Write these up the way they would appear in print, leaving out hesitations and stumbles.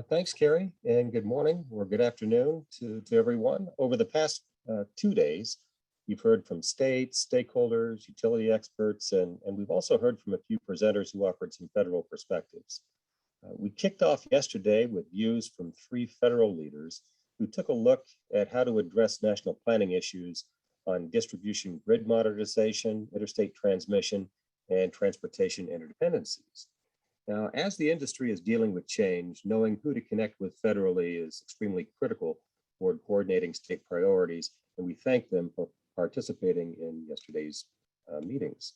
Thanks, Carrie, and good morning or good afternoon to everyone. Over the past 2 days, you've heard from states, stakeholders, utility experts, and we've also heard from a few presenters who offered some federal perspectives. We kicked off yesterday with views from 3 federal leaders who took a look at how to address national planning issues on distribution grid modernization, interstate transmission, and transportation interdependencies. Now, as the industry is dealing with change, knowing who to connect with federally is extremely critical toward coordinating state priorities, and we thank them for participating in yesterday's meetings.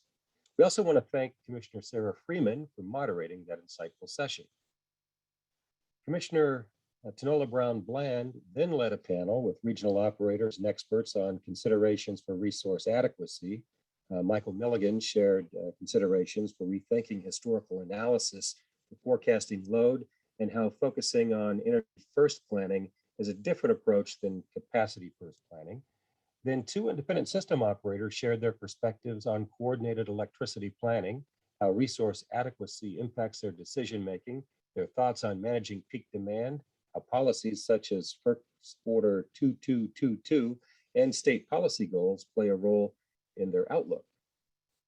We also want to thank Commissioner Sarah Freeman for moderating that insightful session. Commissioner Tanola Brown Bland then led a panel with regional operators and experts on considerations for resource adequacy. Michael Milligan shared considerations for rethinking historical analysis for forecasting load and how focusing on energy first planning is a different approach than capacity first planning. Then 2 independent system operators shared their perspectives on coordinated electricity planning, how resource adequacy impacts their decision-making, their thoughts on managing peak demand, how policies such as FERC's Order 2222 and state policy goals play a role in their outlook.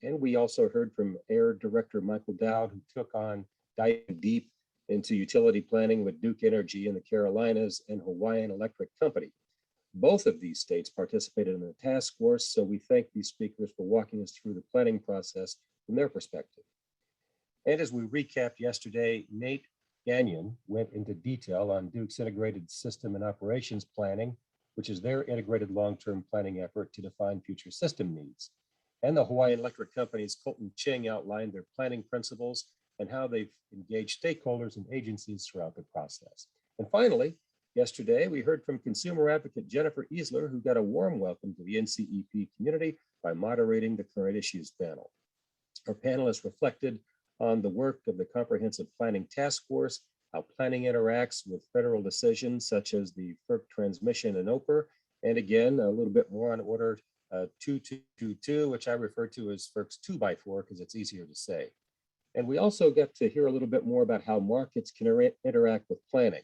And we also heard from Air Director Michael Dowd, who took on diving deep into utility planning with Duke Energy in the Carolinas and Hawaiian Electric Company. Both of these states participated in the task force, so we thank these speakers for walking us through the planning process from their perspective. And as we recapped yesterday, Nate Gagnon went into detail on Duke's integrated system and operations planning, which is their integrated long-term planning effort to define future system needs. And the Hawaiian Electric Company's Colton Ching outlined their planning principles and how they've engaged stakeholders and agencies throughout the process. And finally, yesterday, we heard from consumer advocate Jennifer Easler, who got a warm welcome to the NCEP community by moderating the current issues panel. Our panelists reflected on the work of the Comprehensive Planning Task Force, how planning interacts with federal decisions such as the FERC transmission and OPR, and again, a little bit more on Order 2222, which I refer to as FERC's 2x4 because it's easier to say. And we also get to hear a little bit more about how markets can interact with planning.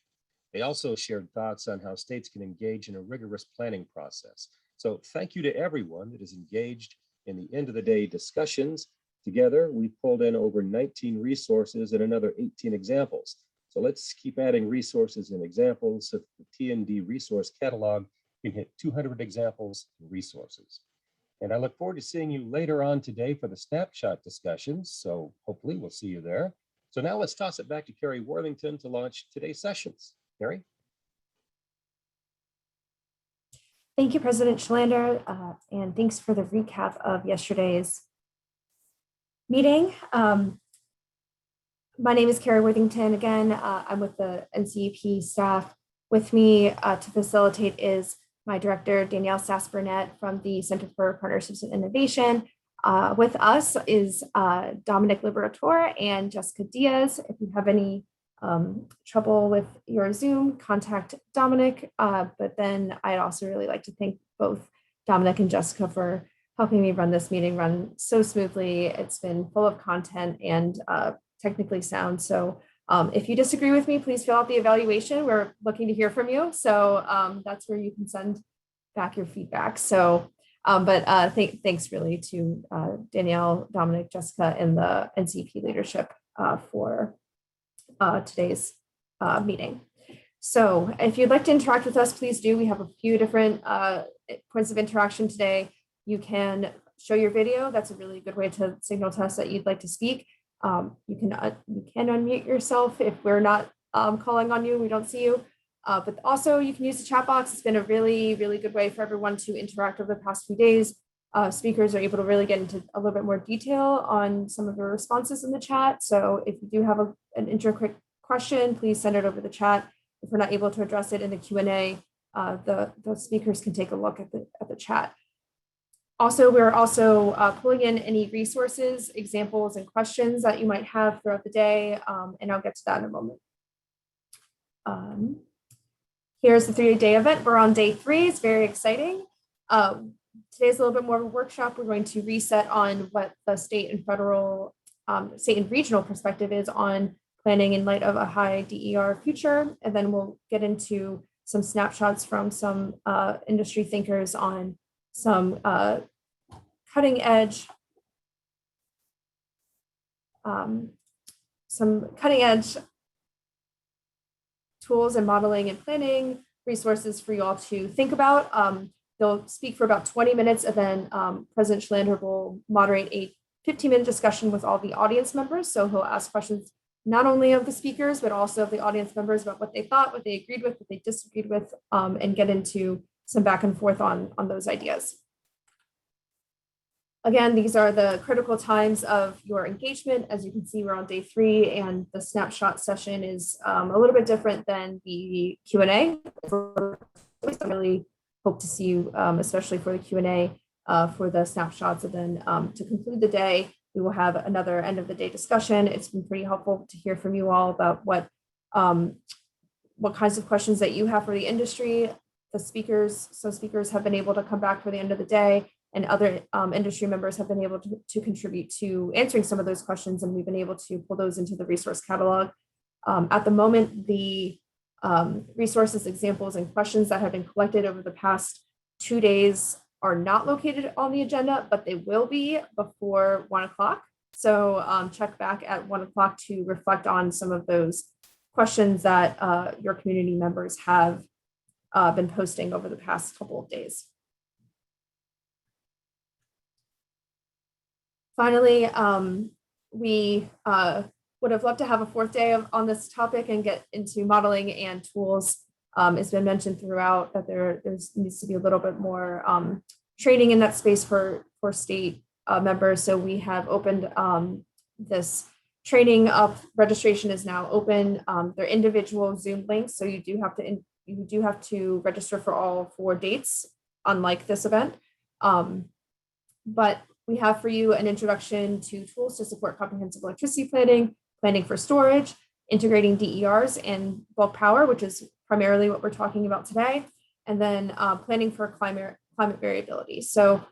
They also shared thoughts on how states can engage in a rigorous planning process. So thank you to everyone that is engaged in the end of the day discussions. Together, we pulled in over 19 resources and another 18 examples. So let's keep adding resources and examples so that the T&D resource catalog can hit 200 examples and resources. And I look forward to seeing you later on today for the snapshot discussions. So hopefully we'll see you there. So now let's toss it back to Carrie Worthington to launch today's sessions. Carrie? Thank you, President Schalander, and thanks for the recap of yesterday's meeting. My name is Carrie Worthington. Again, I'm with the NCEP staff. With me to facilitate is my director, Danielle Sass-Burnett from the Center for Partnerships and Innovation. With us is Dominic Liberator and Jessica Diaz. If you have any trouble with your Zoom, contact Dominic. But then I'd also really like to thank both Dominic and Jessica for helping me run this meeting run so smoothly. It's been full of content and technically sound. So if you disagree with me, please fill out the evaluation. We're looking to hear from you. So that's where you can send back your feedback. So, thanks really to Danielle, Dominic, Jessica, and the NCEP leadership for today's meeting. So if you'd like to interact with us, please do. We have a few different points of interaction today. You can show your video. That's a really good way to signal to us that you'd like to speak. You can unmute yourself if we're not calling on you, we don't see you. But also you can use the chat box. It's been a really, really good way for everyone to interact over the past few days. Speakers are able to really get into a little bit more detail on some of the responses in the chat. So if you do have an intro quick question, please send it over the chat. If we're not able to address it in the Q&A, the speakers can take a look at the chat. Also, we're also pulling in any resources, examples, and questions that you might have throughout the day, and I'll get to that in a moment. Here's the 3-day event. We're on day 3. It's very exciting. Today's a little bit more of a workshop. We're going to reset on what the state and federal, state and regional perspective is on planning in light of a high DER future. And then we'll get into some snapshots from some industry thinkers on some cutting edge tools and modeling and planning resources for you all to think about. They'll speak for about 20 minutes, and then President Schlander will moderate a 15-minute discussion with all the audience members. So he'll ask questions not only of the speakers, but also of the audience members about what they thought, what they agreed with, what they disagreed with, and get into some back and forth on those ideas. Again, these are the critical times of your engagement. As you can see, we're on day 3, and the snapshot session is a little bit different than the Q&A. I really hope to see you, especially for the Q&A, for the snapshots. And then to conclude the day, we will have another end of the day discussion. It's been pretty helpful to hear from you all about what kinds of questions that you have for the industry. Some speakers have been able to come back for the end of the day, and other industry members have been able to contribute to answering some of those questions, and we've been able to pull those into the resource catalog. At the moment, the resources, examples, and questions that have been collected over the past 2 days are not located on the agenda, but they will be before 1 o'clock. So check back at 1 o'clock to reflect on some of those questions that your community members have been posting over the past couple of days. Finally, we would have loved to have a 4th day on this topic and get into modeling and tools. It's been mentioned throughout that there needs to be a little bit more training in that space for state members. So we have opened this training up. Registration is now open. They're individual Zoom links, so you do have to register for all 4 dates, unlike this event. But we have for you an introduction to tools to support comprehensive electricity planning, planning for storage, integrating DERs and bulk power, which is primarily what we're talking about today, and then planning for climate variability. So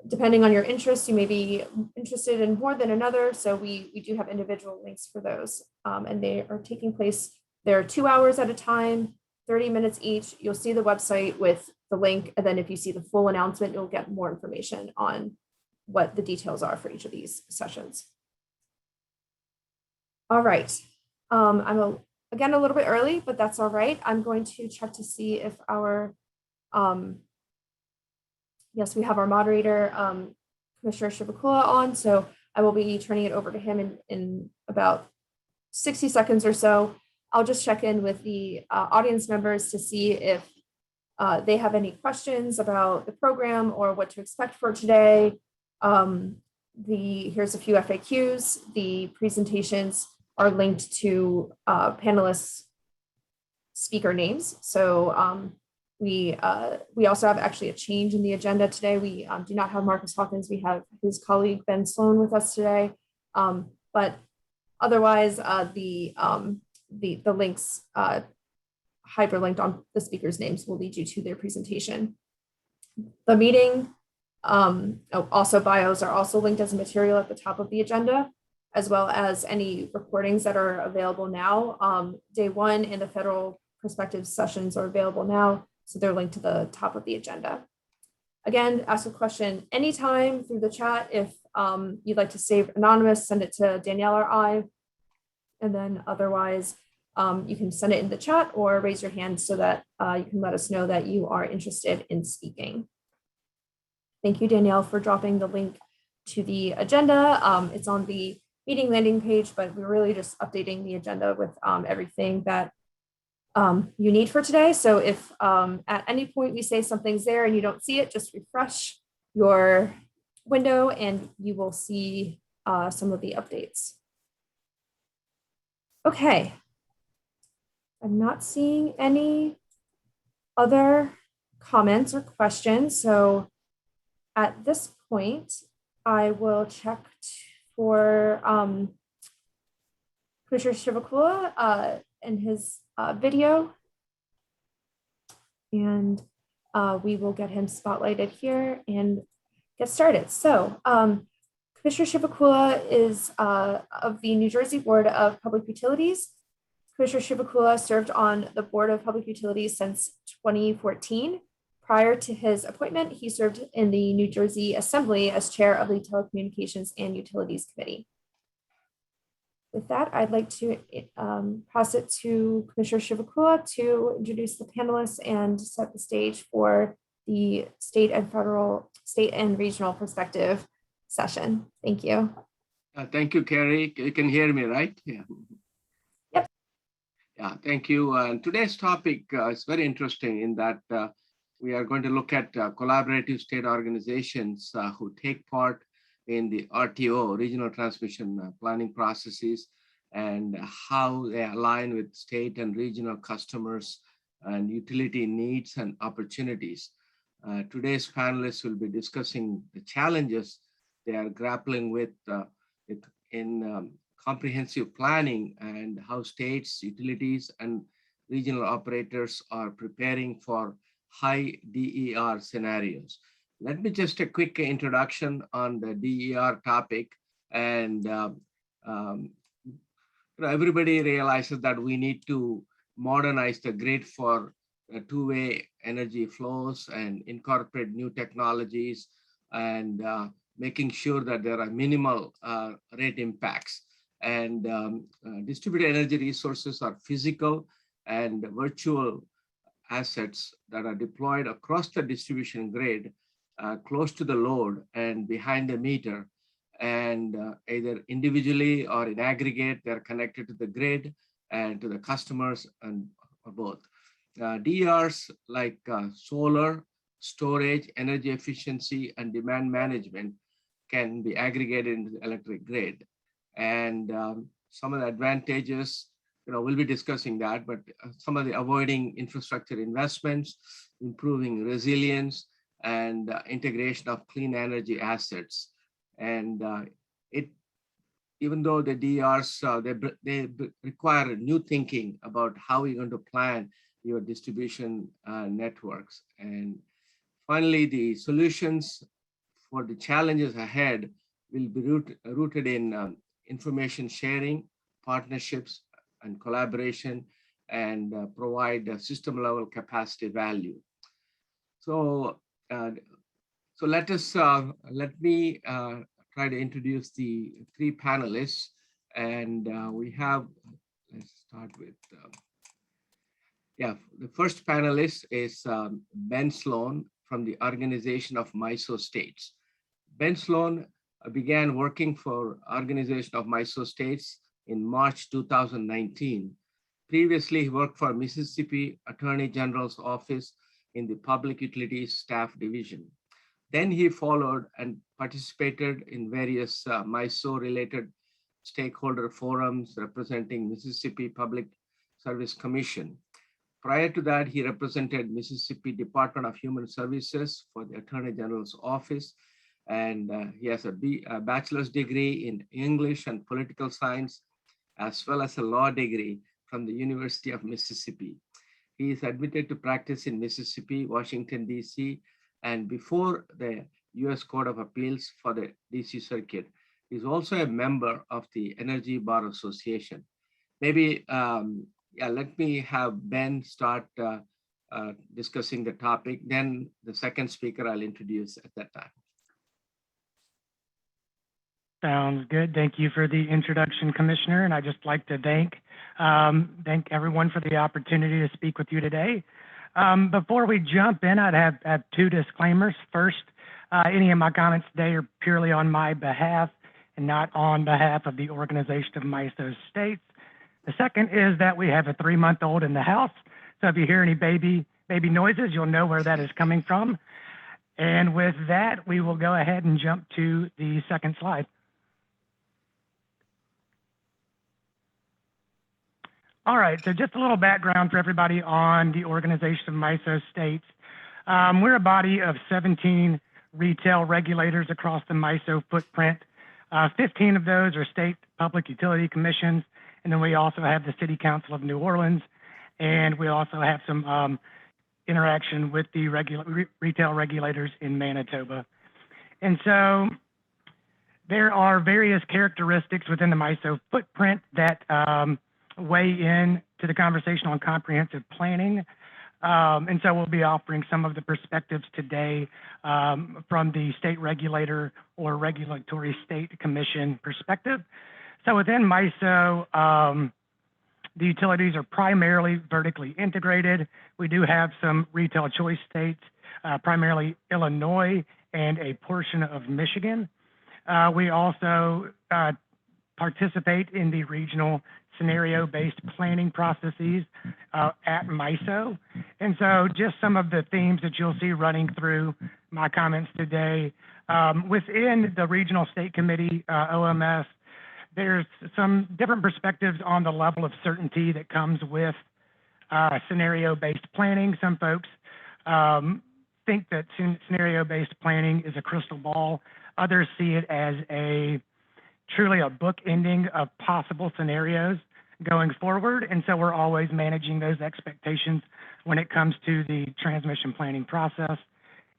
depending on your interests, you may be interested in more than another. So we do have individual links for those, and they are taking place. They're 2 hours at a time, 30 minutes each. You'll see the website with the link, and then if you see the full announcement, you'll get more information on what the details are for each of these sessions. All right, again, a little bit early, but that's all right. I'm going to check to see if our, yes, we have our moderator, Commissioner Shivakula on, so I will be turning it over to him in about 60 seconds or so. I'll just check in with the audience members to see if they have any questions about the program or what to expect for today. Here's a few FAQs. The presentations are linked to panelists' speaker names. So we also have actually a change in the agenda today. We do not have Marcus Hawkins. We have his colleague Ben Sloan with us today. But otherwise, the links hyperlinked on the speakers' names will lead you to their presentation. The meeting, also bios are also linked as a material at the top of the agenda, as well as any recordings that are available now. Day 1 and the federal perspective sessions are available now, so they're linked to the top of the agenda. Again, ask a question anytime through the chat. If you'd like to save anonymous, send it to Danielle or I, and then otherwise, you can send it in the chat or raise your hand so that you can let us know that you are interested in speaking. Thank you, Danielle, for dropping the link to the agenda. It's on the meeting landing page, but we're really just updating the agenda with everything that you need for today. So if at any point we say something's there and you don't see it, just refresh your window and you will see some of the updates. Okay. I'm not seeing any other comments or questions. So at this point, I will check for Commissioner Shivakula and his video. And we will get him spotlighted here and get started. So Commissioner Shivakula is of the New Jersey Board of Public Utilities. Commissioner Shivakula served on the Board of Public Utilities since 2014. Prior to his appointment, he served in the New Jersey Assembly as chair of the Telecommunications and Utilities Committee. With that, I'd like to pass it to Commissioner Shivakula to introduce the panelists and set the stage for the state and regional perspective session. Thank you. Thank you, Carrie. You can hear me, right? Yeah. Yep. Yeah, thank you. Today's topic is very interesting in that we are going to look at collaborative state organizations who take part in the RTO, regional transmission planning processes, and how they align with state and regional customers and utility needs and opportunities. Today's panelists will be discussing the challenges they are grappling with in comprehensive planning and how states, utilities, and regional operators are preparing for high DER scenarios. Let me just a quick introduction on the DER topic. And everybody realizes that we need to modernize the grid for two-way energy flows and incorporate new technologies and making sure that there are minimal rate impacts. And distributed energy resources are physical and virtual assets that are deployed across the distribution grid, close to the load and behind the meter, and either individually or in aggregate, they're connected to the grid and to the customers and or both. DERs like solar, storage, energy efficiency, and demand management can be aggregated into the electric grid. And some of the advantages, we'll be discussing that, but some of the avoiding infrastructure investments, improving resilience, and integration of clean energy assets. And even though the DERs, they require new thinking about how you're going to plan your distribution networks. And finally, the solutions for the challenges ahead will be rooted in information sharing, partnerships, and collaboration, and provide a system level capacity value. So let me try to introduce the three panelists, and we have, let's start with, the first panelist is Ben Sloan from the Organization of MISO States. Ben Sloan began working for Organization of MISO States in March 2019. Previously, he worked for Mississippi Attorney General's Office in the Public Utilities Staff Division. Then he followed and participated in various MISO-related stakeholder forums representing Mississippi Public Service Commission. Prior to that, he represented Mississippi Department of Human Services for the Attorney General's Office, and he has a bachelor's degree in English and political science, as well as a law degree from the University of Mississippi. He is admitted to practice in Mississippi, Washington, D.C., and before the U.S. Court of Appeals for the D.C. Circuit. He's also a member of the Energy Bar Association. Maybe, let me have Ben start discussing the topic. Then the second speaker I'll introduce at that time. Sounds good. Thank you for the introduction, Commissioner. And I'd just like to thank everyone for the opportunity to speak with you today. Before we jump in, I'd have two disclaimers. First, any of my comments today are purely on my behalf and not on behalf of the Organization of MISO States. The second is that we have a 3-month-old in the house. So if you hear any baby noises, you'll know where that is coming from. And with that, we will go ahead and jump to the second slide. All right, so just a little background for everybody on the Organization of MISO States. We're a body of 17 retail regulators across the MISO footprint. 15 of those are state public utility commissions, and then we also have the City Council of New Orleans, and we also have some interaction with the retail regulators in Manitoba. And so There are various characteristics within the MISO footprint that weigh in to the conversation on comprehensive planning. And so we'll be offering some of the perspectives today from the state regulator or regulatory state commission perspective. So within MISO, the utilities are primarily vertically integrated. We do have some retail choice states, primarily Illinois and a portion of Michigan. We also participate in the regional scenario-based planning processes at MISO. And so just some of the themes that you'll see running through my comments today. Within the Regional State Committee, OMS, there's some different perspectives on the level of certainty that comes with scenario-based planning. Some folks think that scenario-based planning is a crystal ball. Others see it as truly a book ending of possible scenarios going forward. And so we're always managing those expectations when it comes to the transmission planning process.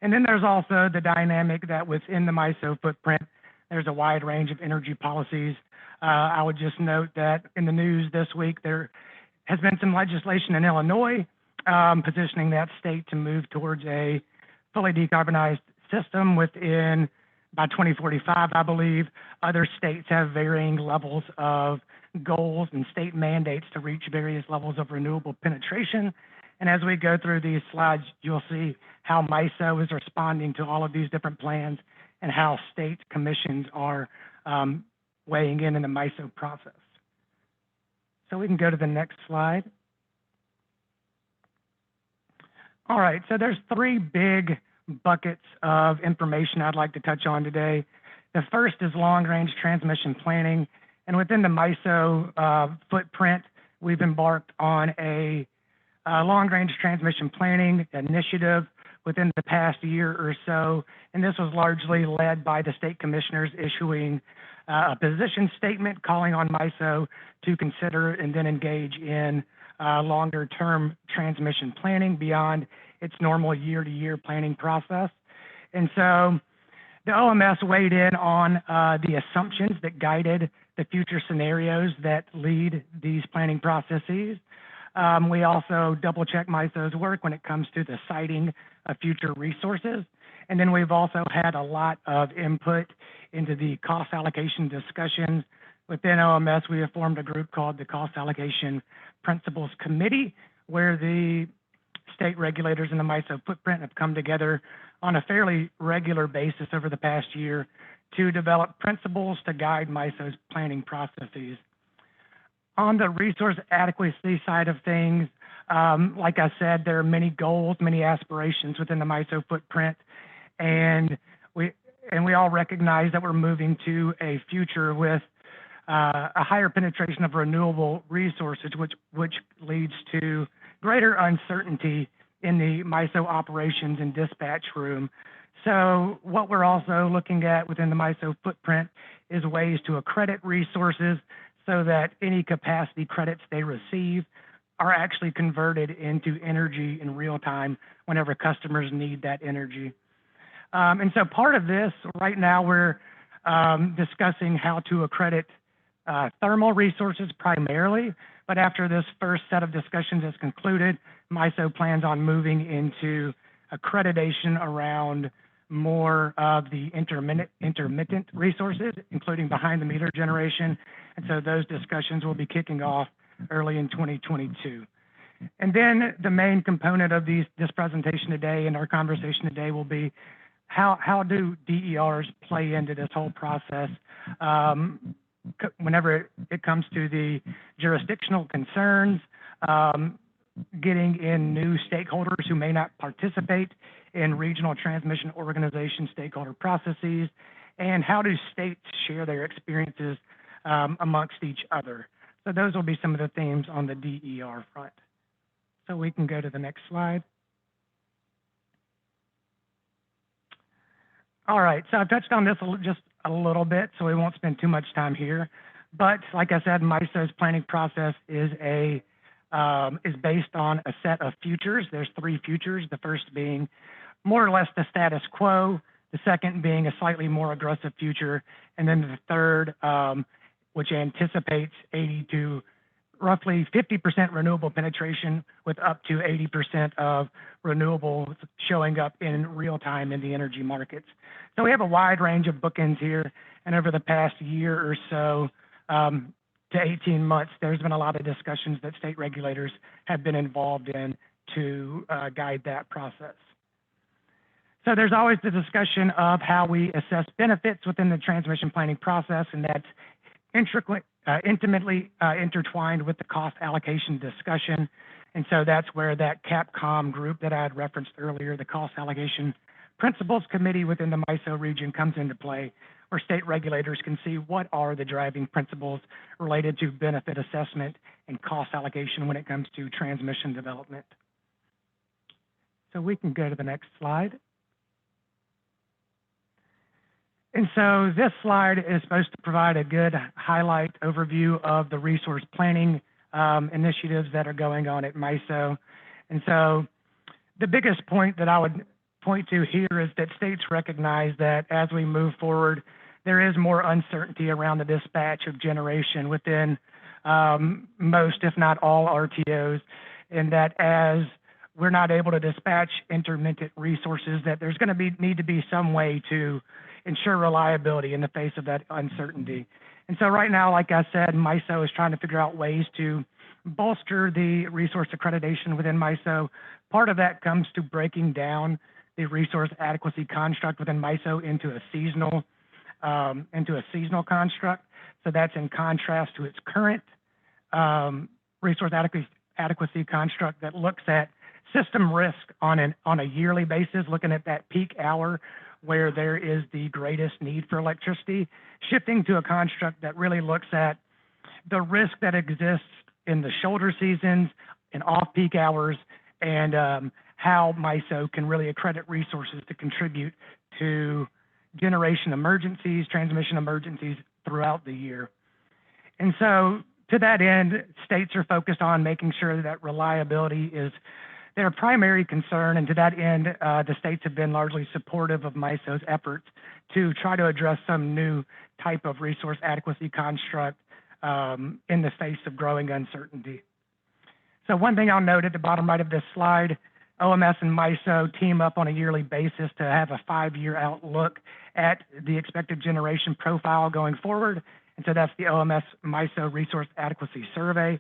And then there's also the dynamic that within the MISO footprint, there's a wide range of energy policies. I would just note that in the news this week, there has been some legislation in Illinois positioning that state to move towards a fully decarbonized system by 2045, I believe. Other states have varying levels of goals and state mandates to reach various levels of renewable penetration. And as we go through these slides, you'll see how MISO is responding to all of these different plans and how state commissions are weighing in the MISO process. So we can go to the next slide. All right, so there's three big buckets of information I'd like to touch on today. The first is long-range transmission planning. And within the MISO footprint, we've embarked on a long-range transmission planning initiative within the past year or so. And this was largely led by the state commissioners issuing a position statement calling on MISO to consider and then engage in longer-term transmission planning beyond its normal year-to-year planning process. And so the OMS weighed in on the assumptions that guided the future scenarios that lead these planning processes. We also double-check MISO's work when it comes to the siting of future resources. And then we've also had a lot of input into the cost allocation discussions. Within OMS, we have formed a group called the Cost Allocation Principles Committee, where the state regulators in the MISO footprint have come together on a fairly regular basis over the past year to develop principles to guide MISO's planning processes. On the resource adequacy side of things, like I said, there are many goals, many aspirations within the MISO footprint, and we all recognize that we're moving to a future with a higher penetration of renewable resources, which leads to greater uncertainty in the MISO operations and dispatch room. So what we're also looking at within the MISO footprint is ways to accredit resources so that any capacity credits they receive are actually converted into energy in real time whenever customers need that energy. And so part of this, right now we're discussing how to accredit thermal resources primarily, but after this first set of discussions is concluded, MISO plans on moving into accreditation around more of the intermittent resources, including behind-the-meter generation. And so those discussions will be kicking off early in 2022. And then the main component of this presentation today and our conversation today will be how do DERs play into this whole process whenever it comes to the jurisdictional concerns, getting in new stakeholders who may not participate in regional transmission organization stakeholder processes, and how do states share their experiences amongst each other. So those will be some of the themes on the DER front. So we can go to the next slide. All right, so I've touched on this just a little bit, so we won't spend too much time here. But like I said, MISO's planning process is based on a set of futures. There's three futures, the first being more or less the status quo, The second being a slightly more aggressive future. And then the third, which anticipates 80 to roughly 50% renewable penetration with up to 80% of renewables showing up in real time in the energy markets. So we have a wide range of bookends here. And over the past year or so to 18 months, there's been a lot of discussions that state regulators have been involved in to guide that process. So there's always the discussion of how we assess benefits within the transmission planning process, and that's intimately intertwined with the cost allocation discussion. And so that's where that CAPCOM group that I had referenced earlier, the Cost Allocation Principles Committee within the MISO region, comes into play, where state regulators can see what are the driving principles related to benefit assessment and cost allocation when it comes to transmission development. So we can go to the next slide. And so this slide is supposed to provide a good highlight overview of the resource planning initiatives that are going on at MISO. And so the biggest point that I would point to here is that states recognize that as we move forward, there is more uncertainty around the dispatch of generation within most, if not all, RTOs, and that as we're not able to dispatch intermittent resources, that there's going to need to be some way to ensure reliability in the face of that uncertainty. And so right now, like I said, MISO is trying to figure out ways to bolster the resource accreditation within MISO. Part of that comes to breaking down the resource adequacy construct within MISO into a seasonal construct. So that's in contrast to its current resource adequacy construct that looks at system risk on a yearly basis, looking at that peak hour where there is the greatest need for electricity, shifting to a construct that really looks at the risk that exists in the shoulder seasons and off-peak hours, and how MISO can really accredit resources to contribute to generation emergencies, transmission emergencies throughout the year. And so to that end, states are focused on making sure that reliability is their primary concern, and to that end, the states have been largely supportive of MISO's efforts to try to address some new type of resource adequacy construct in the face of growing uncertainty. So one thing I'll note at the bottom right of this slide, OMS and MISO team up on a yearly basis to have a 5-year outlook at the expected generation profile going forward. And so that's the OMS MISO Resource Adequacy Survey.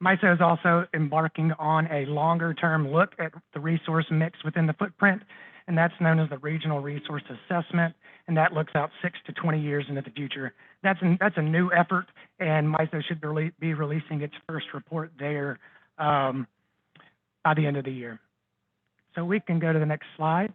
MISO is also embarking on a longer-term look at the resource mix within the footprint, and that's known as the Regional Resource Assessment, and that looks out 6 to 20 years into the future. That's a new effort, and MISO should be releasing its first report there by the end of the year. So we can go to the next slide.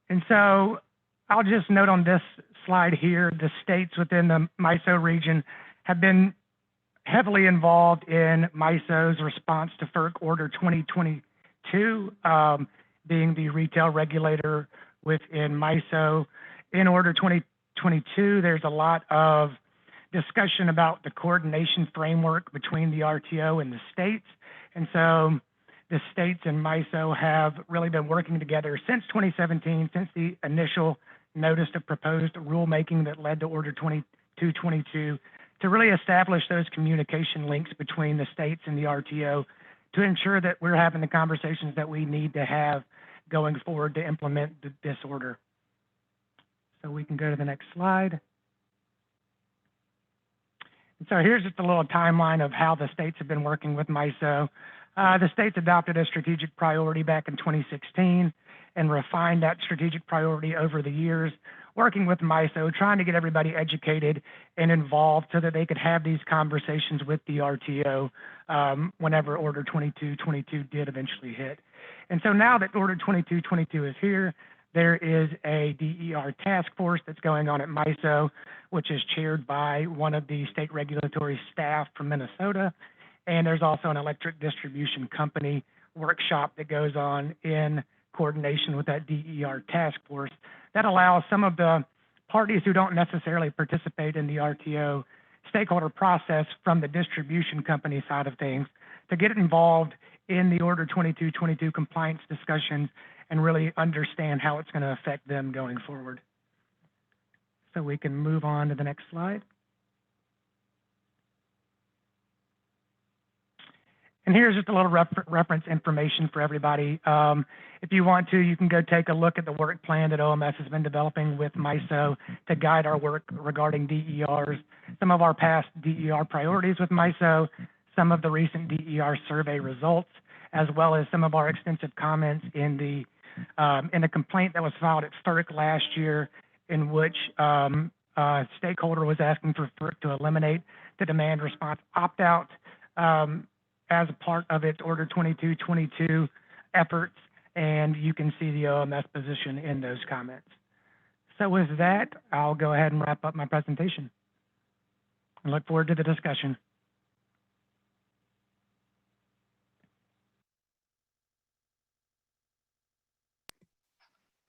And so I'll just note on this slide here, the states within the MISO region have been heavily involved in MISO's response to FERC Order 2022, being the retail regulator within MISO. In Order 2022, there's a lot of discussion about the coordination framework between the RTO and the states. And so the states and MISO have really been working together since 2017, since the initial notice of proposed rulemaking that led to Order 2222, to really establish those communication links between the states and the RTO to ensure that we're having the conversations that we need to have going forward to implement this order. So we can go to the next slide. And so here's just a little timeline of how the states have been working with MISO. The states adopted a strategic priority back in 2016 and refined that strategic priority over the years, working with MISO, trying to get everybody educated and involved so that they could have these conversations with the RTO whenever Order 2222 did eventually hit. And so now that Order 2222 is here, there is a DER task force that's going on at MISO, which is chaired by one of the state regulatory staff from Minnesota. And there's also an electric distribution company workshop that goes on in coordination with that DER task force that allows some of the parties who don't necessarily participate in the RTO stakeholder process from the distribution company side of things to get involved in the Order 2222 compliance discussions and really understand how it's going to affect them going forward. So we can move on to the next slide. And here's just a little reference information for everybody. If you want to, you can go take a look at the work plan that OMS has been developing with MISO to guide our work regarding DERs, some of our past DER priorities with MISO, some of the recent DER survey results, as well as some of our extensive comments in the complaint that was filed at FERC last year, in which a stakeholder was asking for FERC to eliminate the demand response opt-out as a part of its Order 2222 efforts, and you can see the OMS position in those comments. So with that, I'll go ahead and wrap up my presentation. I look forward to the discussion.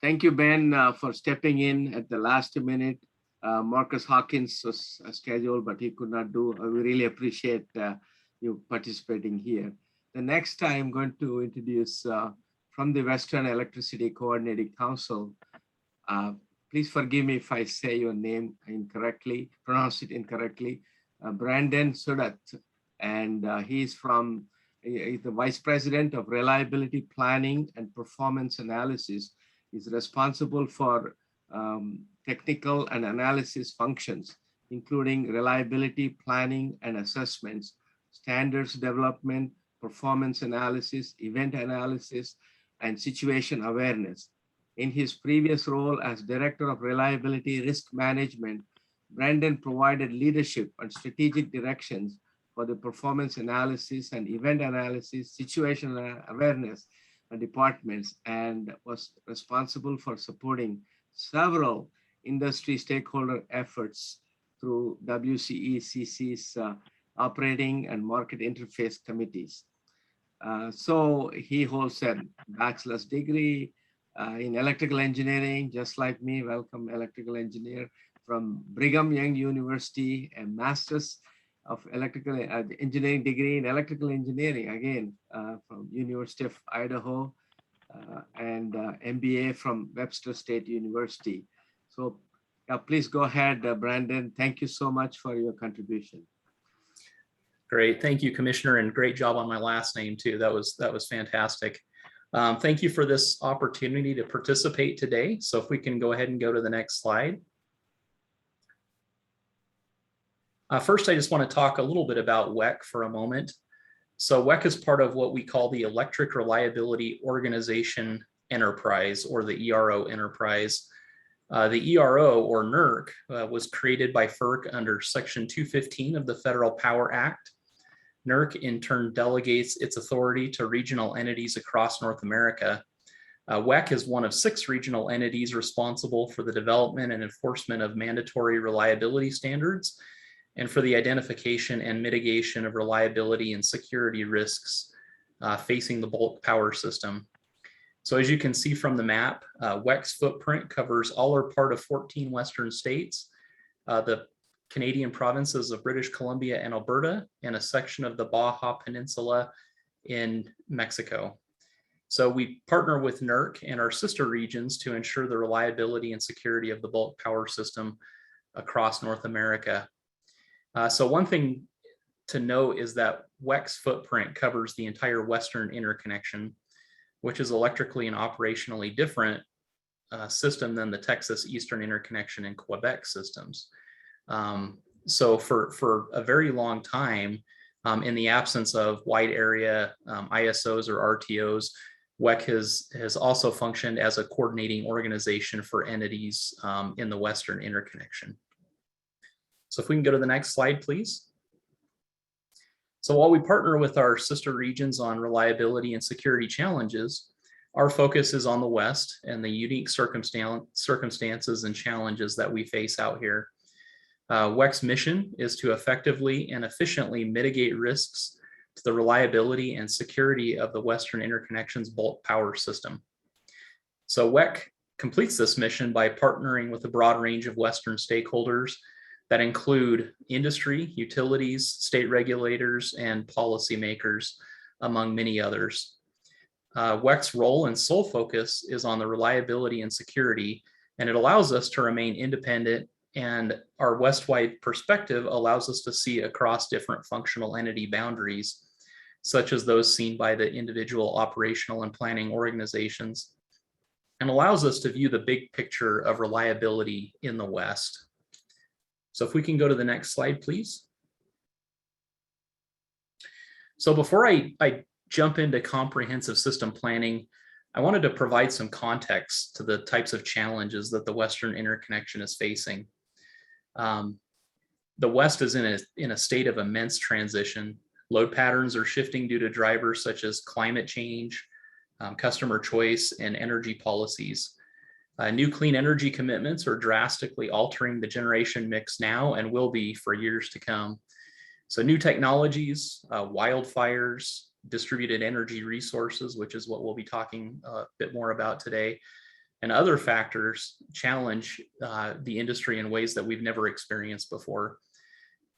Thank you, Ben, for stepping in at the last minute. Marcus Hawkins was scheduled, but he could not do. We really appreciate you participating here. The next I'm going to introduce from the Western Electricity Coordinating Council. Please forgive me if I say your name incorrectly, pronounce it incorrectly. Brandon Sudat, and he's the Vice President of Reliability Planning and Performance Analysis. He's responsible for technical and analysis functions, including reliability planning and assessments, standards development, performance analysis, event analysis, and situation awareness. In his previous role as Director of Reliability Risk Management, Brandon provided leadership and strategic directions for the performance analysis and event analysis, situation awareness departments, and was responsible for supporting several industry stakeholder efforts through WCECC's operating and market interface committees. So he holds a bachelor's degree in electrical engineering, just like me. Welcome, electrical engineer from Brigham Young University, a master's of electrical engineering degree in electrical engineering, again, from University of Idaho, and MBA from Webster State University. So please go ahead, Brandon. Thank you so much for your contribution. Great, thank you, Commissioner, and great job on my last name too. That was fantastic. Thank you for this opportunity to participate today. So if we can go ahead and go to the next slide. First, I just want to talk a little bit about WEC for a moment. So WEC is part of what we call the Electric Reliability Organization Enterprise, or the ERO enterprise. The ERO, or NERC, was created by FERC under Section 215 of the Federal Power Act. NERC in turn delegates its authority to regional entities across North America. WEC is one of 6 regional entities responsible for the development and enforcement of mandatory reliability standards, and for the identification and mitigation of reliability and security risks facing the bulk power system. So as you can see from the map, WEC's footprint covers all or part of 14 Western states, the Canadian provinces of British Columbia and Alberta, and a section of the Baja Peninsula in Mexico. So we partner with NERC and our sister regions to ensure the reliability and security of the bulk power system across North America. So one thing to note is that WEC's footprint covers the entire Western interconnection, which is electrically and operationally different system than the Texas Eastern Interconnection and Quebec systems. So for a very long time, in the absence of wide area ISOs or RTOs, WEC has also functioned as a coordinating organization for entities in the Western interconnection. So if we can go to the next slide, please. So while we partner with our sister regions on reliability and security challenges, our focus is on the West and the unique circumstances and challenges that we face out here. WEC's mission is to effectively and efficiently mitigate risks to the reliability and security of the Western Interconnection's bulk power system. So WEC completes this mission by partnering with a broad range of Western stakeholders that include industry, utilities, state regulators, and policymakers among many others. WEC's role and sole focus is on the reliability and security, and it allows us to remain independent, and our West-wide perspective allows us to see across different functional entity boundaries, such as those seen by the individual operational and planning organizations, and allows us to view the big picture of reliability in the West. So if we can go to the next slide, please. So before I jump into comprehensive system planning, I wanted to provide some context to the types of challenges that the Western interconnection is facing. The West is in a state of immense transition. Load patterns are shifting due to drivers such as climate change, customer choice, and energy policies. New clean energy commitments are drastically altering the generation mix now and will be for years to come. So new technologies, wildfires, distributed energy resources, which is what we'll be talking a bit more about today, and other factors challenge the industry in ways that we've never experienced before.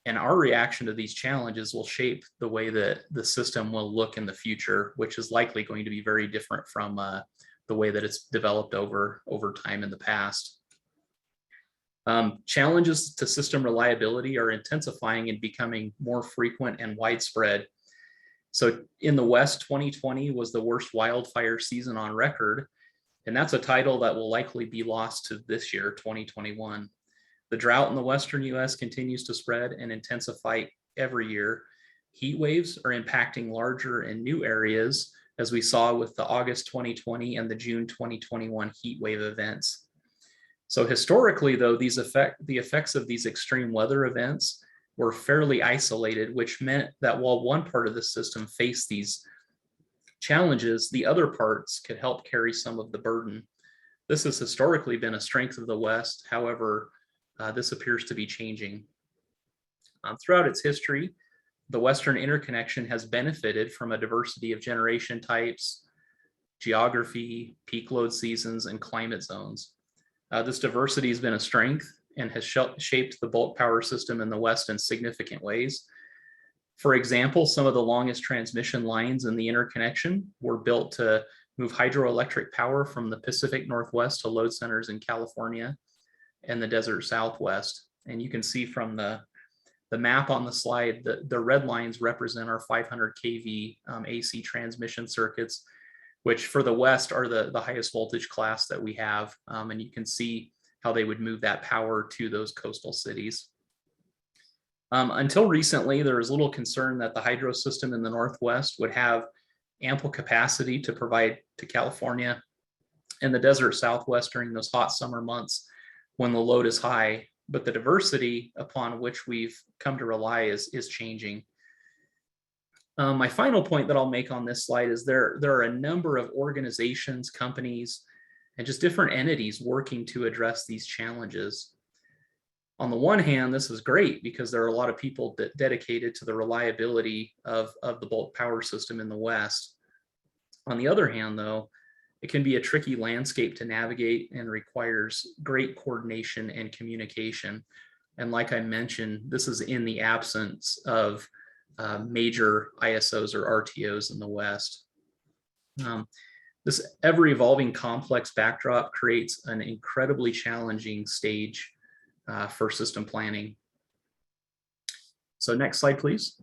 And our reaction to these challenges will shape the way that the system will look in the future, which is likely going to be very different from the way that it's developed over time in the past. Challenges to system reliability are intensifying and becoming more frequent and widespread. So in the West, 2020 was the worst wildfire season on record, and that's a title that will likely be lost to this year, 2021. The drought in the Western US continues to spread and intensify every year. Heat waves are impacting larger and new areas, as we saw with the August 2020 and the June 2021 heat wave events. So historically, though, the effects of these extreme weather events were fairly isolated, which meant that while one part of the system faced these challenges, the other parts could help carry some of the burden. This has historically been a strength of the West. However, this appears to be changing. Throughout its history, the Western interconnection has benefited from a diversity of generation types, geography, peak load seasons, and climate zones. This diversity has been a strength and has shaped the bulk power system in the West in significant ways. For example, some of the longest transmission lines in the interconnection were built to move hydroelectric power from the Pacific Northwest to load centers in California and the desert Southwest. And you can see from the map on the slide that the red lines represent our 500 kV AC transmission circuits, which for the West are the highest voltage class that we have. And you can see how they would move that power to those coastal cities. Until recently, there was little concern that the hydro system in the Northwest would have ample capacity to provide to California and the desert Southwest during those hot summer months when the load is high. But the diversity upon which we've come to rely is changing. My final point that I'll make on this slide is there are a number of organizations, companies, and just different entities working to address these challenges. On the one hand, this is great because there are a lot of people dedicated to the reliability of the bulk power system in the West. On the other hand, though, it can be a tricky landscape to navigate and requires great coordination and communication. And like I mentioned, this is in the absence of major ISOs or RTOs in the West. This ever-evolving complex backdrop creates an incredibly challenging stage for system planning. So next slide, please.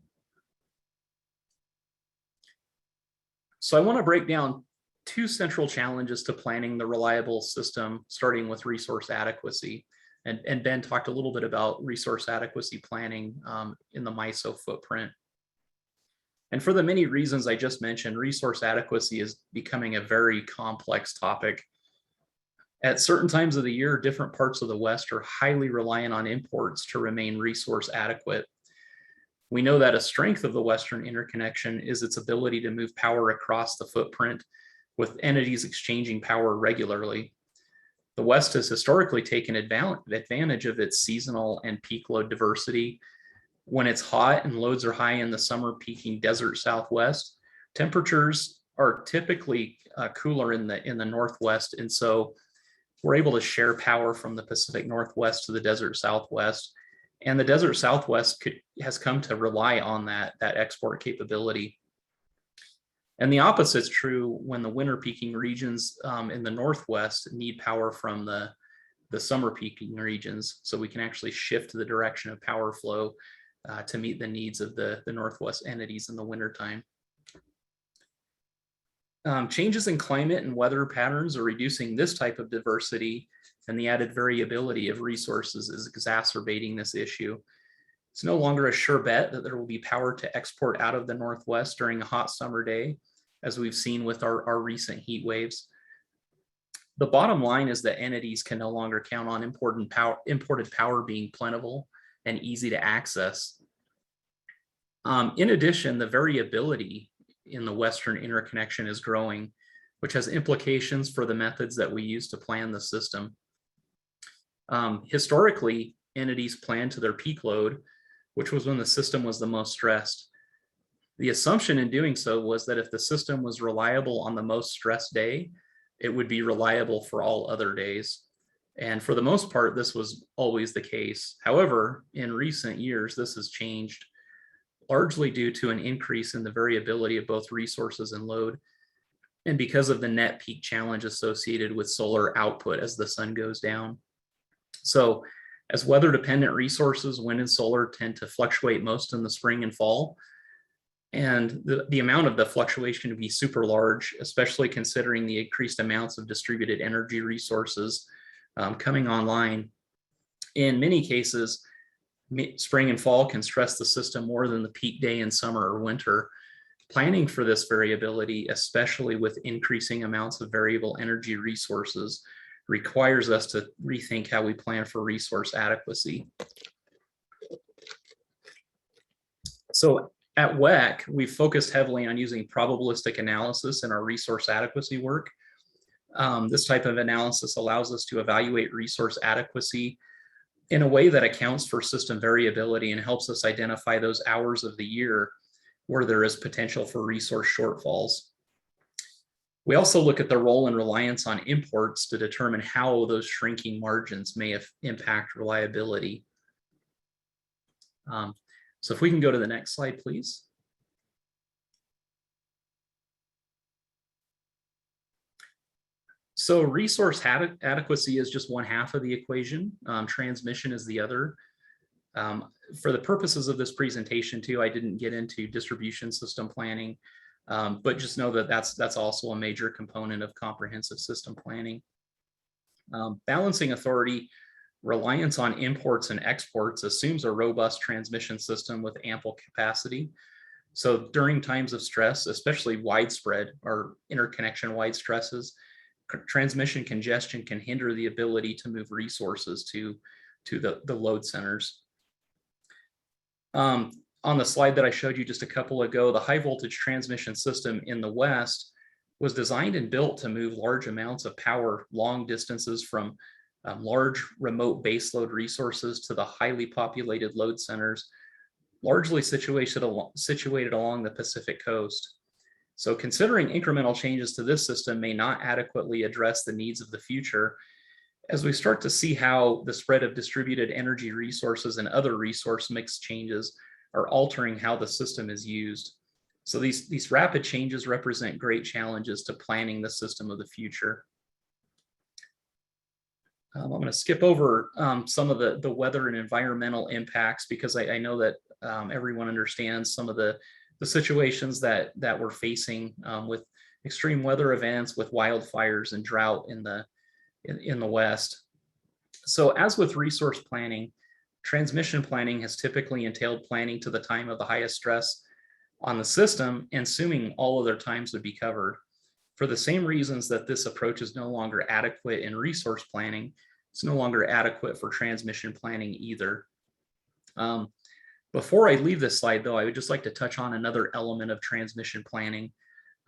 So I want to break down two central challenges to planning the reliable system, starting with resource adequacy. And Ben talked a little bit about resource adequacy planning in the MISO footprint. And for the many reasons I just mentioned, resource adequacy is becoming a very complex topic. At certain times of the year, different parts of the West are highly reliant on imports to remain resource adequate. We know that a strength of the Western interconnection is its ability to move power across the footprint, with entities exchanging power regularly. The West has historically taken advantage of its seasonal and peak load diversity. When it's hot and loads are high in the summer peaking desert Southwest, temperatures are typically cooler in the Northwest. And so we're able to share power from the Pacific Northwest to the desert Southwest. And the desert Southwest has come to rely on that export capability. And the opposite's true when the winter peaking regions in the Northwest need power from the summer peaking regions. So we can actually shift the direction of power flow to meet the needs of the Northwest entities in the wintertime. Changes in climate and weather patterns are reducing this type of diversity, and the added variability of resources is exacerbating this issue. It's no longer a sure bet that there will be power to export out of the Northwest during a hot summer day, as we've seen with our recent heat waves. The bottom line is that entities can no longer count on imported power being plentiful and easy to access. In addition, the variability in the Western interconnection is growing, which has implications for the methods that we use to plan the system. Historically, entities planned to their peak load, which was when the system was the most stressed. The assumption in doing so was that if the system was reliable on the most stressed day, it would be reliable for all other days. And for the most part, this was always the case. However, in recent years, this has changed, largely due to an increase in the variability of both resources and load, and because of the net peak challenge associated with solar output as the sun goes down. So as weather-dependent resources, wind and solar tend to fluctuate most in the spring and fall, and the amount of the fluctuation to be super large, especially considering the increased amounts of distributed energy resources coming online. In many cases, spring and fall can stress the system more than the peak day in summer or winter. Planning for this variability, especially with increasing amounts of variable energy resources, requires us to rethink how we plan for resource adequacy. So at WEC, we've focused heavily on using probabilistic analysis in our resource adequacy work. This type of analysis allows us to evaluate resource adequacy in a way that accounts for system variability and helps us identify those hours of the year where there is potential for resource shortfalls. We also look at the role and reliance on imports to determine how those shrinking margins may impact reliability. So if we can go to the next slide, please. So resource adequacy is just one half of the equation. Transmission is the other. For the purposes of this presentation too, I didn't get into distribution system planning, but just know that that's also a major component of comprehensive system planning. Balancing authority reliance on imports and exports assumes a robust transmission system with ample capacity. So during times of stress, especially widespread or interconnection-wide stresses, transmission congestion can hinder the ability to move resources to the load centers. On the slide that I showed you just a couple ago, the high voltage transmission system in the West was designed and built to move large amounts of power long distances from large remote baseload resources to the highly populated load centers, largely situated along the Pacific coast. So considering incremental changes to this system may not adequately address the needs of the future, as we start to see how the spread of distributed energy resources and other resource mix changes are altering how the system is used. So these rapid changes represent great challenges to planning the system of the future. I'm going to skip over some of the weather and environmental impacts because I know that everyone understands some of the situations that we're facing with extreme weather events, with wildfires and drought in the West. So as with resource planning, transmission planning has typically entailed planning to the time of the highest stress on the system, and assuming all other times would be covered. For the same reasons that this approach is no longer adequate in resource planning, it's no longer adequate for transmission planning either. Before I leave this slide though, I would just like to touch on another element of transmission planning.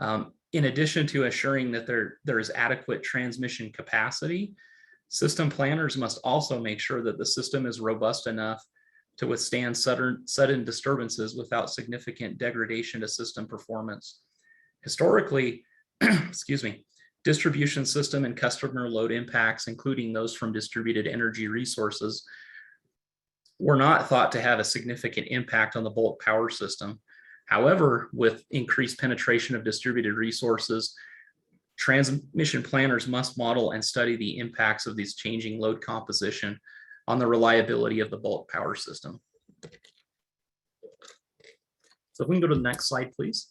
In addition to assuring that there is adequate transmission capacity, system planners must also make sure that the system is robust enough to withstand sudden disturbances without significant degradation to system performance. Historically, excuse me, distribution system and customer load impacts, including those from distributed energy resources, were not thought to have a significant impact on the bulk power system. However, with increased penetration of distributed resources, transmission planners must model and study the impacts of these changing load composition on the reliability of the bulk power system. So if we can go to the next slide, please.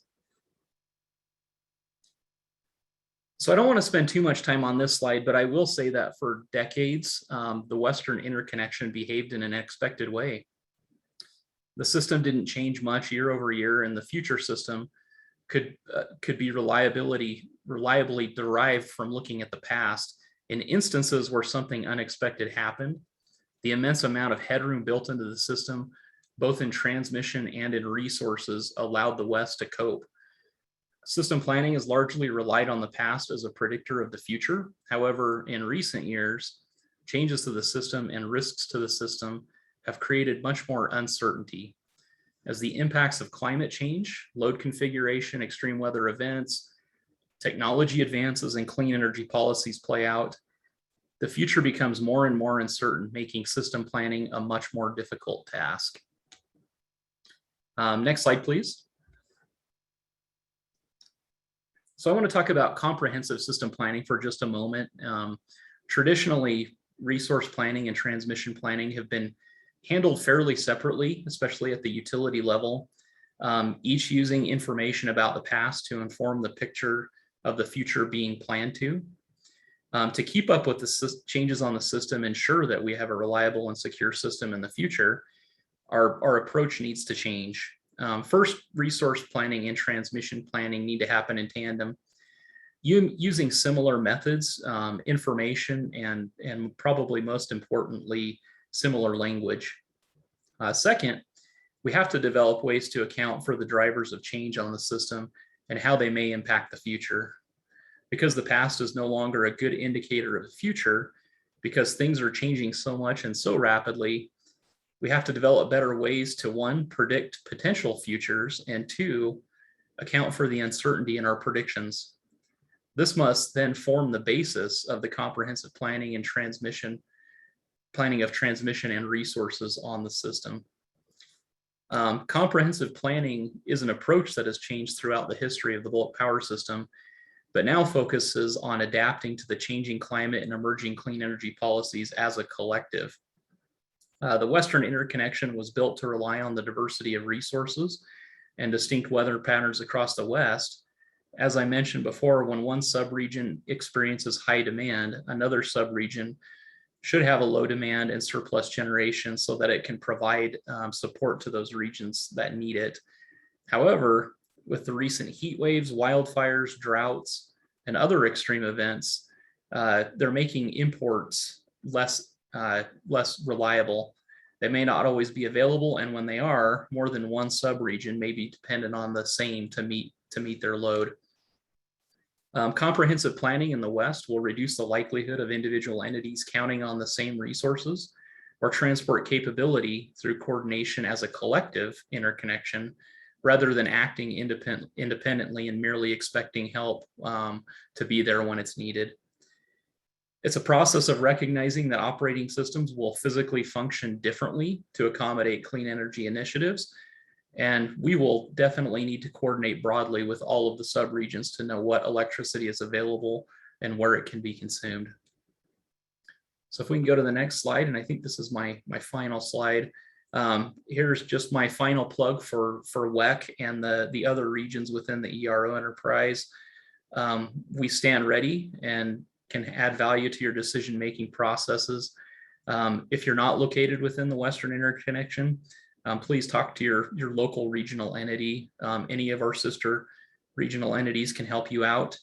So I don't want to spend too much time on this slide, but I will say that for decades, the Western interconnection behaved in an expected way. The system didn't change much year over year, and the future system could be reliably derived from looking at the past. In instances where something unexpected happened, the immense amount of headroom built into the system, both in transmission and in resources, allowed the West to cope. System planning has largely relied on the past as a predictor of the future. However, in recent years, changes to the system and risks to the system have created much more uncertainty. As the impacts of climate change, load configuration, extreme weather events, technology advances, and clean energy policies play out, the future becomes more and more uncertain, making system planning a much more difficult task. Next slide, please. So I want to talk about comprehensive system planning for just a moment. Traditionally, resource planning and transmission planning have been handled fairly separately, especially at the utility level, each using information about the past to inform the picture of the future being planned to. To keep up with the changes on the system, ensure that we have a reliable and secure system in the future, our approach needs to change. First, resource planning and transmission planning need to happen in tandem, using similar methods, information, and probably most importantly, similar language. Second, we have to develop ways to account for the drivers of change on the system and how they may impact the future. Because the past is no longer a good indicator of the future, because things are changing so much and so rapidly, we have to develop better ways to, one, predict potential futures, and two, account for the uncertainty in our predictions. This must then form the basis of the comprehensive planning and planning of transmission and resources on the system. Comprehensive planning is an approach that has changed throughout the history of the bulk power system, but now focuses on adapting to the changing climate and emerging clean energy policies as a collective. The Western interconnection was built to rely on the diversity of resources and distinct weather patterns across the West. As I mentioned before, when one subregion experiences high demand, another subregion should have a low demand and surplus generation so that it can provide support to those regions that need it. However, with the recent heat waves, wildfires, droughts, and other extreme events, they're making imports less reliable. They may not always be available, and when they are, more than one subregion may be dependent on the same to meet their load. Comprehensive planning in the West will reduce the likelihood of individual entities counting on the same resources or transport capability through coordination as a collective interconnection, rather than acting independently and merely expecting help to be there when it's needed. It's a process of recognizing that operating systems will physically function differently to accommodate clean energy initiatives. And we will definitely need to coordinate broadly with all of the subregions to know what electricity is available and where it can be consumed. So if we can go to the next slide, and I think this is my final slide. Here's just my final plug for WEC and the other regions within the ERO enterprise. We stand ready and can add value to your decision-making processes. If you're not located within the Western interconnection, please talk to your local regional entity. Any of our sister regional entities can help you out.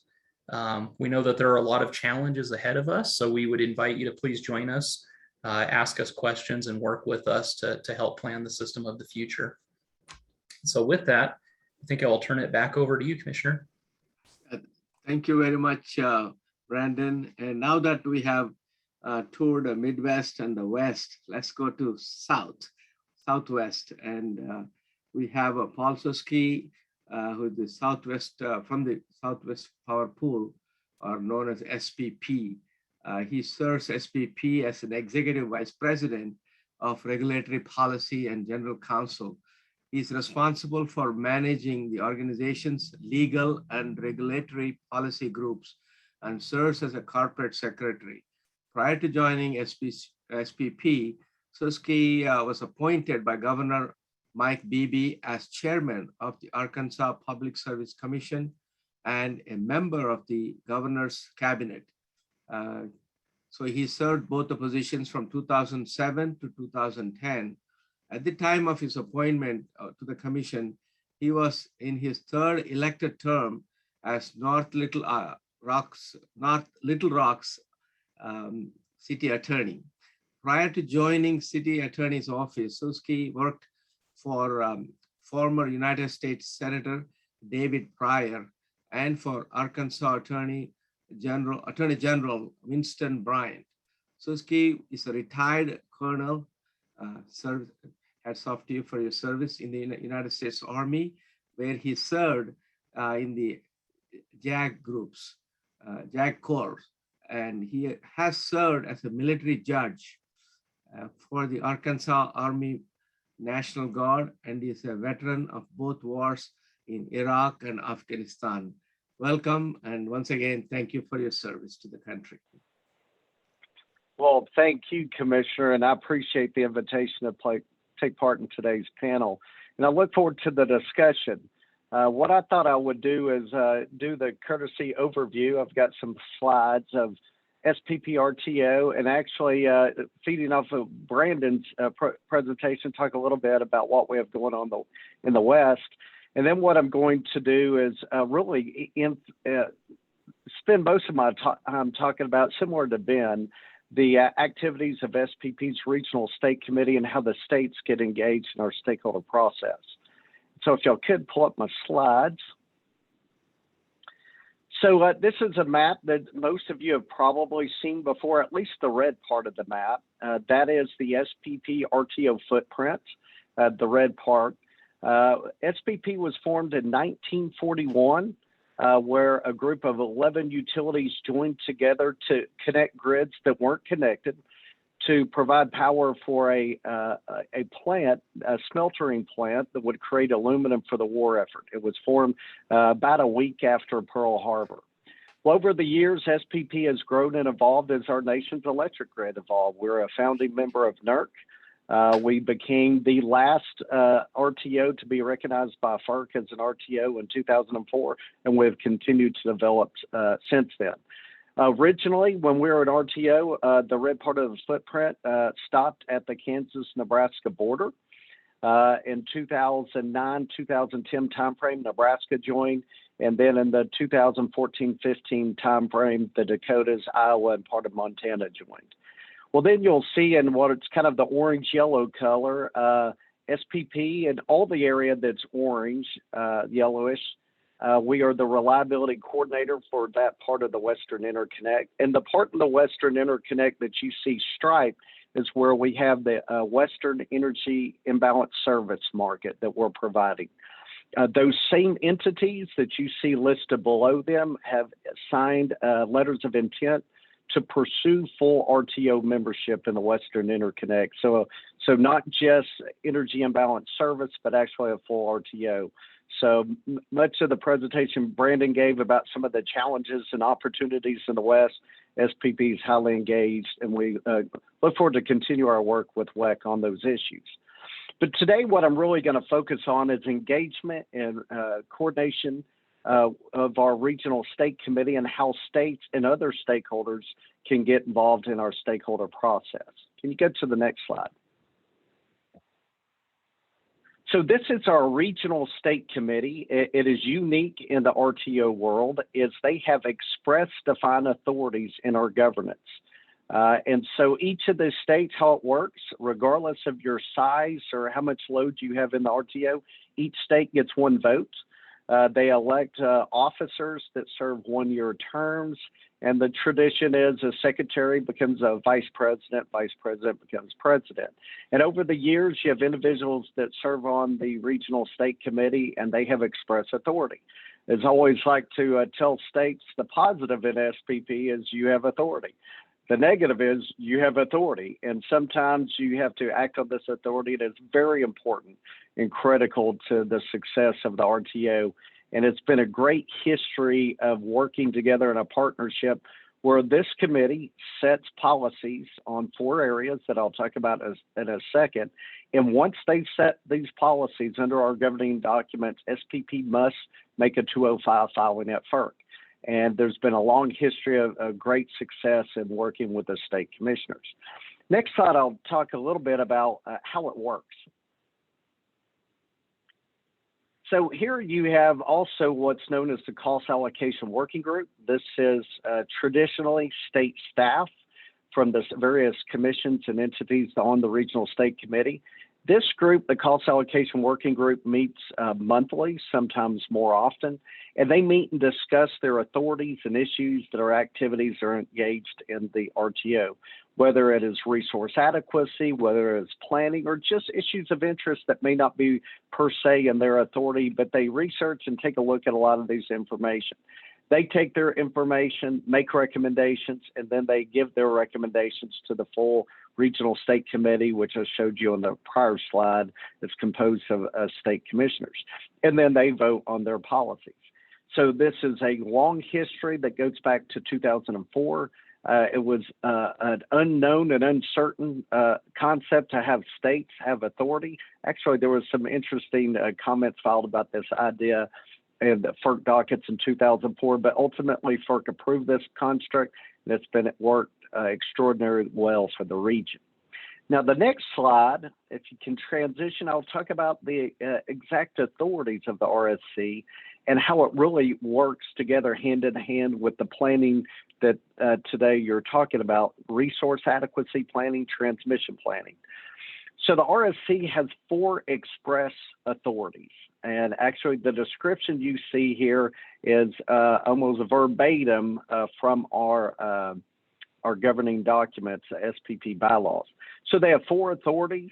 We know that there are a lot of challenges ahead of us, so we would invite you to please join us, ask us questions, and work with us to help plan the system of the future. So with that, I think I will turn it back over to you, Commissioner. Thank you very much, Brandon. And now that we have toured the Midwest and the West, let's go to Southwest. And we have Paul Susky, who is the Southwest, from the Southwest Power Pool, or known as SPP. He serves SPP as an Executive Vice President of Regulatory Policy and General Counsel. He's responsible for managing the organization's legal and regulatory policy groups and serves as a corporate secretary. Prior to joining SPP, Susky was appointed by Governor Mike Beebe as chairman of the Arkansas Public Service Commission and a member of the governor's cabinet. So he served both the positions from 2007 to 2010. At the time of his appointment to the commission, he was in his third elected term as North Little Rock's city attorney. Prior to joining city attorney's office, Susky worked for former United States Senator David Pryor and for Arkansas Attorney General Winston Bryant. Susky is a retired colonel. Hats off to you for your service in the United States Army, where he served in the JAG groups, JAG Corps, and he has served as a military judge for the Arkansas Army National Guard, and is a veteran of both wars in Iraq and Afghanistan. Welcome, and once again, thank you for your service to the country. Well, thank you, Commissioner, and I appreciate the invitation to take part in today's panel. And I look forward to the discussion. What I thought I would do is do the courtesy overview. I've got some slides of SPP-RTO, and actually feeding off of Brandon's presentation, talk a little bit about what we have going on in the West. And then what I'm going to do is really spend most of my time talking about, similar to Ben, the activities of SPP's Regional State Committee and how the states get engaged in our stakeholder process. So if y'all could pull up my slides. So this is a map that most of you have probably seen before, at least the red part of the map. That is the SPP RTO footprint, the red part. SPP was formed in 1941, where a group of 11 utilities joined together to connect grids that weren't connected to provide power for a plant, a smeltering plant that would create aluminum for the war effort. It was formed about a week after Pearl Harbor. Well, over the years, SPP has grown and evolved as our nation's electric grid evolved. We're a founding member of NERC. We became the last RTO to be recognized by FERC as an RTO in 2004, and we've continued to develop since then. Originally, when we were at RTO, the red part of the footprint stopped at the Kansas-Nebraska border. In 2009-2010 timeframe, Nebraska joined, and then in the 2014-15 timeframe, the Dakotas, Iowa, and part of Montana joined. Well, then you'll see in what it's kind of the orange-yellow color, SPP and all the area that's orange, yellowish, we are the reliability coordinator for that part of the Western Interconnect. And the part of the Western Interconnect that you see striped is where we have the Western Energy Imbalance Service market that we're providing. Those same entities that you see listed below them have signed letters of intent to pursue full RTO membership in the Western Interconnect. So not just energy imbalance service, but actually a full RTO. So much of the presentation Brandon gave about some of the challenges and opportunities in the West, SPP is highly engaged, and we look forward to continue our work with WEC on those issues. But today, what I'm really going to focus on is engagement and coordination of our regional state committee and how states and other stakeholders can get involved in our stakeholder process. Can you go to the next slide? So this is our regional state committee. It is unique in the RTO world, is they have express defined authorities in our governance. And so each of the states, how it works, regardless of your size or how much load you have in the RTO, each state gets one vote. They elect officers that serve one-year terms, and the tradition is a secretary becomes a vice president becomes president. And over the years, you have individuals that serve on the regional state committee, and they have express authority. As I always like to tell states, the positive in SPP is you have authority. The negative is you have authority, and sometimes you have to act on this authority. It is very important and critical to the success of the RTO. And it's been a great history of working together in a partnership where this committee sets policies on 4 areas that I'll talk about in a second. And once they set these policies under our governing documents, SPP must make a 205 filing at FERC. And there's been a long history of great success in working with the state commissioners. Next slide, I'll talk a little bit about how it works. So here you have also what's known as the Cost Allocation Working Group. This is traditionally state staff from the various commissions and entities on the Regional State Committee. This group, the Cost Allocation Working Group, meets monthly, sometimes more often, and they meet and discuss their authorities and issues that are activities are engaged in the RTO, whether it is resource adequacy, whether it's planning, or just issues of interest that may not be per se in their authority, but they research and take a look at a lot of these information. They take their information, make recommendations, and then they give their recommendations to the full Regional State Committee, which I showed you on the prior slide. It's composed of state commissioners. And then they vote on their policies. So this is a long history that goes back to 2004. It was an unknown and uncertain concept to have states have authority. Actually, there was some interesting comments filed about this idea in the FERC dockets in 2004, but ultimately FERC approved this construct, and it's been worked extraordinarily well for the region. Now, the next slide, if you can transition, I'll talk about the exact authorities of the RSC and how it really works together hand in hand with the planning that today you're talking about: resource adequacy planning, transmission planning. So the RSC has 4 express authorities. And actually the description you see here is almost verbatim from our governing documents, SPP bylaws. So they have 4 authorities,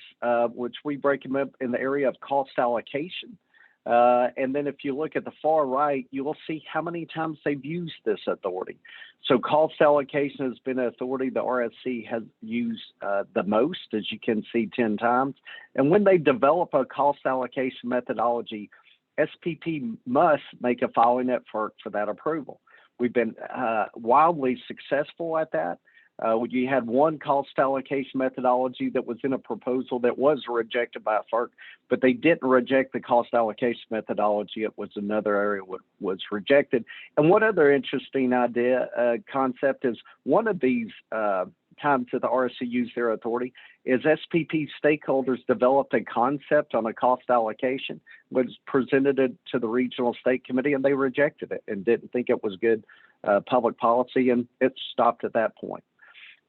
which we break them up in the area of cost allocation. And then if you look at the far right, you will see how many times they've used this authority. So cost allocation has been an authority the RSC has used the most, as you can see, 10 times. And when they develop a cost allocation methodology, SPP must make a filing at FERC for that approval. We've been wildly successful at that. You had one cost allocation methodology that was in a proposal that was rejected by FERC, but they didn't reject the cost allocation methodology. It was another area that was rejected. And one other interesting concept is one of these times that the RSC used their authority is SPP stakeholders developed a concept on a cost allocation, was presented it to the Regional State Committee, and they rejected it and didn't think it was good public policy, and it stopped at that point.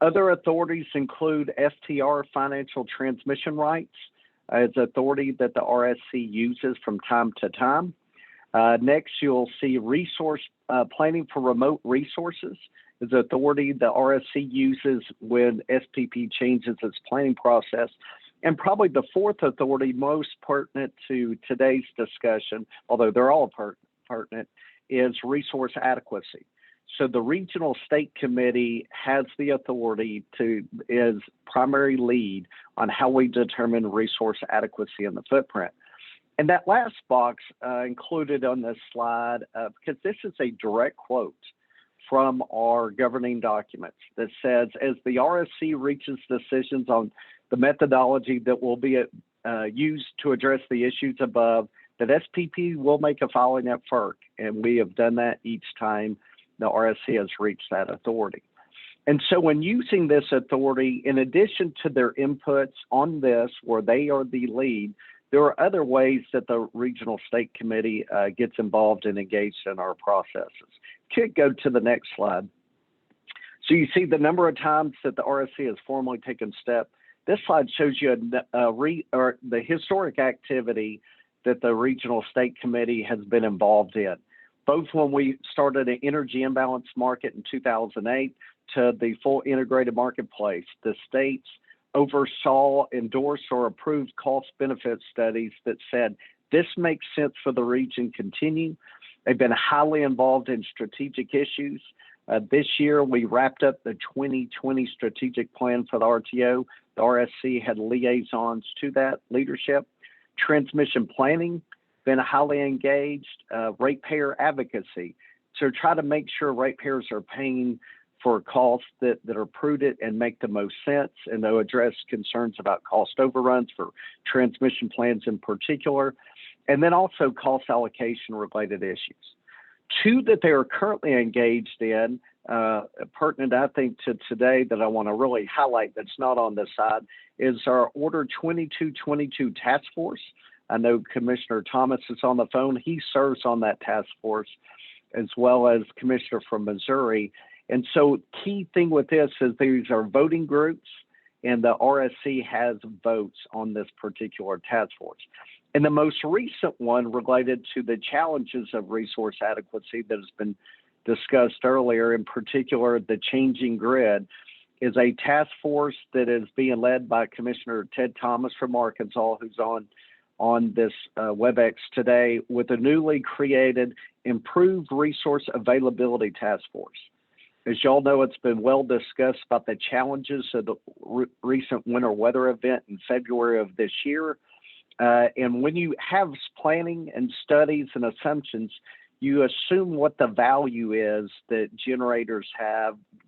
Other authorities include FTR, financial transmission rights, as authority that the RSC uses from time to time. Next, you'll see resource planning for remote resources, is authority the RSC uses when SPP changes its planning process. And probably the 4th authority, most pertinent to today's discussion, although they're all pertinent, is resource adequacy. So the Regional State Committee has the authority is primary lead on how we determine resource adequacy in the footprint. And that last box included on this slide, because this is a direct quote from our governing documents that says, as the RSC reaches decisions on the methodology that will be used to address the issues above, that SPP will make a filing at FERC. And we have done that each time the RSC has reached that authority. And so when using this authority, in addition to their inputs on this, where they are the lead, there are other ways that the Regional State Committee gets involved and engaged in our processes. Could go to the next slide. So you see the number of times that the RSC has formally taken step. This slide shows you the historic activity that the Regional State Committee has been involved in, both when we started an energy imbalance market in 2008 to the full integrated marketplace. The states oversaw, endorsed, or approved cost-benefit studies that said, this makes sense for the region continue. They've been highly involved in strategic issues. This year, we wrapped up the 2020 strategic plan for the RTO. The RSC had liaisons to that leadership. Transmission planning, been highly engaged. Ratepayer advocacy. So try to make sure ratepayers are paying for costs that are prudent and make the most sense, and they'll address concerns about cost overruns for transmission plans in particular, and then also cost allocation related issues. Two that they are currently engaged in, pertinent I think to today that I want to really highlight that's not on this side, is our Order 2222 Task Force. I know Commissioner Thomas is on the phone. He serves on that task force, as well as Commissioner from Missouri. And so key thing with this is these are voting groups, and the RSC has votes on this particular task force. And the most recent one related to the challenges of resource adequacy that has been discussed earlier, in particular the changing grid, is a task force that is being led by Commissioner Ted Thomas from Arkansas, who's on this WebEx today, with a newly created Improved Resource Availability Task Force. As y'all know, it's been well discussed about the challenges of the recent winter weather event in February of this year. And when you have planning and studies and assumptions, you assume what the value is that generators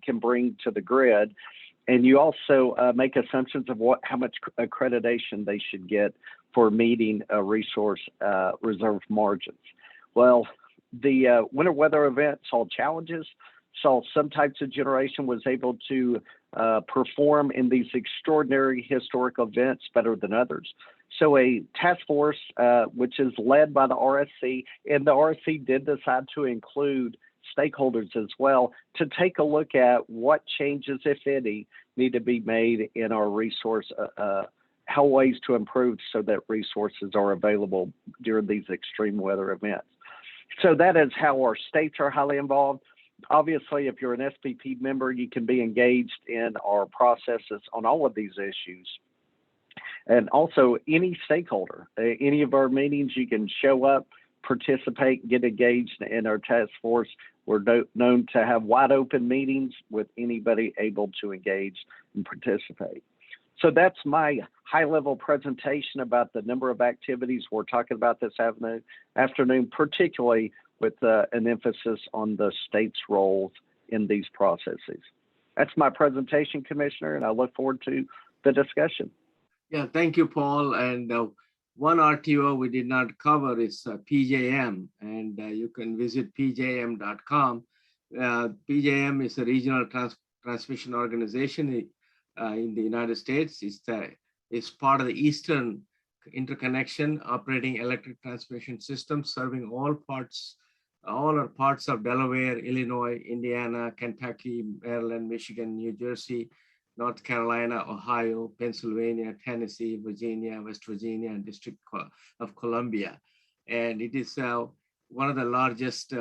can bring to the grid. And you also make assumptions of how much accreditation they should get for meeting resource reserve margins. Well, the winter weather event saw challenges, saw some types of generation was able to perform in these extraordinary historical events better than others. So a task force, which is led by the RSC, and the RSC did decide to include stakeholders as well, to take a look at what changes, if any, need to be made in our resource, how ways to improve so that resources are available during these extreme weather events. So that is how our states are highly involved. Obviously, if you're an SPP member, you can be engaged in our processes on all of these issues. And also any stakeholder, any of our meetings, you can show up, participate, get engaged in our task force. We're known to have wide open meetings with anybody able to engage and participate. So that's my high level presentation about the number of activities we're talking about this afternoon, particularly with an emphasis on the state's roles in these processes. That's my presentation, Commissioner, and I look forward to the discussion. Yeah, thank you, Paul. And one RTO we did not cover is PJM, and you can visit pjm.com. PJM is a regional transmission organization in the United States. It's part of the Eastern Interconnection Operating Electric Transmission System, serving all our parts of Delaware, Illinois, Indiana, Kentucky, Maryland, Michigan, New Jersey, North Carolina, Ohio, Pennsylvania, Tennessee, Virginia, West Virginia, and District of Columbia. And it is one of the largest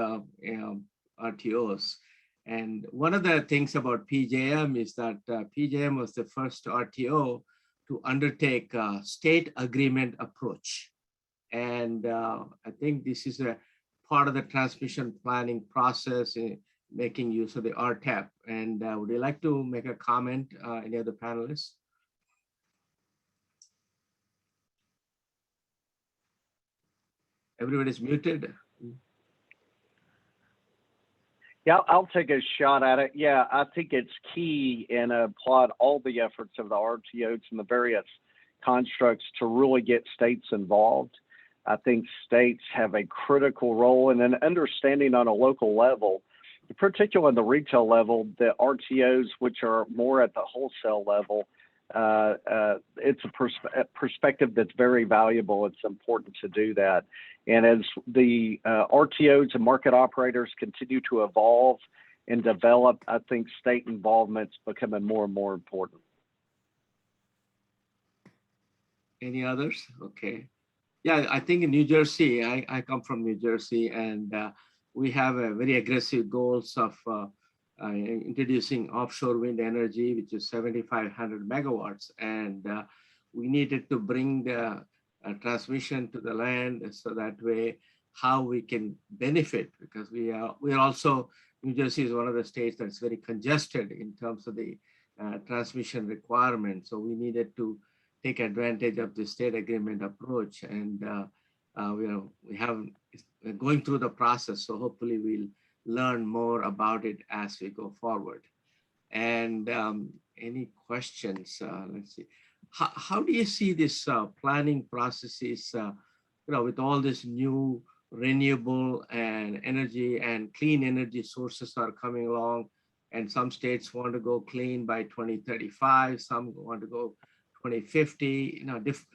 RTOs. And one of the things about PJM is that PJM was the first RTO to undertake a state agreement approach. And I think this is a part of the transmission planning process in making use of the RTAP. And would you like to make a comment, any of the panelists? Everybody's muted. Yeah, I'll take a shot at it. Yeah, I think it's key and applaud all the efforts of the RTOs and the various constructs to really get states involved. I think states have a critical role in an understanding on a local level, particularly on the retail level, the RTOs, which are more at the wholesale level. It's a perspective that's very valuable. It's important to do that. And as the RTOs and market operators continue to evolve and develop, I think state involvement's becoming more and more important. Any others? Okay. Yeah, I think in New Jersey, I come from New Jersey, and we have a very aggressive goals of introducing offshore wind energy, which is 7,500 megawatts. And we needed to bring the transmission to the land, so that way how we can benefit, because we are also, New Jersey is one of the states that's very congested in terms of the transmission requirement. So we needed to take advantage of the state agreement approach, and we're going through the process. So hopefully we'll learn more about it as we go forward. And any questions? Let's see. How do you see this planning processes? With all this new renewable and energy and clean energy sources are coming along, and some states want to go clean by 2035, some want to go 2050.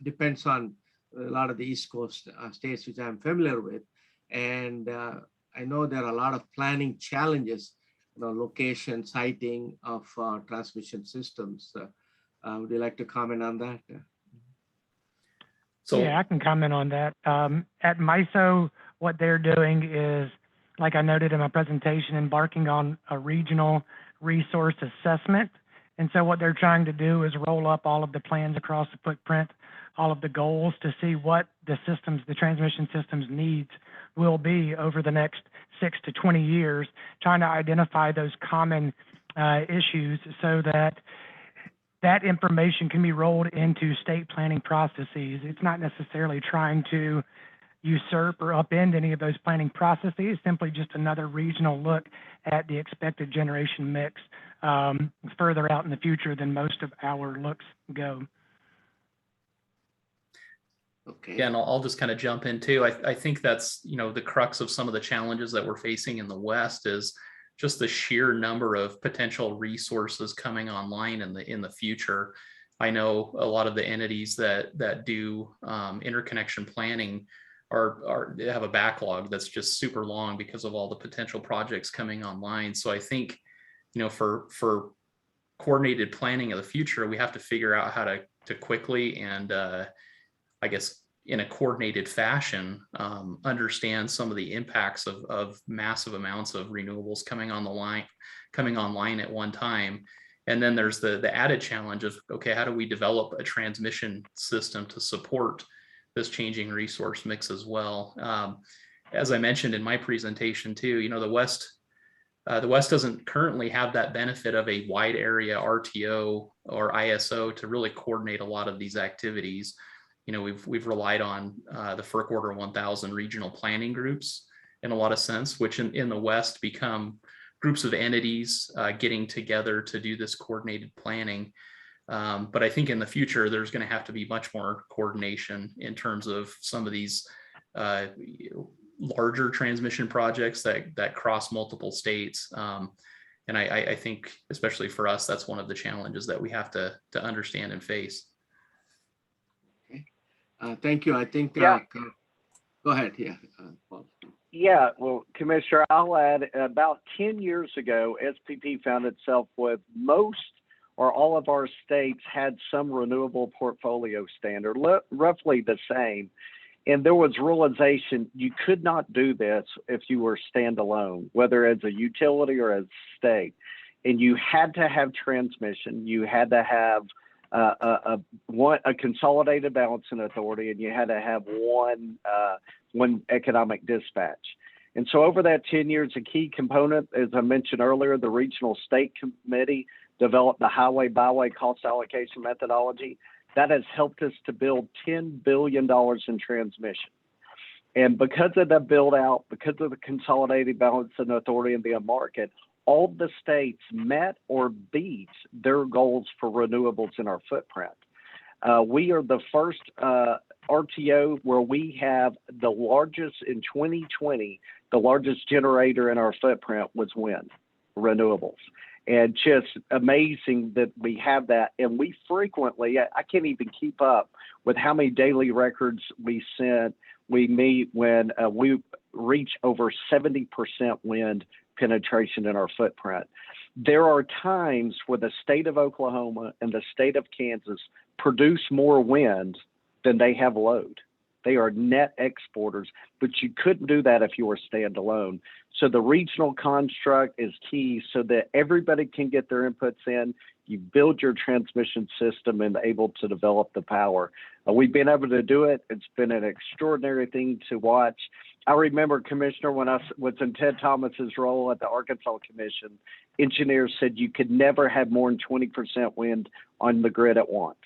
Depends on a lot of the East Coast states, which I'm familiar with. And I know there are a lot of planning challenges, location, siting of transmission systems. Would you like to comment on that? So yeah, I can comment on that. At MISO, what they're doing is, like I noted in my presentation, embarking on a regional resource assessment. And so what they're trying to do is roll up all of the plans across the footprint, all of the goals, to see what the transmission systems needs will be over the next 6 to 20 years, trying to identify those common issues so that information can be rolled into state planning processes. It's not necessarily trying to usurp or upend any of those planning processes, simply just another regional look at the expected generation mix further out in the future than most of our looks go. Okay. yeah, and I'll just kind of jump in too. I think that's, the crux of some of the challenges that we're facing in the West is just the sheer number of potential resources coming online in the future. I know a lot of the entities that do interconnection planning they have a backlog that's just super long because of all the potential projects coming online. So I think, for coordinated planning of the future, we have to figure out how to quickly and I guess in a coordinated fashion, understand some of the impacts of massive amounts of renewables coming online at one time. And then there's the added challenge of, okay, how do we develop a transmission system to support this changing resource mix as well? As I mentioned in my presentation too, the West doesn't currently have that benefit of a wide area RTO or ISO to really coordinate a lot of these activities. We've relied on the FERC Order 1000 regional planning groups in a lot of sense, which in the West become groups of entities getting together to do this coordinated planning. But I think in the future, there's going to have to be much more coordination in terms of some of these larger transmission projects that cross multiple states. And I think, especially for us, that's one of the challenges that we have to understand and face. Thank you. I think, Yeah. Go ahead. Yeah, Paul. Yeah, well, Commissioner, I'll add, about 10 years ago, SPP found itself with most or all of our states had some renewable portfolio standard, roughly the same. And there was realization you could not do this if you were standalone, whether as a utility or as a state. And you had to have transmission, you had to have a consolidated balancing authority, and you had to have one economic dispatch. And so over that 10 years, a key component, as I mentioned earlier, the Regional State Committee developed the highway byway cost allocation methodology. That has helped us to build $10 billion in transmission. And because of the build out, because of the consolidated balancing authority in the market, all the states met or beat their goals for renewables in our footprint. We are the first RTO where we have the largest in 2020, the largest generator in our footprint was wind renewables. And just amazing that we have that. And we frequently, I can't even keep up with how many daily records we meet when we reach over 70% wind penetration in our footprint. There are times where the state of Oklahoma and the state of Kansas produce more wind than they have load. They are net exporters, but you couldn't do that if you were standalone. So the regional construct is key so that everybody can get their inputs in. You build your transmission system and able to develop the power. We've been able to do it. It's been an extraordinary thing to watch. I remember, Commissioner, when I was in Ted Thomas's role at the Arkansas Commission, engineers said you could never have more than 20% wind on the grid at once.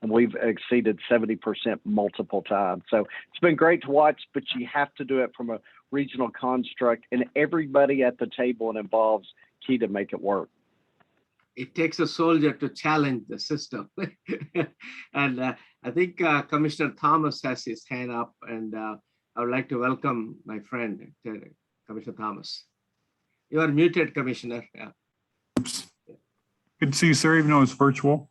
And we've exceeded 70% multiple times. So it's been great to watch, but you have to do it from a regional construct, and everybody at the table and involves key to make it work. It takes a soldier to challenge the system. And I think Commissioner Thomas has his hand up, and I would like to welcome my friend, Commissioner Thomas. You are muted, Commissioner. Yeah. Oops. Good to see you, sir, even though it's virtual.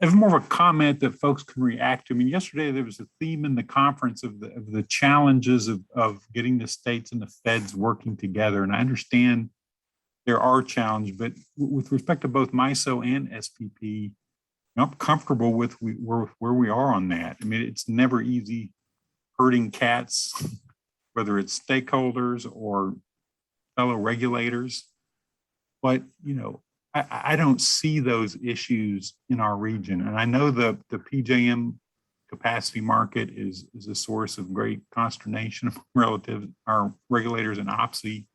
It's more of a comment that folks can react to. I mean, yesterday there was a theme in the conference of the challenges of getting the states and the feds working together. And I understand there are challenges, but with respect to both MISO and SPP, I'm comfortable with where we are on that. I mean, it's never easy herding cats, whether it's stakeholders or fellow regulators. But, you know, I don't see those issues in our region. And I know the PJM capacity market is a source of great consternation relative to our regulators and OPSI.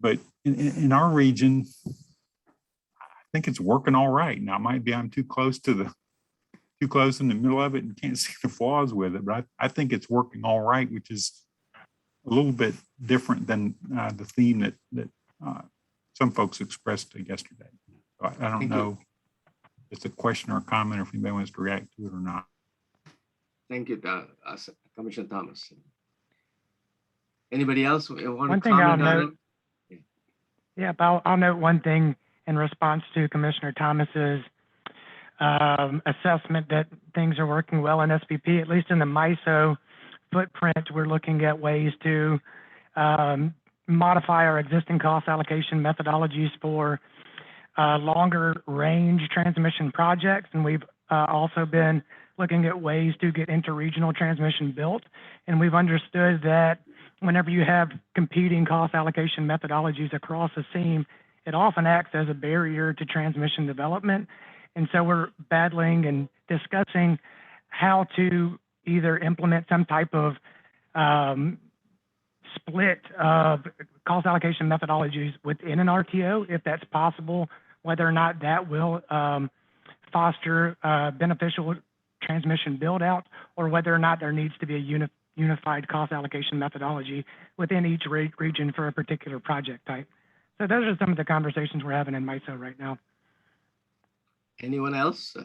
But in our region, I think it's working all right. Now, it might be I'm too close in the middle of it and can't see the flaws with it, but I think it's working all right, which is a little bit different than the theme that some folks expressed yesterday. So I don't know if it's a question or a comment or if anybody wants to react to it or not. Thank you, Commissioner Thomas. Anybody else want One to thing I'll comment on note, it? yeah, but I'll note one thing in response to Commissioner Thomas's assessment that things are working well in SPP, at least in the MISO footprint. We're looking at ways to modify our existing cost allocation methodologies for longer range transmission projects. And we've also been looking at ways to get interregional transmission built. And we've understood that whenever you have competing cost allocation methodologies across a seam, it often acts as a barrier to transmission development. And so we're battling and discussing how to either implement some type of split of cost allocation methodologies within an RTO, if that's possible, whether or not that will foster beneficial transmission build out, or whether or not there needs to be a unified cost allocation methodology within each region for a particular project type. So those are some of the conversations we're having in MISO right now. Anyone else?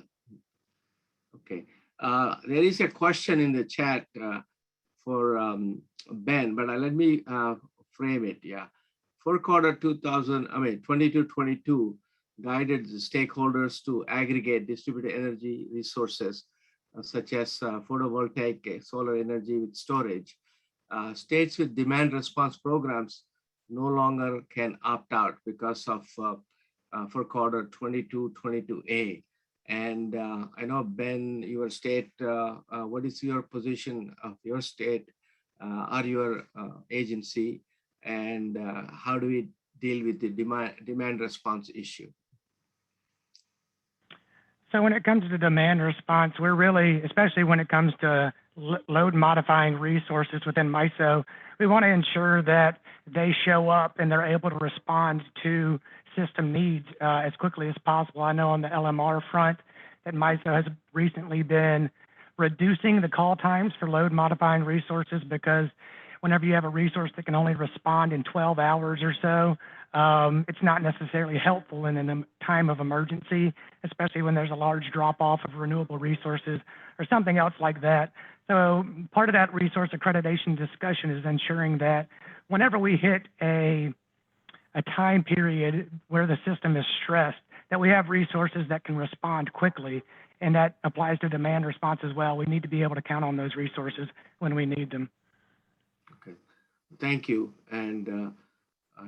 Okay. There is a question in the chat for Ben, but let me frame it. Yeah. For quarter 22-22 guided the stakeholders to aggregate distributed energy resources such as photovoltaic, solar energy with storage. States with demand response programs no longer can opt out because of for quarter 22-22A. And I know, Ben, your state, what is your position of your state or your agency, and how do we deal with the demand response issue? So when it comes to demand response, we're really, especially when it comes to load modifying resources within MISO, we want to ensure that they show up and they're able to respond to system needs as quickly as possible. I know on the LMR front that MISO has recently been reducing the call times for load modifying resources, because whenever you have a resource that can only respond in 12 hours or so, it's not necessarily helpful in a time of emergency, especially when there's a large drop off of renewable resources or something else like that. So part of that resource accreditation discussion is ensuring that whenever we hit a time period where the system is stressed, that we have resources that can respond quickly, and that applies to demand response as well. We need to be able to count on those resources when we need them. Okay, thank you. And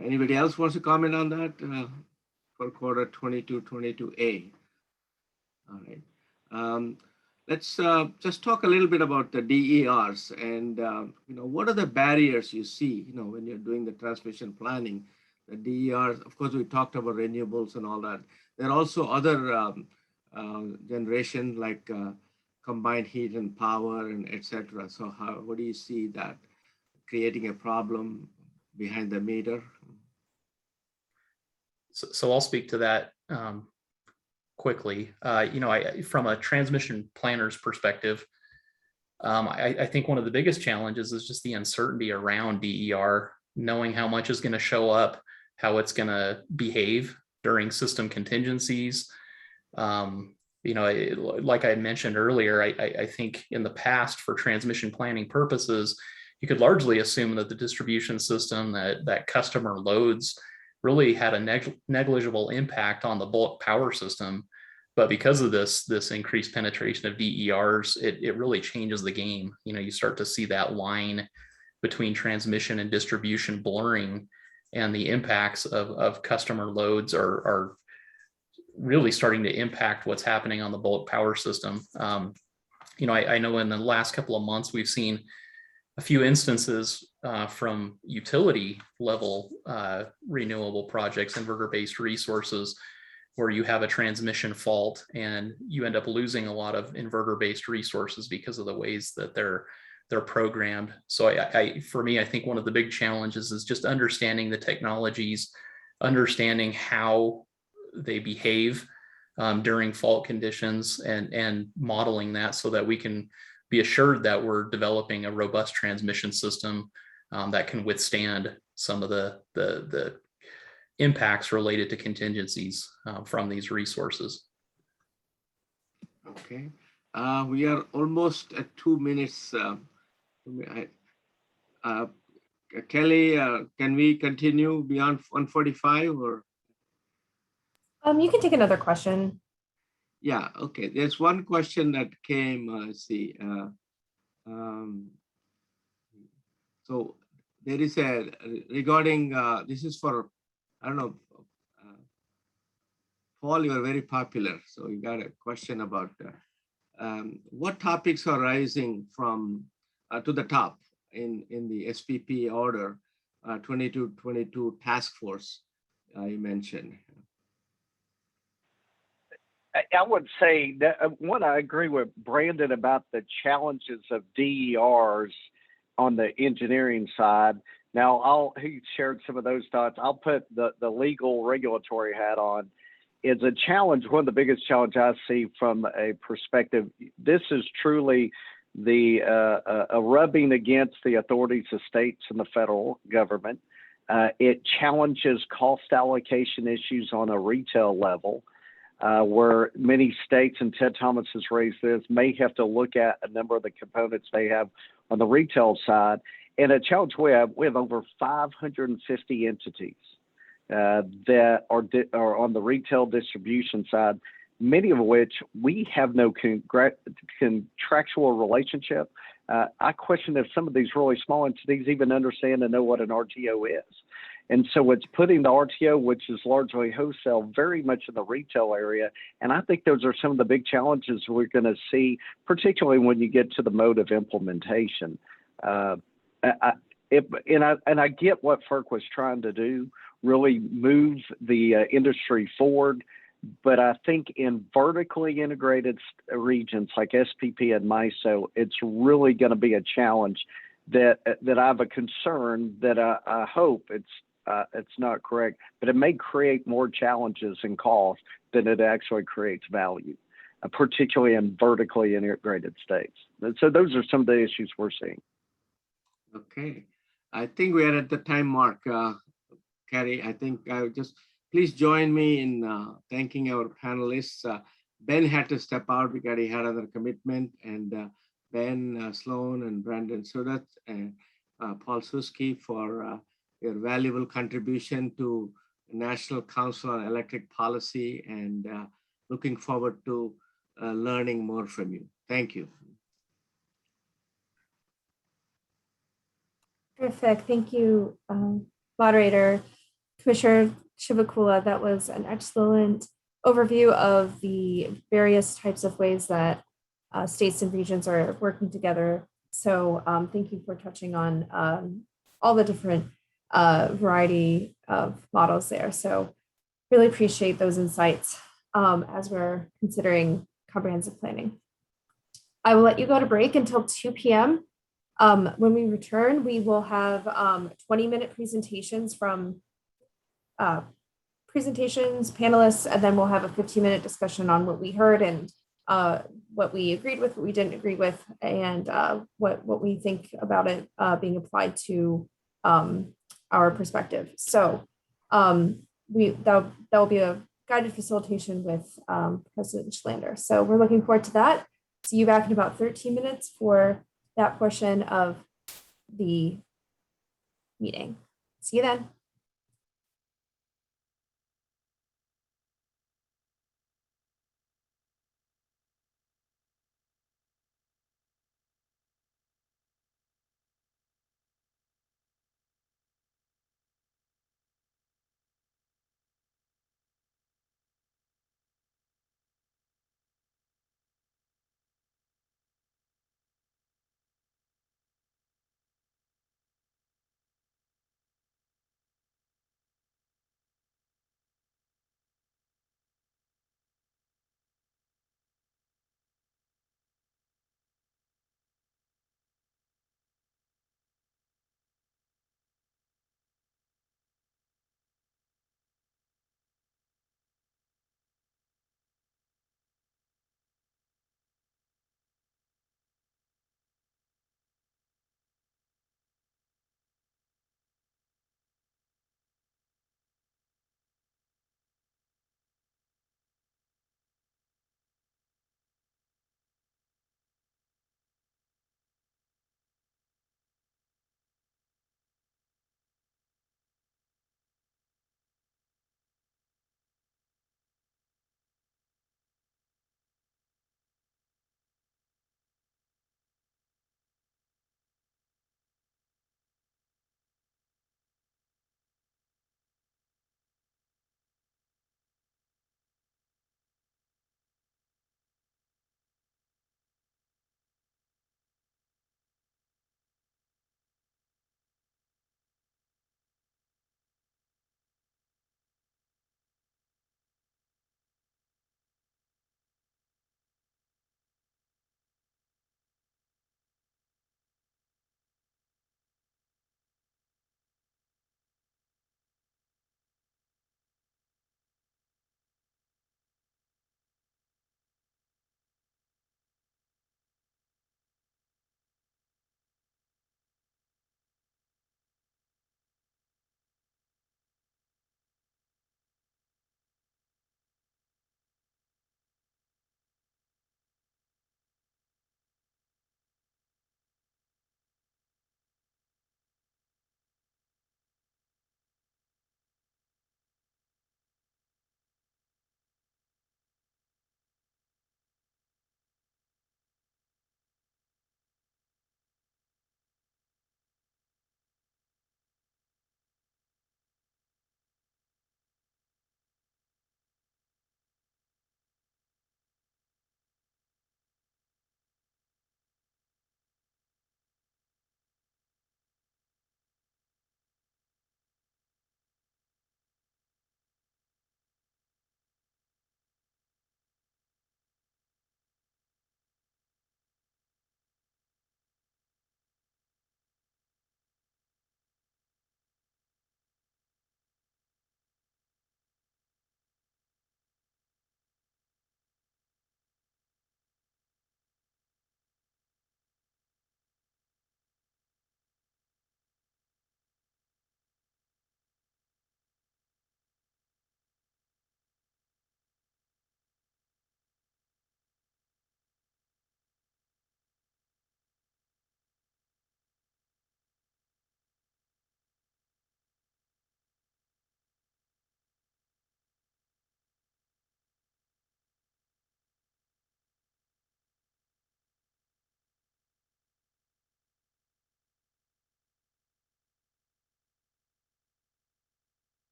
anybody else wants to comment on that for quarter 22-22A? All right. Let's just talk a little bit about the DERs and what are the barriers you see when you're doing the transmission planning. The DERs, of course, we talked about renewables and all that. there are also other generation like combined heat and power and etc. So what do you see that creating a problem behind the meter? So I'll speak to that quickly. From a transmission planner's perspective, I think one of the biggest challenges is just the uncertainty around DER, knowing how much is going to show up, how it's going to behave during system contingencies. Like I mentioned earlier, I think in the past for transmission planning purposes, you could largely assume that the distribution system, that customer loads really had a negligible impact on the bulk power system. But because of this increased penetration of DERs, it really changes the game. You start to see that line between transmission and distribution blurring, and the impacts of customer loads are really starting to impact what's happening on the bulk power system. I know in the last couple of months, we've seen a few instances from utility level renewable projects, inverter-based resources, where you have a transmission fault and you end up losing a lot of inverter-based resources because of the ways that they're programmed. So for me, I think one of the big challenges is just understanding the technologies, understanding how they behave during fault conditions, and modeling that so that we can be assured that we're developing a robust transmission system that can withstand some of the impacts related to contingencies from these resources. Okay, we are almost at 2 minutes. Kelly, can we continue beyond 1:45 or? You can take another question. Yeah, okay. There's one question that came, let's see. So there is regarding, this is for, I don't know, Paul, you are very popular. So you got a question about what topics are rising from to the top in the SPP order 2222 task force you mentioned. I would say that I agree with Brandon about the challenges of DERs on the engineering side. Now, he shared some of those thoughts. I'll put the legal regulatory hat on. It's a challenge. One of the biggest challenges I see from a perspective, this is truly a rubbing against the authorities of states and the federal government. It challenges cost allocation issues on a retail level. Where many states, and Ted Thomas has raised this, may have to look at a number of the components they have on the retail side. And a challenge we have over 550 entities that are on the retail distribution side, many of which we have no contractual relationship. I question if some of these really small entities even understand and know what an RTO is. And so it's putting the RTO, which is largely wholesale, very much in the retail area. And I think those are some of the big challenges we're going to see, particularly when you get to the mode of implementation. I get what FERC was trying to do, really move the industry forward. But I think in vertically integrated regions like SPP and MISO, it's really going to be a challenge that I have a concern that I hope it's not correct, but it may create more challenges and costs than it actually creates value, particularly in vertically integrated states. So those are some of the issues we're seeing. Okay, I think we are at the time mark, Carrie. I think please join me in thanking our panelists. Ben had to step out because he had another commitment, and Ben Sloan and Brandon Sudat and Paul Suski for your valuable contribution to the National Council on Electric Policy, and looking forward to learning more from you. Thank you. Terrific. Thank you, Moderator. Commissioner Shivakula, that was an excellent overview of the various types of ways that states and regions are working together. So thank you for touching on all the different variety of models there. So really appreciate those insights as we're considering comprehensive planning. I will let you go to break until 2 p.m. When we return, we will have 20-minute presentations from panelists, and then we'll have a 15-minute discussion on what we heard and what we agreed with, what we didn't agree with, and what we think about it being applied to our perspective. So that will be a guided facilitation with President Schlander. So we're looking forward to that. See you back in about 13 minutes for that portion of the meeting. See you then.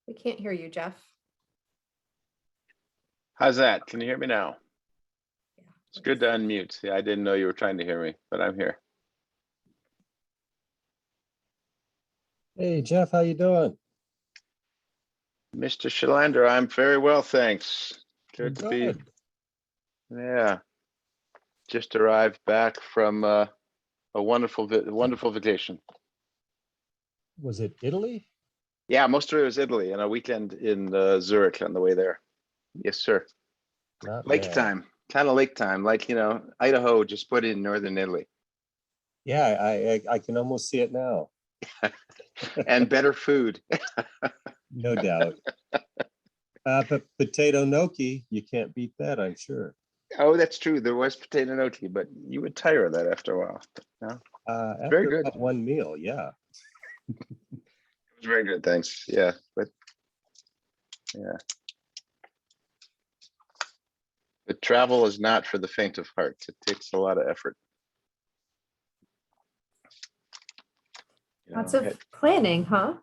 We can't hear you, Jeff. How's that? Can you hear me now? Yeah. It's good to unmute. Yeah, I didn't know you were trying to hear me, but I'm here. Hey, Jeff, how you doing? Mr. Shalander, I'm very well, thanks. Good to be. Good. Yeah, just arrived back from a wonderful vacation. Was it Italy? Yeah, most of it was Italy and a weekend in Zurich on the way there. Yes, sir. Not Lake bad. time, kind of lake time, like, you know, Idaho, just put in northern Italy. Yeah, I can almost see it now. And better food. No doubt. But potato gnocchi, you can't beat that, I'm sure. Oh, that's true. There was potato gnocchi, but you would tire of that after a while. No, After very good. about one meal, yeah. It was very good, thanks. Yeah, but yeah. But travel is not for the faint of heart. It takes a lot of effort. You Lots know, of planning, huh?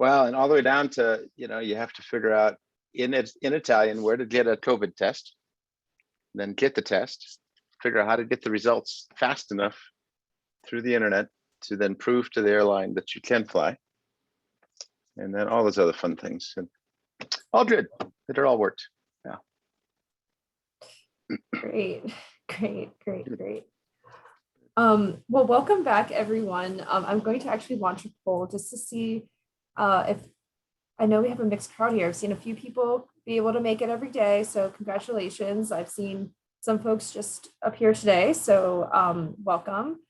well, and all the way down to, you know, you have to figure out in Italian where to get a COVID test, then get the test, figure out how to get the results fast enough through the internet to then prove to the airline that you can fly. And then all those other fun things. And all good. It all worked. Yeah. Great. Well, welcome back, everyone. I'm going to actually launch a poll just to see if I know we have a mixed crowd here. I've seen a few people be able to make it every day, so congratulations. I've seen some folks just appear today, so welcome.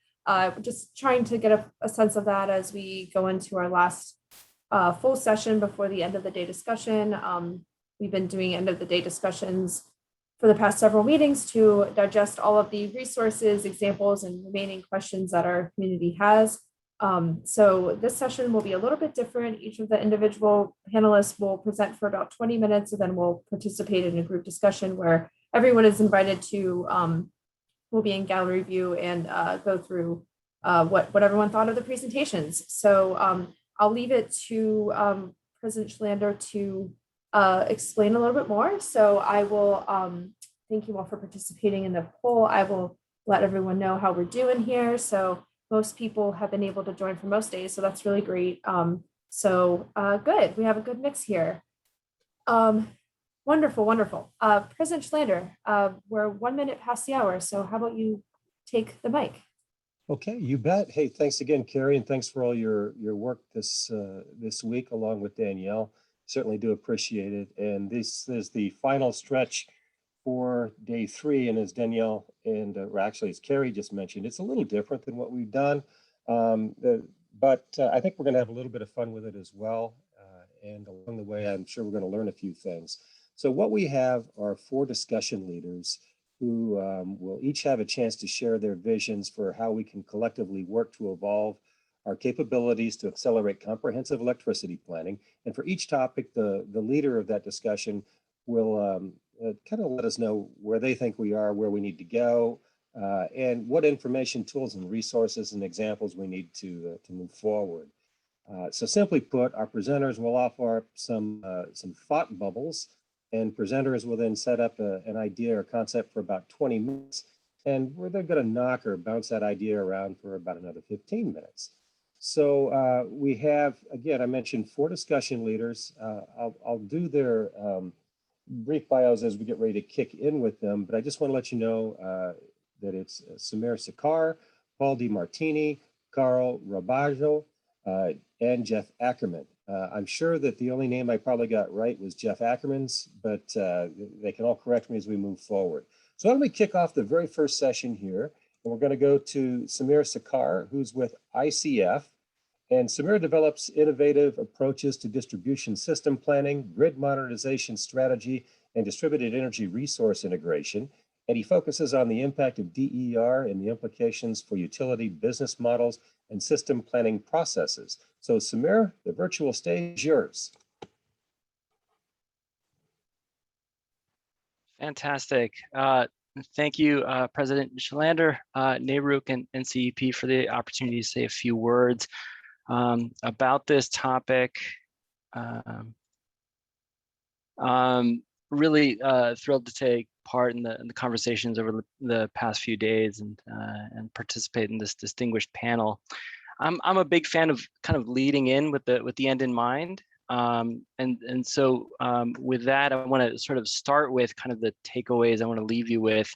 Just trying to get a sense of that as we go into our last full session before the end of the day discussion. We've been doing end of the day discussions for the past several meetings to digest all of the resources, examples, and remaining questions that our community has. So this session will be a little bit different. Each of the individual panelists will present for about 20 minutes, and then we'll participate in a group discussion where everyone is invited to, will be in gallery view and go through what everyone thought of the presentations. So I'll leave it to President Schlander to explain a little bit more. So I will thank you all for participating in the poll. I will let everyone know how we're doing here. So most people have been able to join for most days, so that's really great. Good, we have a good mix here. Wonderful. President Schlander, we're 1 minute past the hour, so how about you take the mic? Okay, you bet. Hey, thanks again, Carrie, and thanks for all your work this week along with Danielle. Certainly do appreciate it. And this is the final stretch for day 3. And as Danielle and actually as Carrie just mentioned, it's a little different than what we've done. But I think we're going to have a little bit of fun with it as well. And along the way, I'm sure we're going to learn a few things. So what we have are 4 discussion leaders who will each have a chance to share their visions for how we can collectively work to evolve our capabilities to accelerate comprehensive electricity planning. And for each topic, the leader of that discussion will kind of let us know where they think we are, where we need to go, and what information, tools, and resources and examples we need to move forward. So simply put, our presenters will offer some thought bubbles, and presenters will then set up an idea or concept for about 20 minutes, and they're going to knock or bounce that idea around for about another 15 minutes. So we have, again, I mentioned 4 discussion leaders. I'll do their brief bios as we get ready to kick in with them, but I just want to let you know that it's Samir Sakar, Paul DiMartini, Carl Rabajo, and Jeff Ackerman. I'm sure that the only name I probably got right was Jeff Ackerman's, but they can all correct me as we move forward. So why don't we kick off the very first session here, and we're going to go to Samir Sakar, who's with ICF. And Samir develops innovative approaches to distribution system planning, grid modernization strategy, and distributed energy resource integration. And he focuses on the impact of DER and the implications for utility business models and system planning processes. So Samir, the virtual stage is yours. Fantastic. Thank you, President Schlander, NARUC, and NCEP for the opportunity to say a few words about this topic. Really thrilled to take part in the conversations over the past few days and participate in this distinguished panel. I'm a big fan of kind of leading in with the end in mind. So with that, I want to sort of start with kind of the takeaways I want to leave you with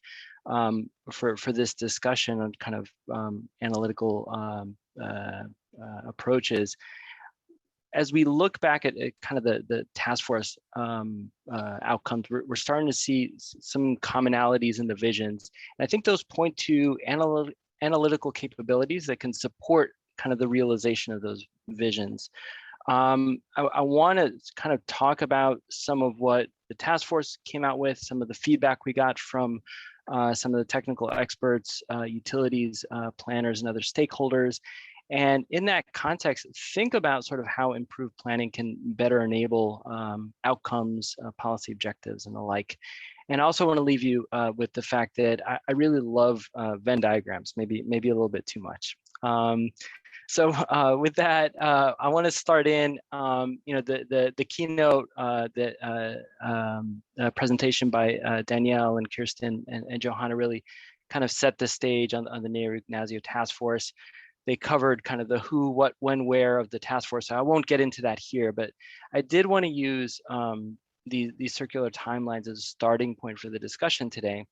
for this discussion on kind of analytical approaches. As we look back at kind of the task force outcomes, we're starting to see some commonalities in the visions. And I think those point to analytical capabilities that can support kind of the realization of those visions. I want to kind of talk about some of what the task force came out with, some of the feedback we got from some of the technical experts, utilities, planners, and other stakeholders. And in that context, think about sort of how improved planning can better enable outcomes, policy objectives, and the like. And I also want to leave you with the fact that I really love Venn diagrams, maybe a little bit too much. So with that, I want to start in, the keynote presentation by Danielle and Kirsten and Johanna really kind of set the stage on the NARUC-NASIO task force. They covered kind of the who, what, when, where of the task force. So I won't get into that here, but I did want to use these circular timelines as a starting point for the discussion today.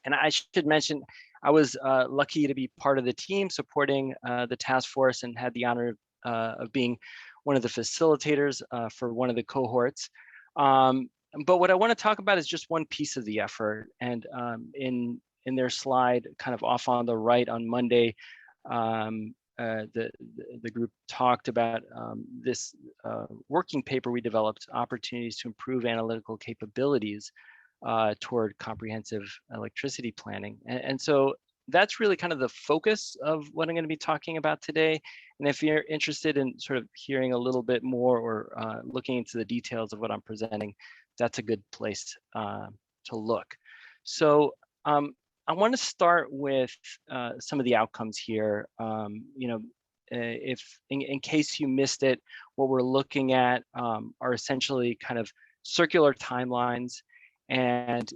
And I should mention, I was lucky to be part of the team supporting the task force and had the honor of being one of the facilitators for one of the cohorts. But what I want to talk about is just one piece of the effort. And in their slide, kind of off on the right on Monday, the group talked about this working paper we developed, opportunities to improve analytical capabilities toward comprehensive electricity planning. And so that's really kind of the focus of what I'm going to be talking about today. And if you're interested in sort of hearing a little bit more or looking into the details of what I'm presenting, that's a good place to look. So I want to start with some of the outcomes here. If in case you missed it, what we're looking at are essentially kind of circular timelines and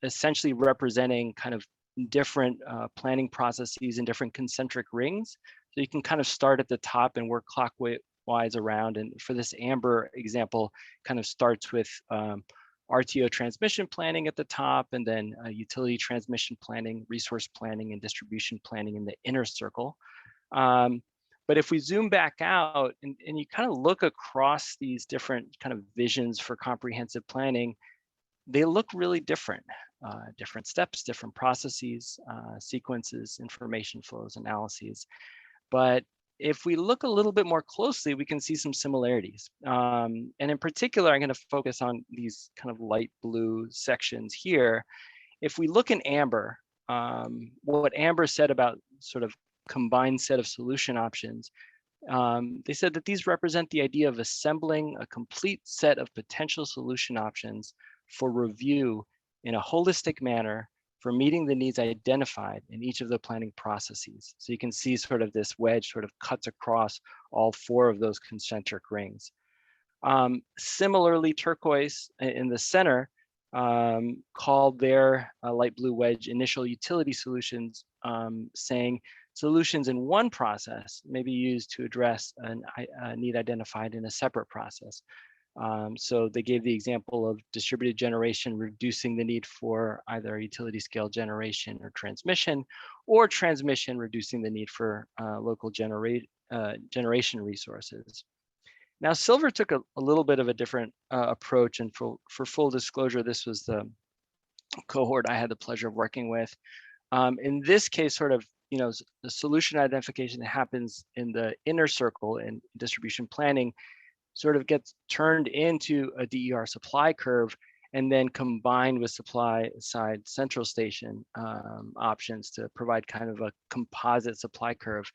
essentially representing kind of different planning processes in different concentric rings. So you can kind of start at the top and work clockwise around. And for this amber example, kind of starts with RTO transmission planning at the top, and then utility transmission planning, resource planning, and distribution planning in the inner circle. But if we zoom back out and you kind of look across these different kind of visions for comprehensive planning, they look really different. Different steps, different processes, sequences, information flows, analyses. But if we look a little bit more closely, we can see some similarities. And in particular, I'm going to focus on these kind of light blue sections here. If we look in amber, what amber said about sort of combined set of solution options, they said that these represent the idea of assembling a complete set of potential solution options for review in a holistic manner for meeting the needs identified in each of the planning processes. So you can see sort of this wedge sort of cuts across all four of those concentric rings. Similarly, turquoise in the center called their light blue wedge initial utility solutions, saying solutions in one process may be used to address a need identified in a separate process. So they gave the example of distributed generation reducing the need for either utility scale generation or transmission, or transmission reducing the need for local generation resources. Now, silver took a little bit of a different approach, and for full disclosure, this was the cohort I had the pleasure of working with. In this case, sort of, the solution identification that happens in the inner circle in distribution planning sort of gets turned into a DER supply curve and then combined with supply side central station options to provide kind of a composite supply curve.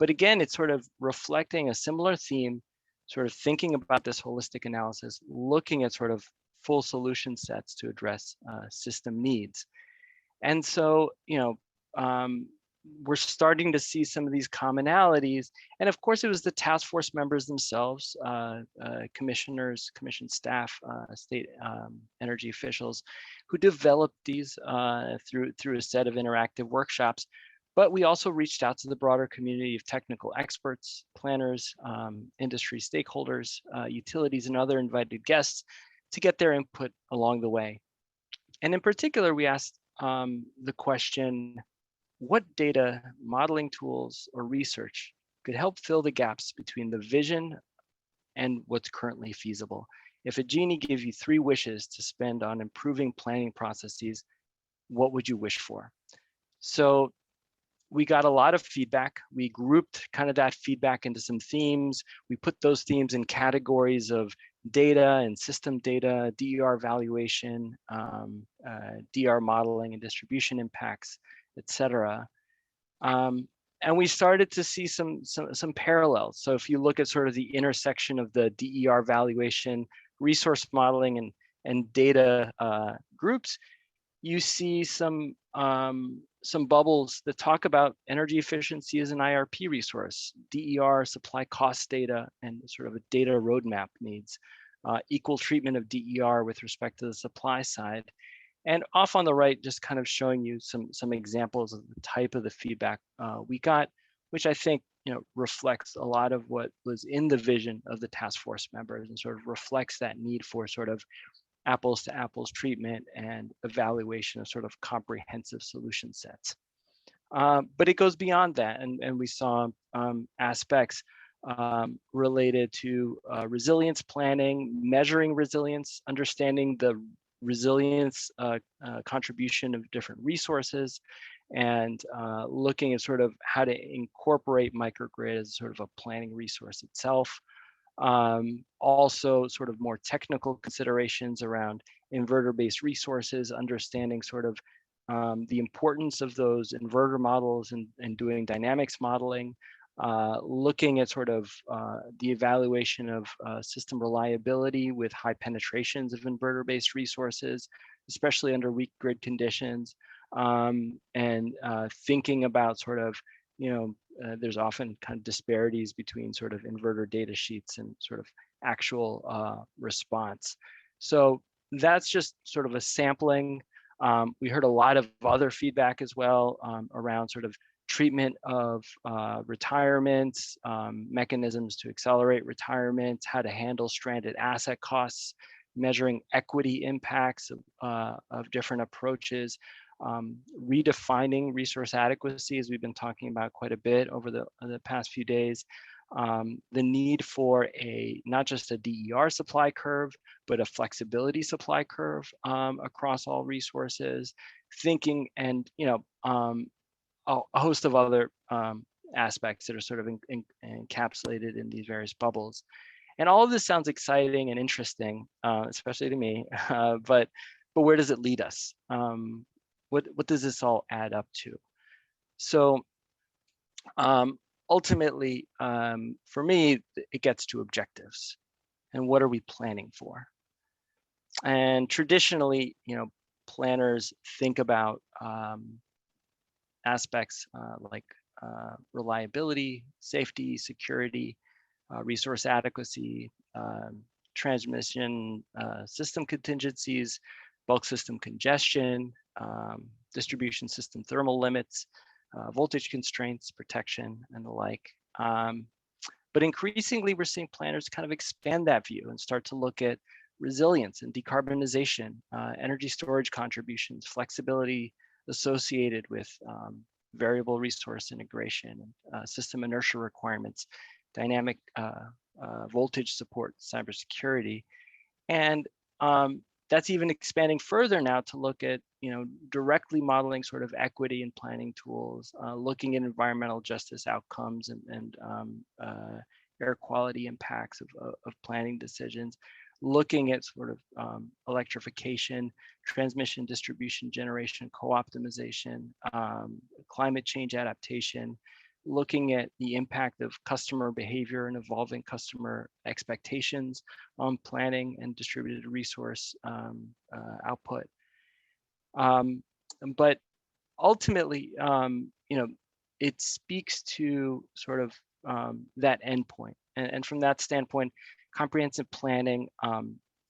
But again, it's sort of reflecting a similar theme, sort of thinking about this holistic analysis, looking at sort of full solution sets to address system needs. And so, we're starting to see some of these commonalities. And of course, it was the task force members themselves, commissioners, commission staff, state energy officials, who developed these through a set of interactive workshops. But we also reached out to the broader community of technical experts, planners, industry stakeholders, utilities, and other invited guests to get their input along the way. And in particular, we asked the question, what data, modeling tools, or research could help fill the gaps between the vision and what's currently feasible? If a genie gave you 3 wishes to spend on improving planning processes, what would you wish for? So we got a lot of feedback. We grouped kind of that feedback into some themes. We put those themes in categories of data and system data, DER evaluation, DR modeling and distribution impacts, et cetera. And we started to see some parallels. So if you look at sort of the intersection of the DER evaluation, resource modeling, and data groups, you see some bubbles that talk about energy efficiency as an IRP resource, DER, supply cost data, and sort of a data roadmap needs, equal treatment of DER with respect to the supply side. And off on the right, just kind of showing you some examples of the type of the feedback we got, which I think reflects a lot of what was in the vision of the task force members and sort of reflects that need for sort of apples to apples treatment and evaluation of sort of comprehensive solution sets. But it goes beyond that, and we saw aspects related to resilience planning, measuring resilience, understanding the resilience contribution of different resources, and looking at sort of how to incorporate microgrid as sort of a planning resource itself. Also sort of more technical considerations around inverter-based resources, understanding sort of the importance of those inverter models and doing dynamics modeling, looking at sort of the evaluation of system reliability with high penetrations of inverter-based resources, especially under weak grid conditions, and thinking about sort of, there's often kind of disparities between sort of inverter data sheets and sort of actual response. So that's just sort of a sampling. We heard a lot of other feedback as well around sort of treatment of retirements, mechanisms to accelerate retirement, how to handle stranded asset costs, measuring equity impacts of different approaches, redefining resource adequacy, as we've been talking about quite a bit over the past few days, the need for not just a DER supply curve, but a flexibility supply curve across all resources, thinking and a host of other aspects that are sort of encapsulated in these various bubbles. And all of this sounds exciting and interesting, especially to me, but where does it lead us? What does this all add up to? So ultimately, for me, it gets to objectives. And what are we planning for? And traditionally, planners think about aspects like reliability, safety, security, resource adequacy, transmission system contingencies, bulk system congestion, distribution system thermal limits, voltage constraints, protection, and the like. But increasingly, we're seeing planners kind of expand that view and start to look at resilience and decarbonization, energy storage contributions, flexibility associated with variable resource integration, system inertia requirements, dynamic voltage support, cybersecurity. And that's even expanding further now to look at, directly modeling sort of equity and planning tools, looking at environmental justice outcomes and air quality impacts of planning decisions, looking at sort of electrification, transmission, distribution, generation, co-optimization, climate change adaptation, looking at the impact of customer behavior and evolving customer expectations on planning and distributed resource output. But ultimately, it speaks to sort of that endpoint. And from that standpoint, comprehensive planning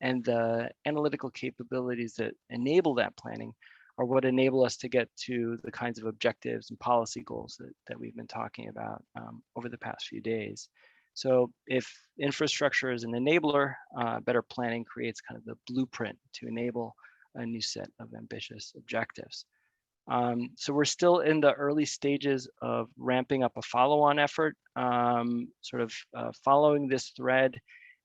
and the analytical capabilities that enable that planning are what enable us to get to the kinds of objectives and policy goals that we've been talking about over the past few days. So if infrastructure is an enabler, better planning creates kind of the blueprint to enable a new set of ambitious objectives. So we're still in the early stages of ramping up a follow-on effort, sort of following this thread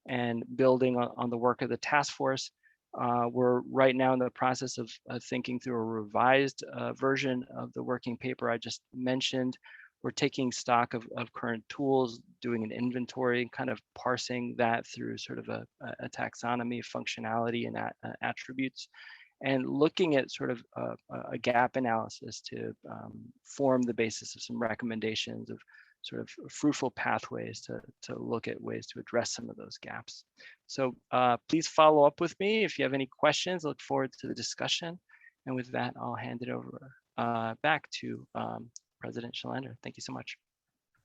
and building on the work of the task force. We're right now in the process of thinking through a revised version of the working paper I just mentioned. We're taking stock of current tools, doing an inventory, kind of parsing that through sort of a taxonomy, functionality, and attributes, and looking at sort of a gap analysis to form the basis of some recommendations of sort of fruitful pathways to look at ways to address some of those gaps. So please follow up with me if you have any questions. Look forward to the discussion. And with that, I'll hand it over back to President Shalander. Thank you so much.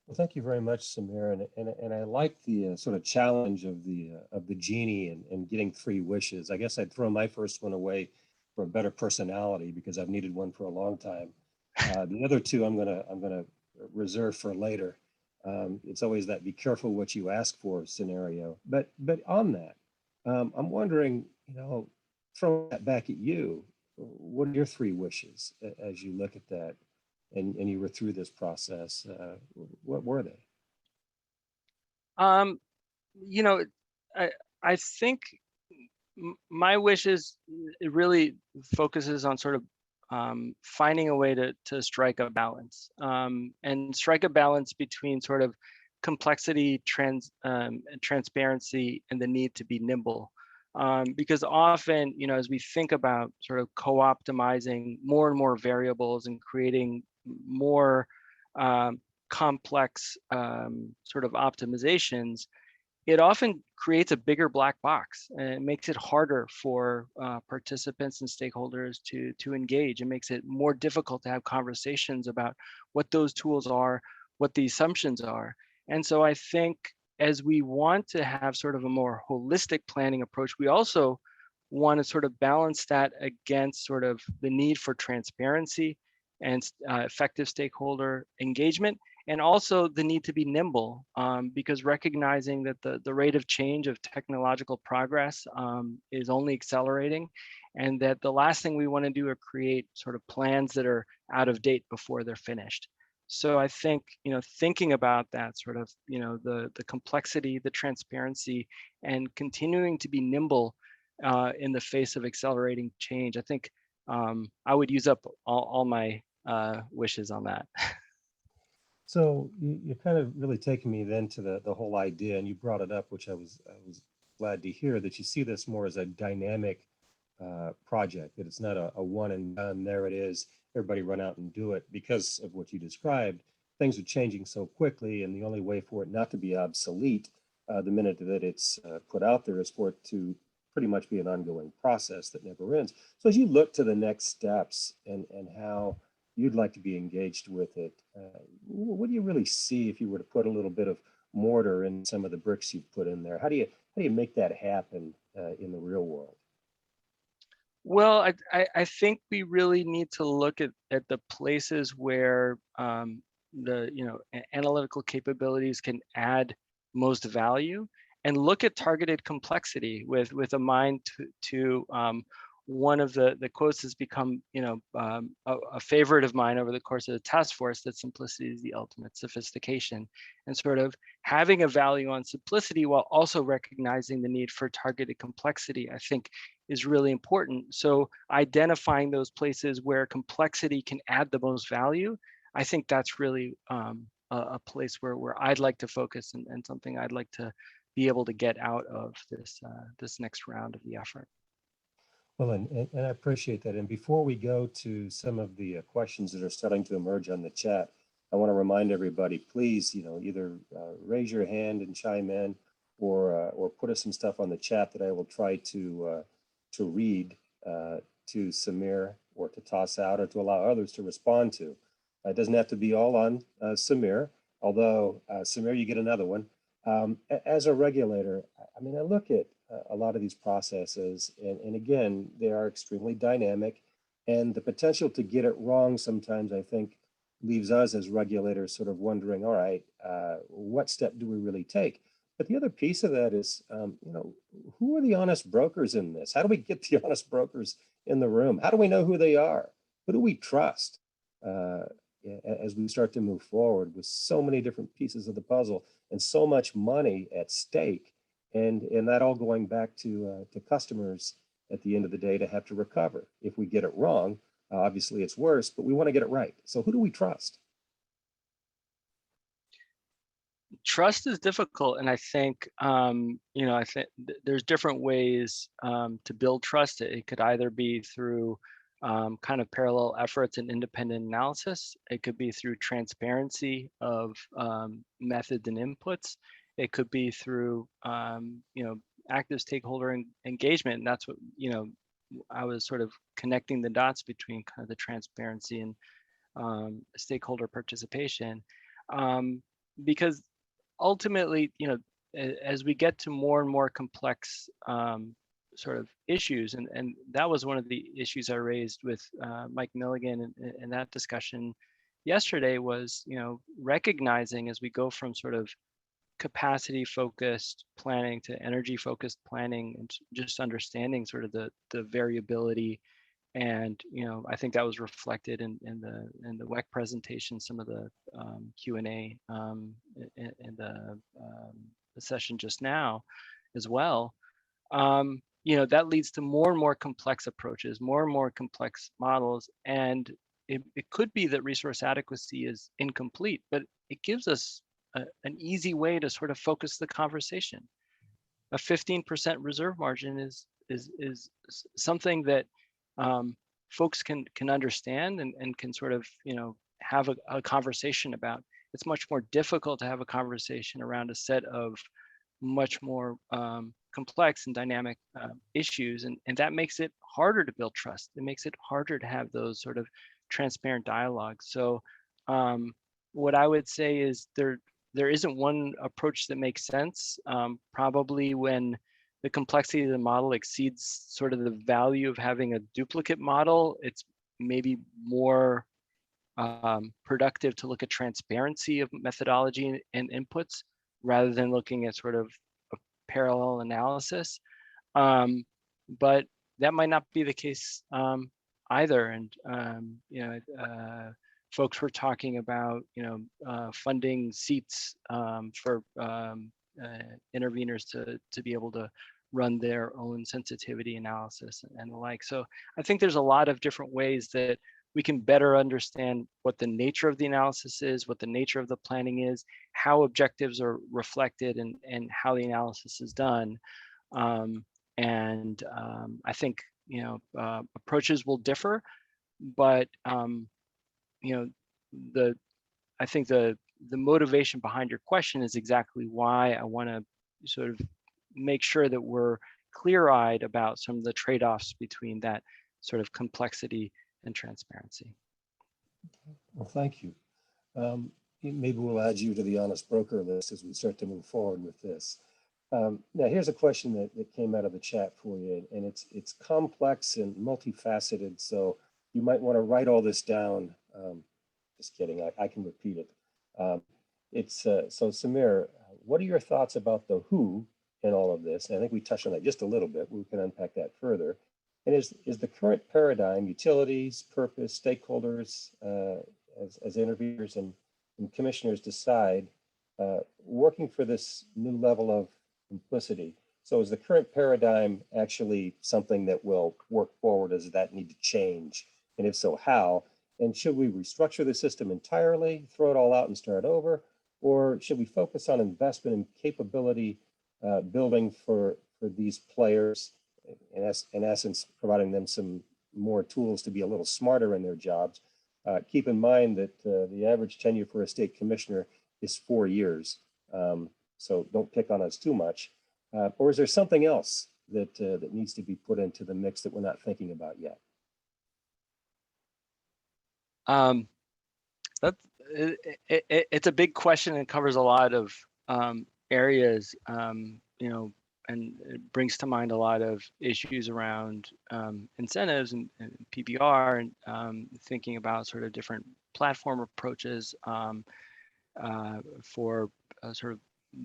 Well, thank you very much, Samir. And I like the sort of challenge of the genie and getting 3 wishes. I guess I'd throw my first one away for a better personality because I've needed one for a long time. The other 2 I'm gonna reserve for later. It's always that be careful what you ask for scenario. But on that, I'm wondering, throw that back at you. What are your 3 wishes as you look at that? And you were through this process. What were they? I think my wishes, it really focuses on sort of finding a way to strike a balance and strike a balance between sort of complexity, transparency, and the need to be nimble. Because often, as we think about sort of co-optimizing more and more variables and creating more complex sort of optimizations, it often creates a bigger black box and it makes it harder for participants and stakeholders to engage. It makes it more difficult to have conversations about what those tools are, what the assumptions are. And so I think as we want to have sort of a more holistic planning approach, we also want to sort of balance that against sort of the need for transparency and effective stakeholder engagement, and also the need to be nimble, because recognizing that the rate of change of technological progress is only accelerating, and that the last thing we want to do are create sort of plans that are out of date before they're finished. So I think, thinking about that sort of, the complexity, the transparency, and continuing to be nimble in the face of accelerating change, I think I would use up all my wishes on that. So you're kind of really taking me then to the whole idea, and you brought it up, which I was glad to hear, that you see this more as a dynamic project, that it's not a one and done, there it is, everybody run out and do it. Because of what you described, things are changing so quickly, and the only way for it not to be obsolete the minute that it's put out there is for it to pretty much be an ongoing process that never ends. So as you look to the next steps and how you'd like to be engaged with it, what do you really see if you were to put a little bit of mortar in some of the bricks you've put in there? How do you make that happen in the real world? Well, I think we really need to look at the places where the analytical capabilities can add most value, and look at targeted complexity with a mind to one of the quotes has become a favorite of mine over the course of the task force, that simplicity is the ultimate sophistication, and sort of having a value on simplicity while also recognizing the need for targeted complexity, I think is really important. So identifying those places where complexity can add the most value, I think that's really a place where I'd like to focus, and something I'd like to be able to get out of this next round of the effort. Well, and I appreciate that. And before we go to some of the questions that are starting to emerge on the chat, I want to remind everybody, please, either raise your hand and chime in, or put us some stuff on the chat that I will try to read to Samir, or to toss out, or to allow others to respond to. It doesn't have to be all on Samir, although Samir, you get another one. As a regulator, I mean, I look at a lot of these processes, and again, they are extremely dynamic, and the potential to get it wrong sometimes, I think, leaves us as regulators sort of wondering, all right, what step do we really take? But the other piece of that is, you know, who are the honest brokers in this? How do we get the honest brokers in the room? How do we know who they are? Who do we trust as we start to move forward with so many different pieces of the puzzle and so much money at stake, and that all going back to customers at the end of the day to have to recover. If we get it wrong, obviously it's worse, but we want to get it right. So who do we trust? Trust is difficult, and I think you know, I think there's different ways to build trust. It could either be through kind of parallel efforts and independent analysis. It could be through transparency of methods and inputs. It could be through you know, active stakeholder engagement, and that's what, you know, I was sort of connecting the dots between kind of the transparency and stakeholder participation, because ultimately, you know, as we get to more and more complex sort of issues, and that was one of the issues I raised with Mike Milligan in that discussion yesterday, was, you know, recognizing as we go from sort of capacity focused planning to energy focused planning, and just understanding sort of the variability. And, you know, I think that was reflected in the WEC presentation, some of the Q&A in the session just now as well. You know, that leads to more and more complex approaches, more and more complex models. And it could be that resource adequacy is incomplete, but it gives us an easy way to sort of focus the conversation. A 15% reserve margin is something that folks can understand and can sort of, you know, have a conversation about. It's much more difficult to have a conversation around a set of much more complex and dynamic issues, and that makes it harder to build trust. It makes it harder to have those sort of transparent dialogues. So what I would say is there isn't one approach that makes sense. Probably when the complexity of the model exceeds sort of the value of having a duplicate model, it's maybe more productive to look at transparency of methodology and inputs rather than looking at sort of a parallel analysis. But that might not be the case either. And you know, folks were talking about, you know, funding seats for interveners to be able to run their own sensitivity analysis and the like. So I think there's a lot of different ways that we can better understand what the nature of the analysis is, what the nature of the planning is, how objectives are reflected, and how the analysis is done. I think, you know, approaches will differ, but you know, I think the motivation behind your question is exactly why I want to sort of make sure that we're clear-eyed about some of the trade-offs between that sort of complexity and transparency. Well, thank you. Maybe we'll add you to the honest broker list as we start to move forward with this. Now, here's a question that came out of the chat for you, and it's complex and multifaceted, so you might want to write all this down. Just kidding, I can repeat it. So Samir, what are your thoughts about the who in all of this? And I think we touched on that just a little bit. We can unpack that further. And is the current paradigm, utilities, purpose, stakeholders, as interviewers and commissioners decide, working for this new level of simplicity? So is the current paradigm actually something that will work forward? Does that need to change? And if so, how? And should we restructure the system entirely, throw it all out and start over? Or should we focus on investment and capability building for these players, in essence, providing them some more tools to be a little smarter in their jobs? Keep in mind that the average tenure for a state commissioner is 4 years. So don't pick on us too much. Or is there something else that needs to be put into the mix that we're not thinking about yet? It's a big question and covers a lot of areas, you know, and it brings to mind a lot of issues around incentives and PBR and thinking about sort of different platform approaches for sort of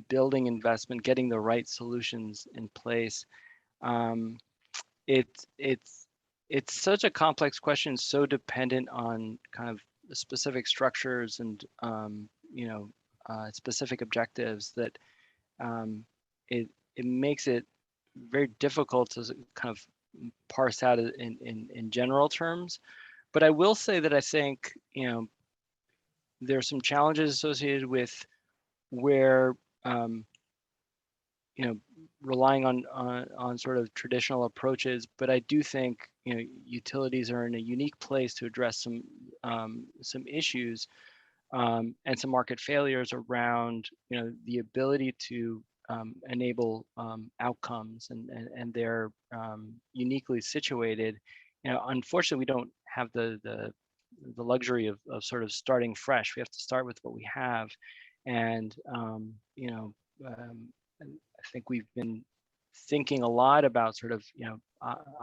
building investment, getting the right solutions in place. It's such a complex question, so dependent on kind of the specific structures and you know, specific objectives that it makes it very difficult to kind of parse out in general terms. But I will say that I think, you know, there are some challenges associated with where you know, relying on sort of traditional approaches, but I do think, you know, utilities are in a unique place to address some issues and some market failures around, you know, the ability to enable outcomes, and they're uniquely situated. You know, unfortunately, we don't have the luxury of sort of starting fresh. We have to start with what we have, and you know, I think we've been thinking a lot about sort of, you know,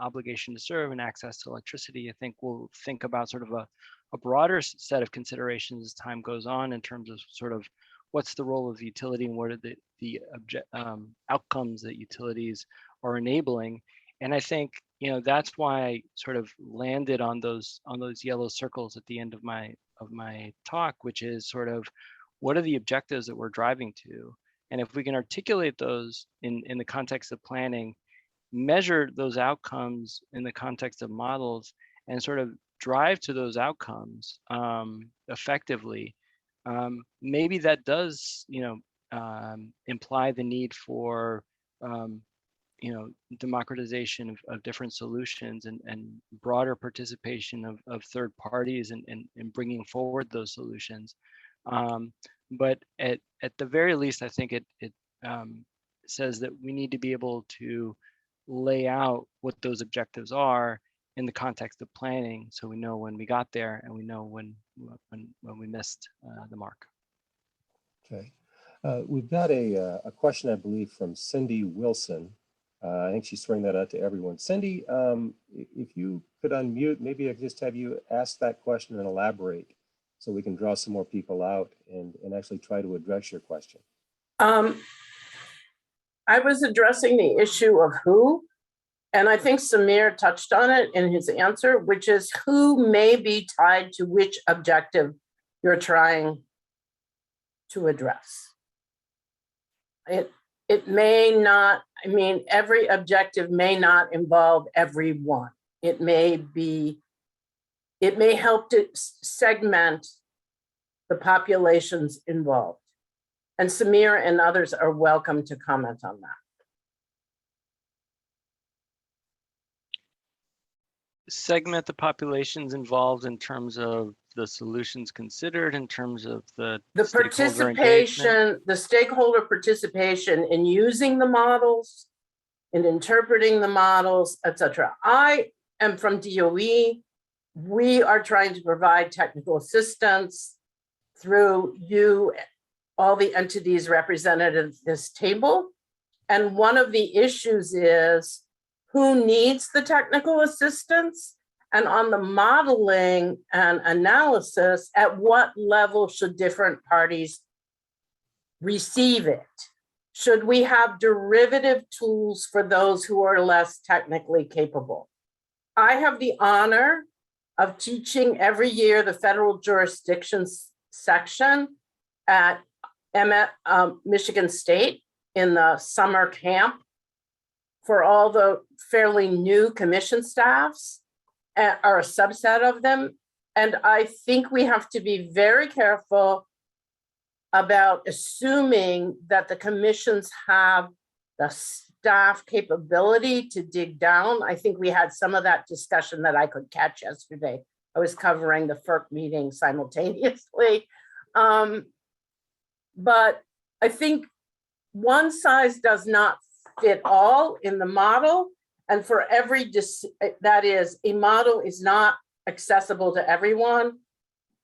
obligation to serve and access to electricity. I think we'll think about sort of a broader set of considerations as time goes on in terms of sort of what's the role of the utility and what are the outcomes that utilities are enabling. And I think, you know, that's why I sort of landed on those yellow circles at the end of my talk, which is sort of what are the objectives that we're driving to. And if we can articulate those in the context of planning, measure those outcomes in the context of models, and sort of drive to those outcomes effectively, maybe that does, you know, imply the need for, you know, democratization of different solutions and broader participation of third parties in bringing forward those solutions. But at the very least, I think it says that we need to be able to lay out what those objectives are in the context of planning, so we know when we got there and we know when we missed the mark. Okay, we've got a question, I believe, from Cindy Wilson. I think she's throwing that out to everyone. Cindy, if you could unmute, maybe I could just have you ask that question and elaborate, so we can draw some more people out and actually try to address your question. I was addressing the issue of who, and I think Samir touched on it in his answer, which is who may be tied to which objective you're trying to address. It may not, I mean, every objective may not involve everyone. It may help to segment the populations involved. And Samir and others are welcome to comment on that. Segment the populations involved in terms of the solutions considered, in terms of the participation, the stakeholder participation in using the models, in interpreting the models, etc. I am from DOE. We are trying to provide technical assistance through you, all the entities represented at this table. And one of the issues is who needs the technical assistance, and on the modeling and analysis, at what level should different parties receive it? Should we have derivative tools for those who are less technically capable? I have the honor of teaching every year the federal jurisdictions section at Michigan State in the summer camp for all the fairly new commission staffs, or a subset of them. And I think we have to be very careful about assuming that the commissions have the staff capability to dig down. I think we had some of that discussion that I could catch yesterday. I was covering the FERC meeting simultaneously. But I think one size does not fit all in the model. And for every, that is, a model is not accessible to everyone.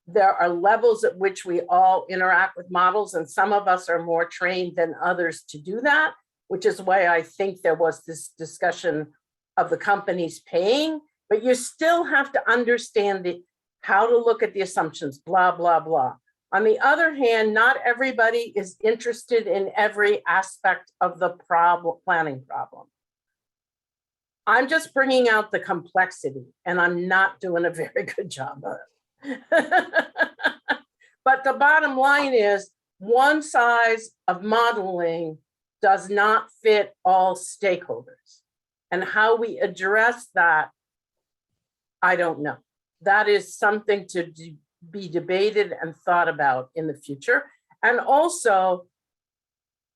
there are levels at which we all interact with models, and some of us are more trained than others to do that, which is why I think there was this discussion of the companies paying, but you still have to understand how to look at the assumptions, blah, blah, blah. On the other hand, not everybody is interested in every aspect of the planning problem. I'm just bringing out the complexity, and I'm not doing a very good job of it. But the bottom line is, one size of modeling does not fit all stakeholders. And how we address that, I don't know. That is something to be debated and thought about in the future. And also,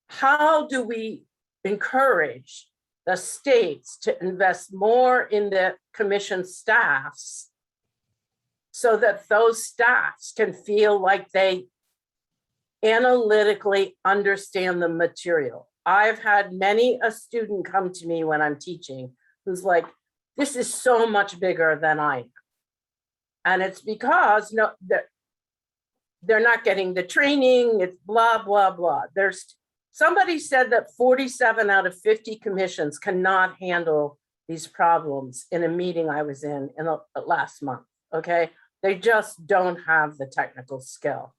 how do we encourage the states to invest more in the commission staffs so that those staffs can feel like they analytically understand the material? I've had many a student come to me when I'm teaching who's like, this is so much bigger than I am. And it's because they're not getting the training, it's blah, blah, blah. Somebody said that 47 out of 50 commissions cannot handle these problems in a meeting I was in last month, okay? They just don't have the technical skill.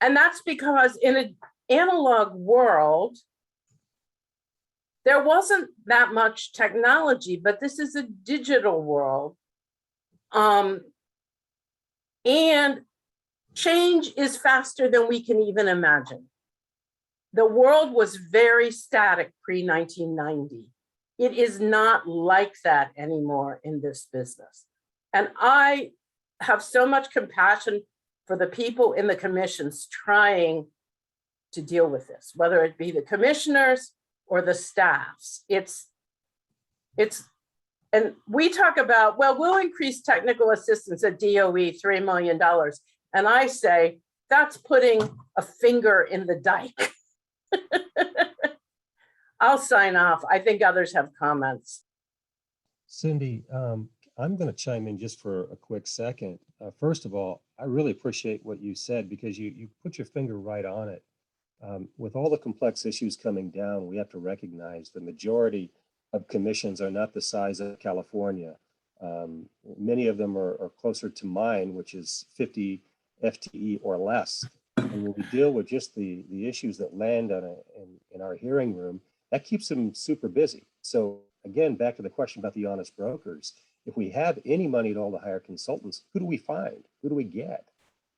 And that's because in an analog world, there wasn't that much technology, but this is a digital world. And change is faster than we can even imagine. The world was very static pre-1990. It is not like that anymore in this business. And I have so much compassion for the people in the commissions trying to deal with this, whether it be the commissioners or the staffs. And we talk about, well, we'll increase technical assistance at DOE $3 million. And I say, that's putting a finger in the dike. I'll sign off. I think others have comments. Cindy, I'm going to chime in just for a quick second. First of all, I really appreciate what you said, because you put your finger right on it. With all the complex issues coming down, we have to recognize the majority of commissions are not the size of California. Many of them are closer to mine, which is 50 FTE or less. And when we deal with just the issues that land in our hearing room, that keeps them super busy. So again, back to the question about the honest brokers, if we have any money at all to hire consultants, who do we find? Who do we get?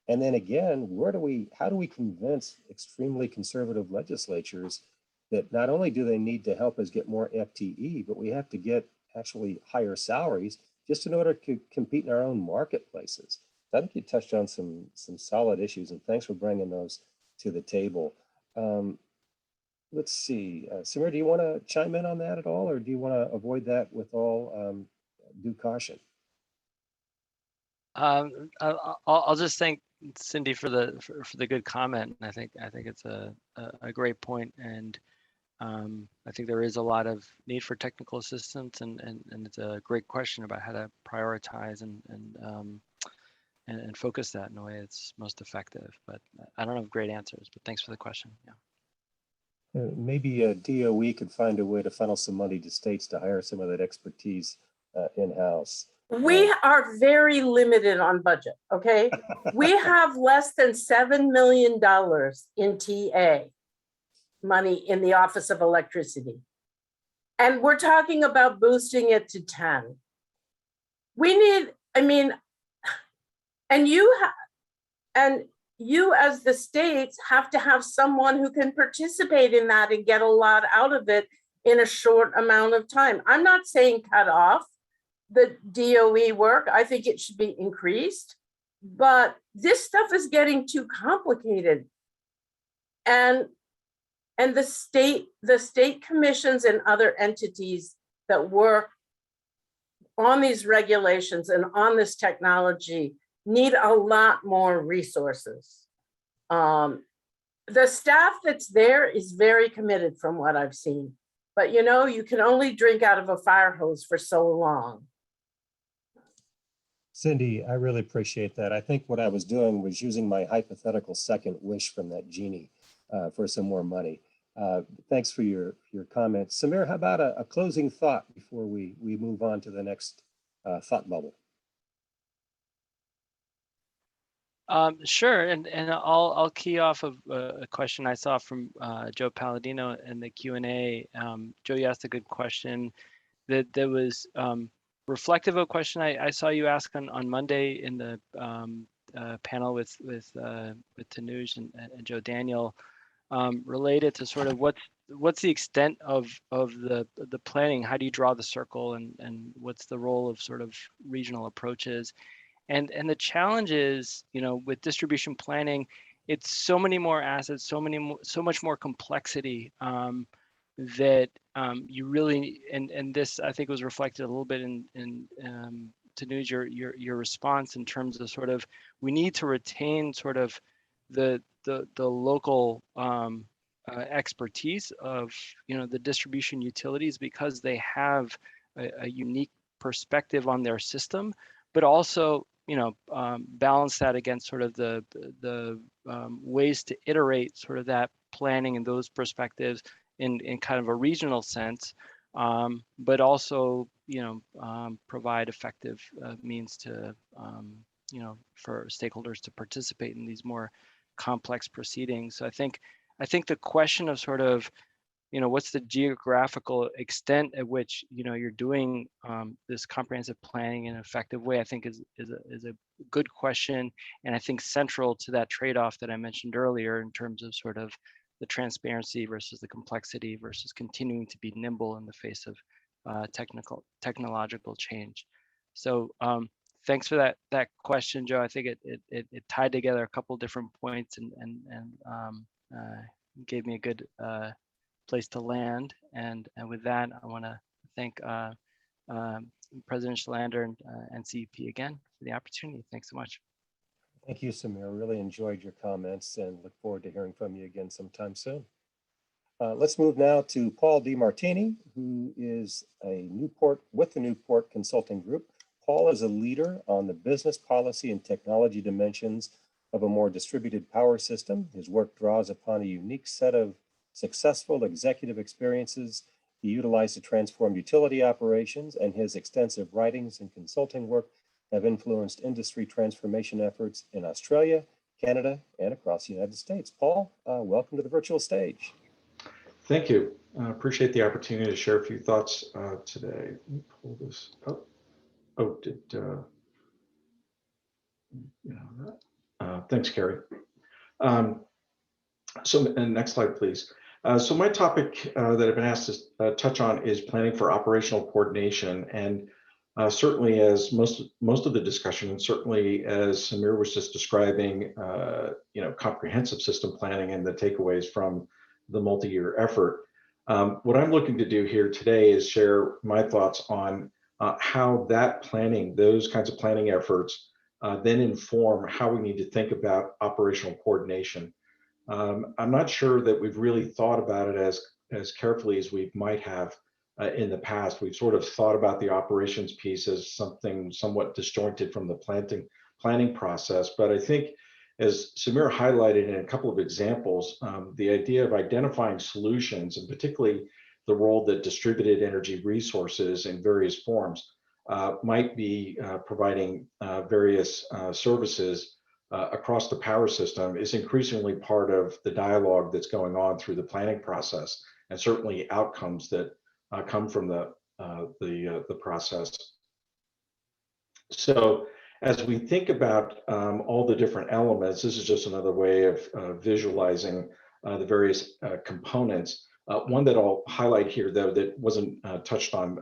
And then again, how do we convince extremely conservative legislatures that not only do they need to help us get more FTE, but we have to get actually higher salaries just in order to compete in our own marketplaces? I think you touched on some solid issues, and thanks for bringing those to the table. Let's see, Samir, do you want to chime in on that at all, or do you want to avoid that with all due caution? I'll just thank Cindy for the good comment. I think it's a great point, and I think there is a lot of need for technical assistance, and it's a great question about how to prioritize and focus that in a way that's most effective. But I don't have great answers, but thanks for the question. Yeah. Maybe DOE could find a way to funnel some money to states to hire some of that expertise in-house. We are very limited on budget, okay? We have less than $7 million in TA money in the Office of Electricity. And we're talking about boosting it to 10. We need, and you as the states have to have someone who can participate in that and get a lot out of it in a short amount of time. I'm not saying cut off the DOE work. I think it should be increased, but this stuff is getting too complicated. And the state commissions and other entities that work on these regulations and on this technology need a lot more resources. The staff that's there is very committed from what I've seen, but you can only drink out of a fire hose for so long. Cindy, I really appreciate that. I think what I was doing was using my hypothetical second wish from that genie for some more money. Thanks for your comments. Samir, how about a closing thought before we move on to the next thought bubble? Sure, and I'll key off of a question I saw from Joe Palladino in the Q&A. Joe, you asked a good question that was reflective of a question I saw you ask on Monday in the panel with Tanuj and Joe Daniel, related to sort of what's the extent of the planning? How do you draw the circle, and what's the role of sort of regional approaches? And the challenge is, with distribution planning, it's so many more assets, so much more complexity, that you really, and this I think was reflected a little bit in Tanuj, your response in terms of sort of, we need to retain sort of the local expertise of the distribution utilities, because they have a unique perspective on their system, but also balance that against sort of the ways to iterate sort of that planning and those perspectives in kind of a regional sense, but also provide effective means to for stakeholders to participate in these more complex proceedings. So I think the question of sort of what's the geographical extent at which you're doing this comprehensive planning in an effective way, I think is a good question, and I think central to that trade-off that I mentioned earlier in terms of sort of the transparency versus the complexity versus continuing to be nimble in the face of technological change. So thanks for that question, Joe. I think it tied together a couple different points and gave me a good place to land. And with that, I want to thank President Schlander and NCEP again for the opportunity. Thanks so much. Thank you, Samir. Really enjoyed your comments and look forward to hearing from you again sometime soon. Let's move now to Paul DiMartini, who is with the Newport Consulting Group. Paul is a leader on the business policy and technology dimensions of a more distributed power system. His work draws upon a unique set of successful executive experiences he utilized to transform utility operations, and his extensive writings and consulting work have influenced industry transformation efforts in Australia, Canada, and across the United States. Paul, welcome to the virtual stage. Thank you. I appreciate the opportunity to share a few thoughts today. Let me pull this up. Thanks, Carrie. Next slide, please. So my topic that I've been asked to touch on is planning for operational coordination, and certainly as most of the discussion, and certainly as Samir was just describing, comprehensive system planning and the takeaways from the multi-year effort. What I'm looking to do here today is share my thoughts on how that planning, those kinds of planning efforts, then inform how we need to think about operational coordination. I'm not sure that we've really thought about it as carefully as we might have in the past. We've sort of thought about the operations piece as something somewhat disjointed from the planning process. But I think, as Samir highlighted in a couple of examples, the idea of identifying solutions, and particularly the role that distributed energy resources in various forms might be providing various services across the power system, is increasingly part of the dialogue that's going on through the planning process, and certainly outcomes that come from the process. So as we think about all the different elements, this is just another way of visualizing the various components. One that I'll highlight here, though, that wasn't touched on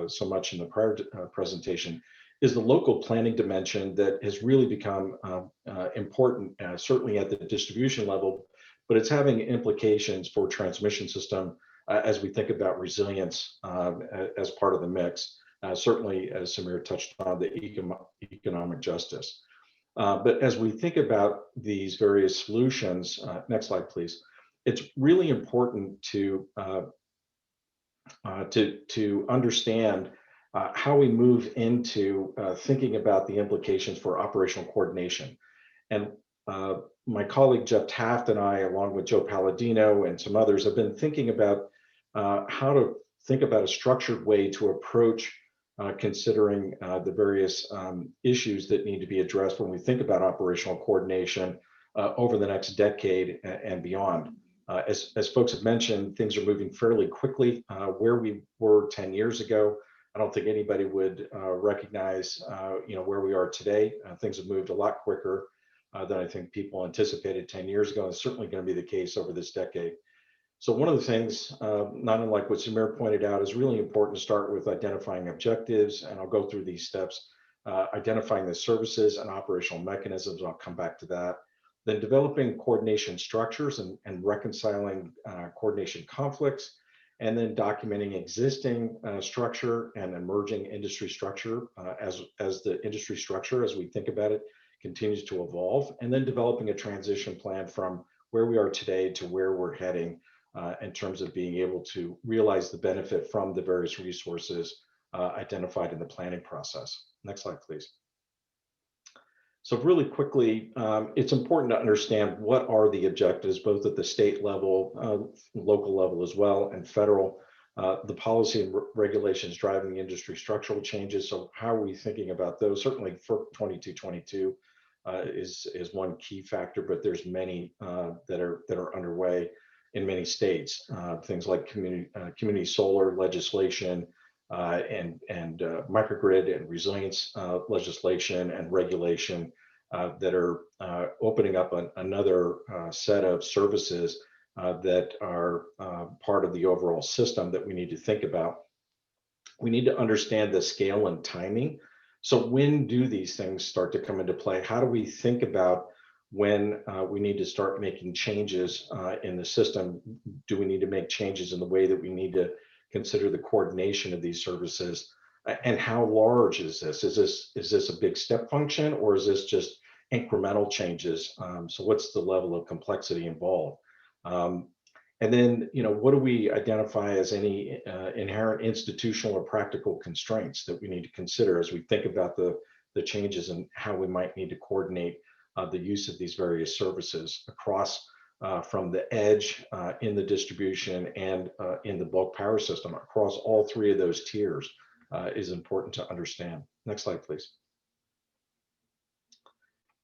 so much in the prior presentation, is the local planning dimension that has really become important, certainly at the distribution level, but it's having implications for transmission system as we think about resilience as part of the mix. Certainly, as Samir touched on, the economic justice. But as we think about these various solutions, next slide, please. It's really important to understand how we move into thinking about the implications for operational coordination. And my colleague Jeff Taft and I, along with Joe Palladino and some others, have been thinking about how to think about a structured way to approach considering the various issues that need to be addressed when we think about operational coordination over the next decade and beyond. As folks have mentioned, things are moving fairly quickly. Where we were 10 years ago, I don't think anybody would recognize where we are today. Things have moved a lot quicker than I think people anticipated 10 years ago. And it's certainly going to be the case over this decade. So one of the things, not unlike what Samir pointed out, is really important to start with identifying objectives, and I'll go through these steps, identifying the services and operational mechanisms, I'll come back to that, then developing coordination structures and reconciling coordination conflicts, and then documenting existing structure and emerging industry structure as the industry structure, as we think about it, continues to evolve, and then developing a transition plan from where we are today to where we're heading in terms of being able to realize the benefit from the various resources identified in the planning process. Next slide, please. So really quickly, it's important to understand what are the objectives, both at the state level, local level as well, and federal. The policy and regulations driving the industry structural changes. So how are we thinking about those? Certainly for 2222 is one key factor, but there's many that are underway in many states. Things like community solar legislation and microgrid and resilience legislation and regulation that are opening up another set of services that are part of the overall system that we need to think about. We need to understand the scale and timing. So when do these things start to come into play? How do we think about when we need to start making changes in the system? Do we need to make changes in the way that we need to consider the coordination of these services? And how large is this? Is this a big step function, or is this just incremental changes? So what's the level of complexity involved? And then, what do we identify as any inherent institutional or practical constraints that we need to consider as we think about the changes and how we might need to coordinate the use of these various services across from the edge in the distribution and in the bulk power system across all three of those tiers is important to understand. Next slide, please.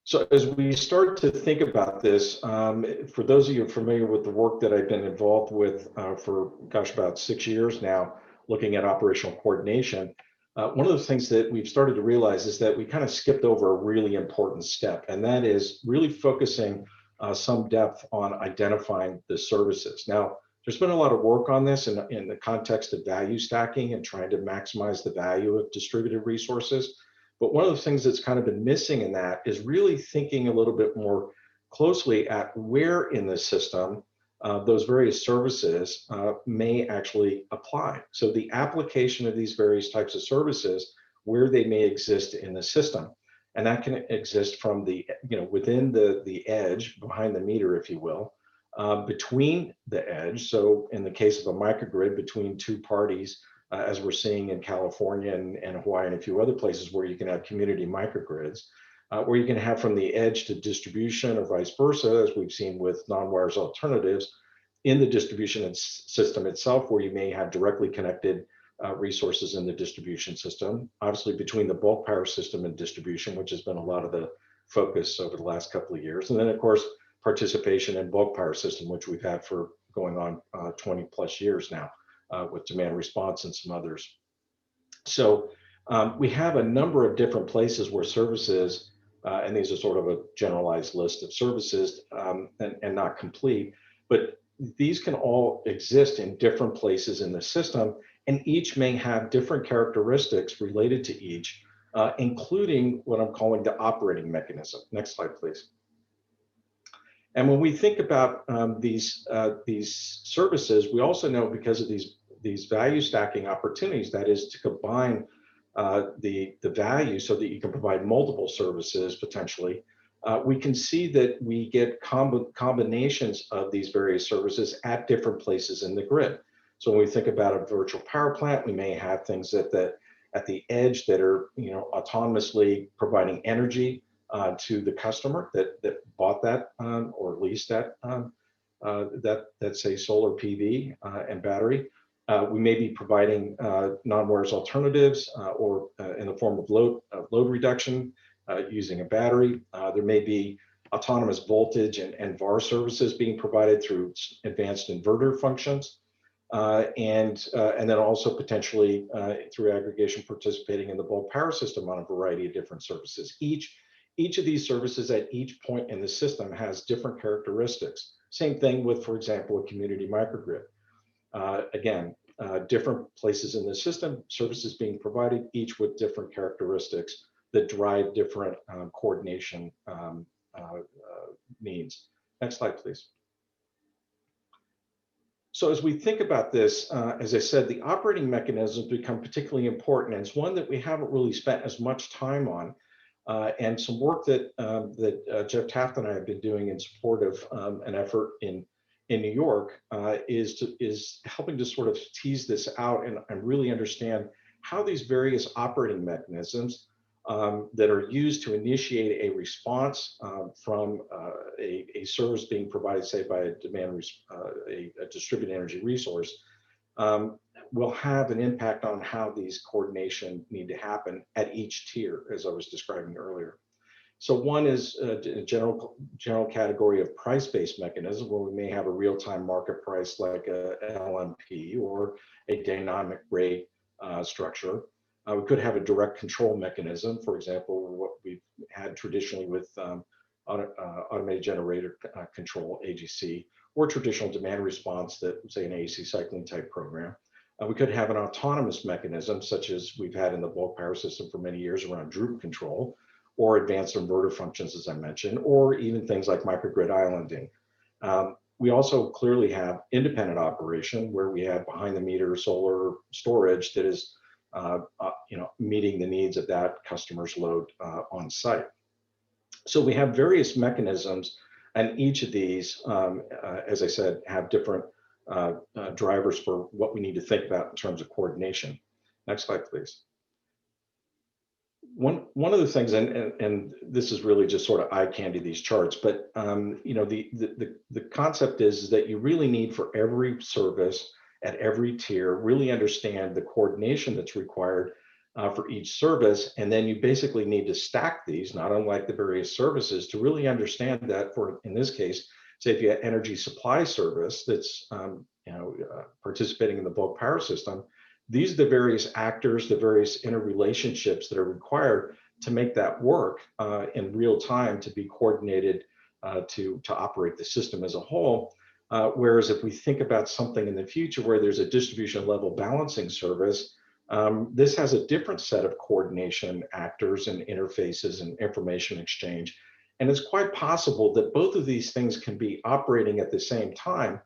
So as we start to think about this, for those of you familiar with the work that I've been involved with for, about 6 years now, looking at operational coordination, one of the things that we've started to realize is that we kind of skipped over a really important step, and that is really focusing some depth on identifying the services. Now, there's been a lot of work on this in the context of value stacking and trying to maximize the value of distributed resources. But one of the things that's kind of been missing in that is really thinking a little bit more closely at where in the system those various services may actually apply. So the application of these various types of services, where they may exist in the system. And that can exist from the, within the edge, behind the meter, if you will, between the edge. So in the case of a microgrid, between two parties, as we're seeing in California and Hawaii and a few other places where you can have community microgrids, where you can have from the edge to distribution or vice versa, as we've seen with non-wires alternatives, in the distribution system itself, where you may have directly connected resources in the distribution system, obviously between the bulk power system and distribution, which has been a lot of the focus over the last couple of years. And then, of course, participation in bulk power system, which we've had for going on 20 plus years now. With demand response and some others. So we have a number of different places where services, and these are sort of a generalized list of services and not complete, but these can all exist in different places in the system, and each may have different characteristics related to each, including what I'm calling the operating mechanism. Next slide, please. And when we think about these services, we also know, because of these value stacking opportunities, that is to combine the value so that you can provide multiple services potentially, we can see that we get combinations of these various services at different places in the grid. So when we think about a virtual power plant, we may have things that at the edge that are, autonomously providing energy to the customer that bought that or leased that say solar PV and battery. We may be providing non-wires alternatives or in the form of load reduction using a battery. There may be autonomous voltage and VAR services being provided through advanced inverter functions. And then also potentially through aggregation participating in the bulk power system on a variety of different services. Each of these services at each point in the system has different characteristics. Same thing with, for example, a community microgrid. Again, different places in the system, services being provided, each with different characteristics that drive different coordination needs. Next slide, please. So as we think about this, as I said, the operating mechanisms become particularly important, and it's one that we haven't really spent as much time on. And some work that Jeff Taft and I have been doing in support of an effort in New York is helping to sort of tease this out and really understand how these various operating mechanisms that are used to initiate a response from a service being provided, say, by a distributed energy resource, will have an impact on how these coordination need to happen at each tier, as I was describing earlier. So one is a general category of price-based mechanism, where we may have a real-time market price like a LMP or a dynamic rate structure. We could have a direct control mechanism, for example, what we've had traditionally with automated generator control, AGC, or traditional demand response that, say, an AC cycling type program. We could have an autonomous mechanism, such as we've had in the bulk power system for many years around droop control, or advanced inverter functions, as I mentioned, or even things like microgrid islanding. We also clearly have independent operation, where we have behind the meter solar storage that is meeting the needs of that customer's load on site. So we have various mechanisms, and each of these, as I said, have different drivers for what we need to think about in terms of coordination. Next slide, please. One of the things, and this is really just sort of eye candy, these charts, but the concept is that you really need for every service at every tier, really understand the coordination that's required for each service. And then you basically need to stack these, not unlike the various services, to really understand that for, in this case, say if you have energy supply service that's participating in the bulk power system, these are the various actors, the various interrelationships that are required to make that work in real time, to be coordinated to operate the system as a whole. Whereas if we think about something in the future where there's a distribution level balancing service, this has a different set of coordination actors and interfaces and information exchange. And it's quite possible that both of these things can be operating at the same time.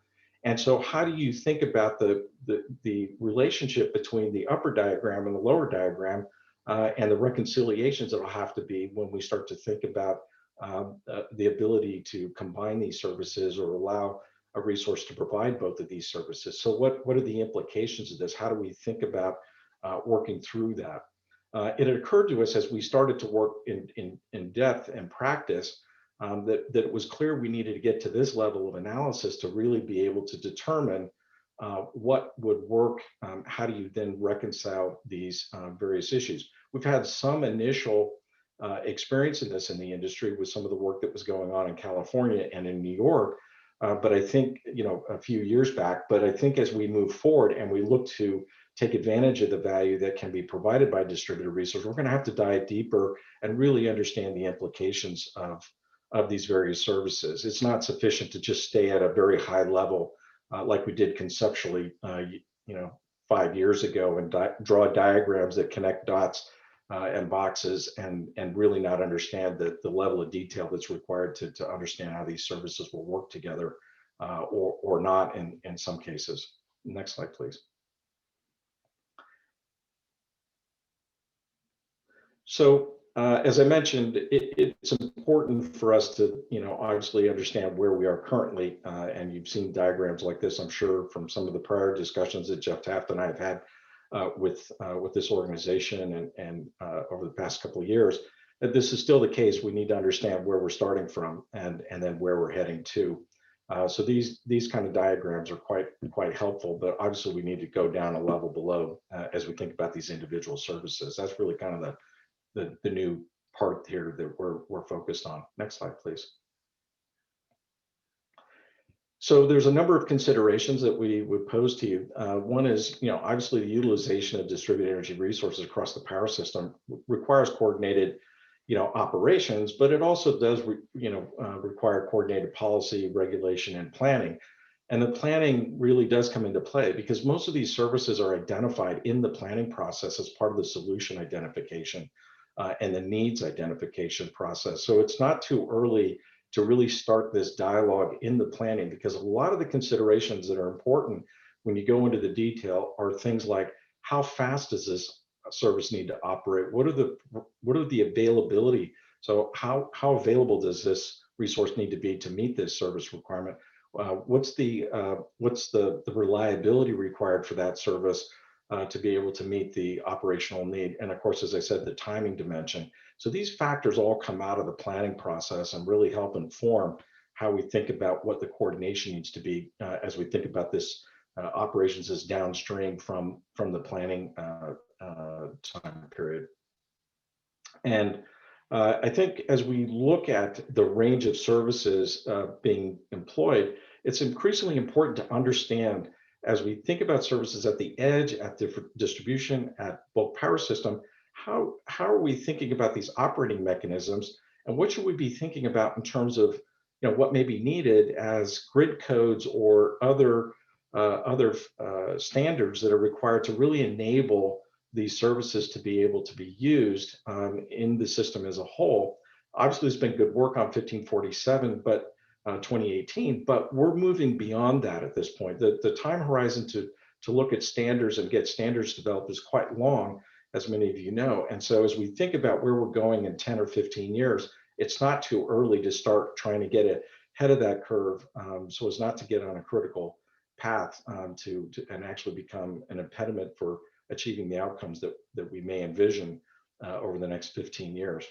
And so how do you think about the relationship between the upper diagram and the lower diagram and the reconciliations that will have to be when we start to think about the ability to combine these services or allow a resource to provide both of these services? So what are the implications of this? How do we think about working through that? It occurred to us as we started to work in depth and practice that it was clear we needed to get to this level of analysis to really be able to determine what would work. How do you then reconcile these various issues? We've had some initial experience in this in the industry with some of the work that was going on in California and in New York. But I think, a few years back, but I think as we move forward and we look to take advantage of the value that can be provided by distributed resource, we're going to have to dive deeper and really understand the implications of these various services. It's not sufficient to just stay at a very high level like we did conceptually, 5 years ago, and draw diagrams that connect dots and boxes and really not understand the level of detail that's required to understand how these services will work together or not in some cases. Next slide, please. So as I mentioned, it's important for us to, obviously understand where we are currently. And you've seen diagrams like this, I'm sure, from some of the prior discussions that Jeff Taft and I have had with this organization and over the past couple of years. If this is still the case, we need to understand where we're starting from and then where we're heading to. So these kind of diagrams are quite helpful, but obviously we need to go down a level below as we think about these individual services. That's really kind of the new part here that we're focused on. Next slide, please. So there's a number of considerations that we would pose to you. One is, obviously the utilization of distributed energy resources across the power system requires coordinated, operations, but it also does, require coordinated policy, regulation, and planning. And the planning really does come into play because most of these services are identified in the planning process as part of the solution identification and the needs identification process. So it's not too early to really start this dialogue in the planning, because a lot of the considerations that are important when you go into the detail are things like, how fast does this service need to operate? What are the availability? So how available does this resource need to be to meet this service requirement? What's the reliability required for that service to be able to meet the operational need? And of course, as I said, the timing dimension. So these factors all come out of the planning process and really help inform how we think about what the coordination needs to be as we think about this operations as downstream from the planning time period. And I think as we look at the range of services being employed, it's increasingly important to understand as we think about services at the edge, at the distribution, at bulk power system, how are we thinking about these operating mechanisms, and what should we be thinking about in terms of what may be needed as grid codes or other standards that are required to really enable these services to be able to be used in the system as a whole. Obviously, there's been good work on 1547, but 2018, but we're moving beyond that at this point. The time horizon to look at standards and get standards developed is quite long, as many of you know. And so as we think about where we're going in 10 or 15 years, it's not too early to start trying to get ahead of that curve so as not to get on a critical path to and actually become an impediment for achieving the outcomes that we may envision over the next 15 years.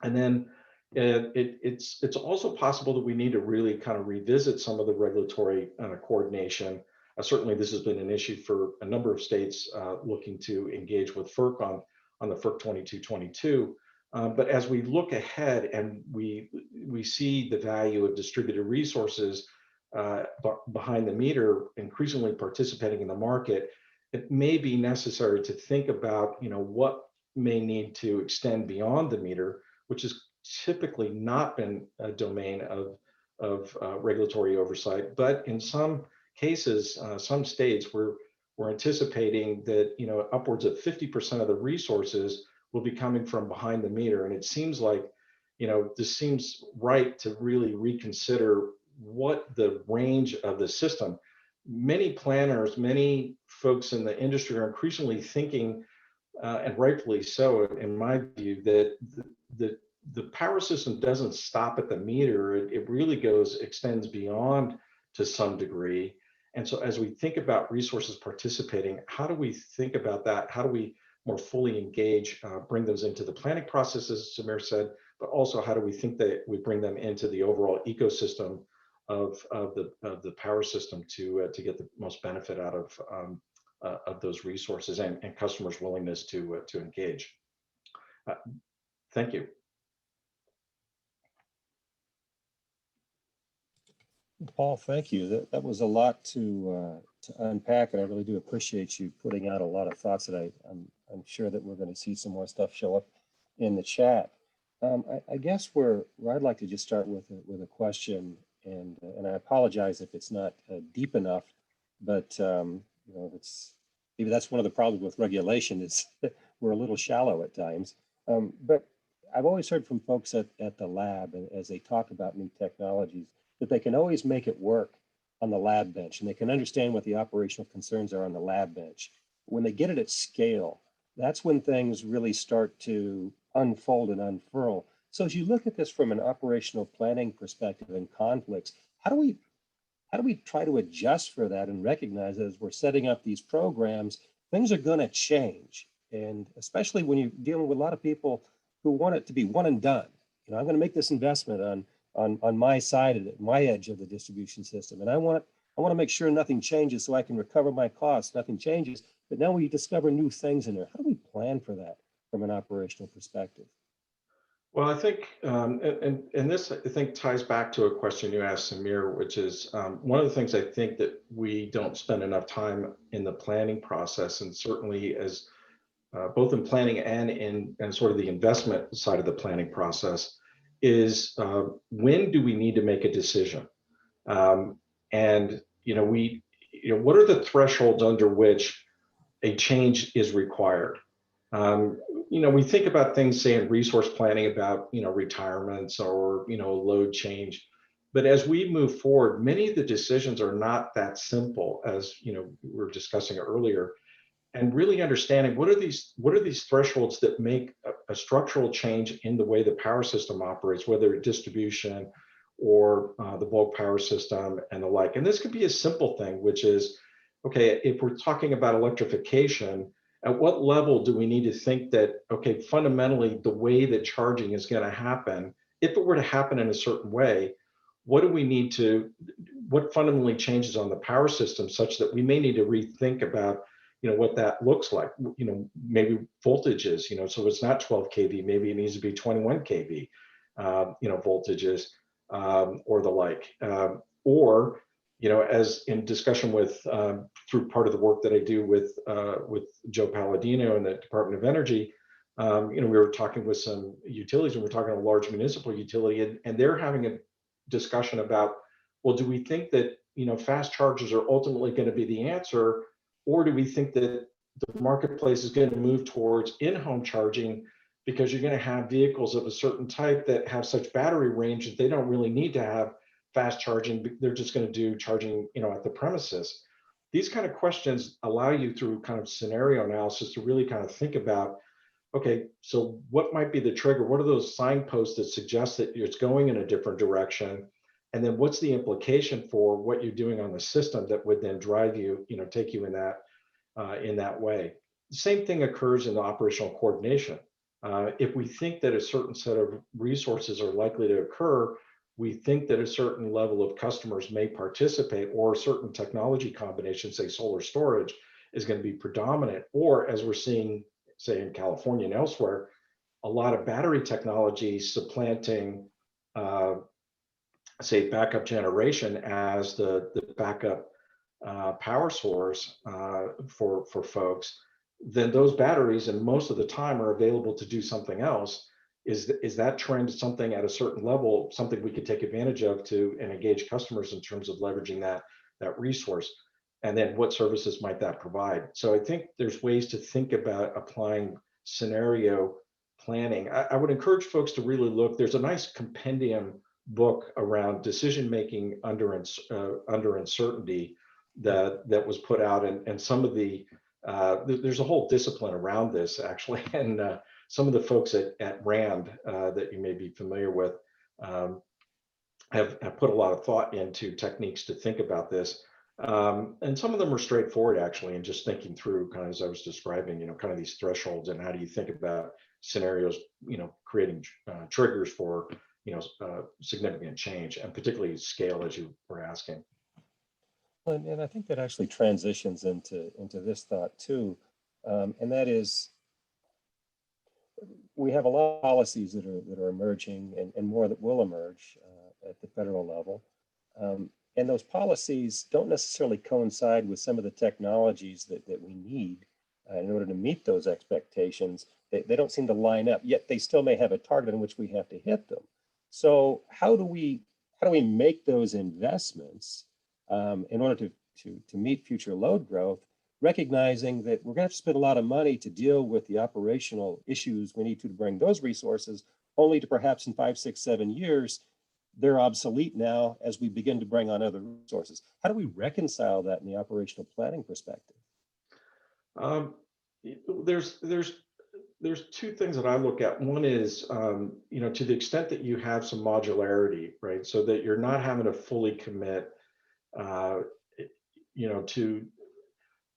And then it's also possible that we need to really kind of revisit some of the regulatory coordination. Certainly, this has been an issue for a number of states looking to engage with FERC on the FERC 2222. But as we look ahead and we see the value of distributed resources behind the meter increasingly participating in the market, it may be necessary to think about what may need to extend beyond the meter, which has typically not been a domain of regulatory oversight. But in some cases, some states, we're anticipating that upwards of 50% of the resources will be coming from behind the meter. And it seems like this seems right to really reconsider what the range of the system. Many planners, many folks in the industry are increasingly thinking, and rightfully so, in my view, that the power system doesn't stop at the meter. It really extends beyond to some degree. And so as we think about resources participating, how do we think about that? How do we more fully engage, bring those into the planning process, as Samir said, but also how do we think that we bring them into the overall ecosystem of the power system to get the most benefit out of those resources and customers' willingness to engage. Thank you. Paul, thank you. That was a lot to unpack, and I really do appreciate you putting out a lot of thoughts that I'm sure that we're going to see some more stuff show up in the chat. I guess where I'd like to just start with a question, and I apologize if it's not deep enough, but it's maybe that's one of the problems with regulation is we're a little shallow at times. But I've always heard from folks at the lab, and as they talk about new technologies, that they can always make it work on the lab bench, and they can understand what the operational concerns are on the lab bench. When they get it at scale, that's when things really start to unfold and unfurl. So as you look at this from an operational planning perspective and conflicts, how do we try to adjust for that and recognize that as we're setting up these programs things are going to change. And especially when you're dealing with a lot of people who want it to be one and done. You know, I'm going to make this investment on my side of it, my edge of the distribution system. And I want to make sure nothing changes so I can recover my costs. Nothing changes. But now we discover new things in there. How do we plan for that from an operational perspective? Well, I think, and this I think ties back to a question you asked Samir, which is one of the things I think that we don't spend enough time in the planning process, and certainly as both in planning and in sort of the investment side of the planning process, is when do we need to make a decision? And what are the thresholds under which a change is required? We think about things, say in resource planning, about retirements or load change. But as we move forward, many of the decisions are not that simple, as we were discussing earlier. And really understanding what are these thresholds that make a structural change in the way the power system operates, whether it's distribution or the bulk power system and the like. And this could be a simple thing, which is, okay, if we're talking about electrification, at what level do we need to think that, okay, fundamentally the way that charging is going to happen, if it were to happen in a certain way, what fundamentally changes on the power system such that we may need to rethink about what that looks like, maybe voltages, so it's not 12 kV, maybe it needs to be 21 kV, voltages, or the like, or, as in discussion with, through part of the work that I do with Joe Palladino in the Department of Energy, we were talking with some utilities, and we're talking a large municipal utility, and they're having a discussion about, well, do we think that, fast chargers are ultimately going to be the answer? Or do we think that the marketplace is going to move towards in-home charging because you're going to have vehicles of a certain type that have such battery range that they don't really need to have fast charging? They're just going to do charging, at the premises. These kind of questions allow you, through kind of scenario analysis, to really kind of think about, okay, so what might be the trigger? What are those signposts that suggest that it's going in a different direction? And then what's the implication for what you're doing on the system that would then drive you, take you in that way? The same thing occurs in the operational coordination. If we think that a certain set of resources are likely to occur, we think that a certain level of customers may participate, or certain technology combinations, say solar storage, is going to be predominant. Or, as we're seeing, say in California and elsewhere, a lot of battery technology supplanting say backup generation as the backup power source for folks, then those batteries, and most of the time, are available to do something else. Is that trend something at a certain level, something we could take advantage of to and engage customers in terms of leveraging that resource? And then what services might that provide? So I think there's ways to think about applying scenario planning. I would encourage folks to really look. There's a nice compendium book around decision making under uncertainty that was put out, and some of the there's a whole discipline around this, actually, and some of the folks at RAND that you may be familiar with have put a lot of thought into techniques to think about this, and some of them are straightforward, actually, and just thinking through, kind of as I was describing, kind of these thresholds, and how do you think about scenarios, creating triggers for significant change, and particularly scale, as you were asking. And I think that actually transitions into this thought too, and that is, we have a lot of policies that are emerging, and more that will emerge at the federal level, and those policies don't necessarily coincide with some of the technologies that we need in order to meet those expectations. They don't seem to line up, yet they still may have a target in which we have to hit them. So how do we make those investments in order to meet future load growth, recognizing that we're going to have to spend a lot of money to deal with the operational issues we need to bring those resources, only to perhaps in 5, 6, 7 years, they're obsolete now as we begin to bring on other resources. How do we reconcile that in the operational planning perspective? There's two things that I look at. One is, to the extent that you have some modularity, right? So that you're not having to fully commit, to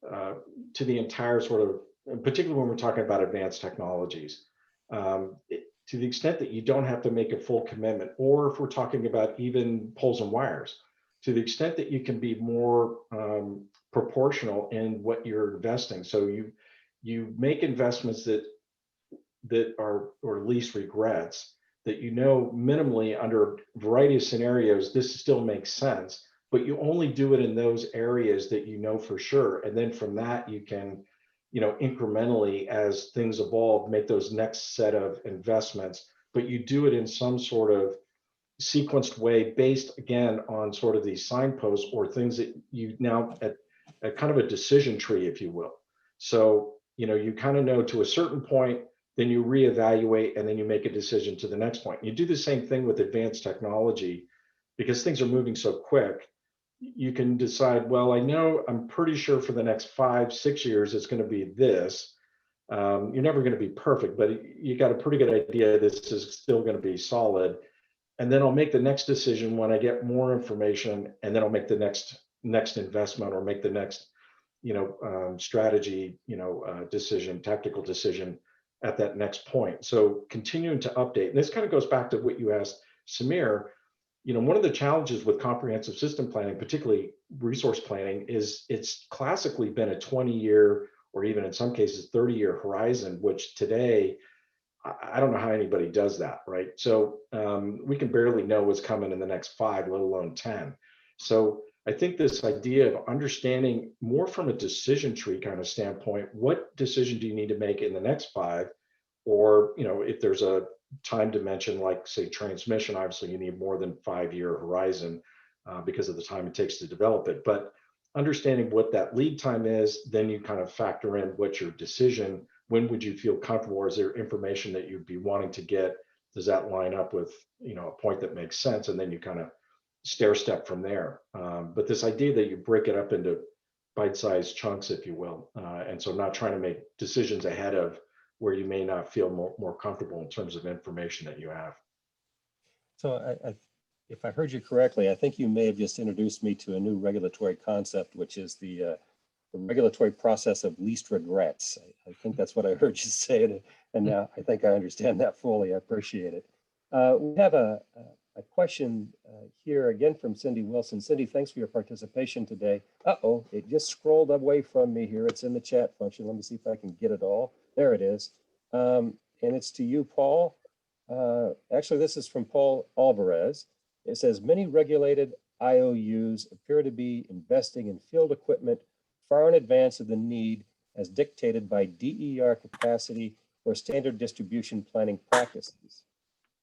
to the entire sort of, particularly when we're talking about advanced technologies. To the extent that you don't have to make a full commitment, or if we're talking about even poles and wires, to the extent that you can be more proportional in what you're investing. So you make investments that are or least regrets, that you know minimally under a variety of scenarios this still makes sense, but you only do it in those areas that you know for sure, and then from that you can, incrementally as things evolve, make those next set of investments, but you do it in some sort of sequenced way based again on sort of these signposts or things that you now at kind of a decision tree, if you will. So you kind of know to a certain point, then you reevaluate, and then you make a decision to the next point. You do the same thing with advanced technology, because things are moving so quick. You can decide, well, I know I'm pretty sure for the next 5-6 years it's going to be this. You're never going to be perfect, but you got a pretty good idea this is still going to be solid. And then I'll make the next decision when I get more information, and then I'll make the next investment, or make the next strategy decision, tactical decision at that next point. So continuing to update, and this kind of goes back to what you asked Samir. One of the challenges with comprehensive system planning, particularly resource planning, is it's classically been a 20-year or even in some cases 30-year horizon, which today I don't know how anybody does that, right? So we can barely know what's coming in the next 5, let alone 10. So I think this idea of understanding more from a decision tree kind of standpoint, what decision do you need to make in the next 5? Or, if there's a time dimension, like say transmission, obviously you need more than 5-year horizon because of the time it takes to develop it. But understanding what that lead time is, then you kind of factor in what's your decision. When would you feel comfortable? Or is there information that you'd be wanting to get? Does that line up with, a point that makes sense? And then you kind of stair step from there. But this idea that you break it up into bite-sized chunks, if you will. And so not trying to make decisions ahead of where you may not feel more comfortable in terms of information that you have. So if I heard you correctly, I think you may have just introduced me to a new regulatory concept, which is the regulatory process of least regrets. I think that's what I heard you say, and now I think I understand that fully. I appreciate it. We have a question here again from Cindy Wilson. Cindy, thanks for your participation today. Uh-oh, it just scrolled away from me here. It's in the chat function. Let me see if I can get it all. There it is. And it's to you, Paul. Actually, this is from Paul Alvarez. It says, many regulated IOUs appear to be investing in field equipment far in advance of the need as dictated by DER capacity or standard distribution planning practices.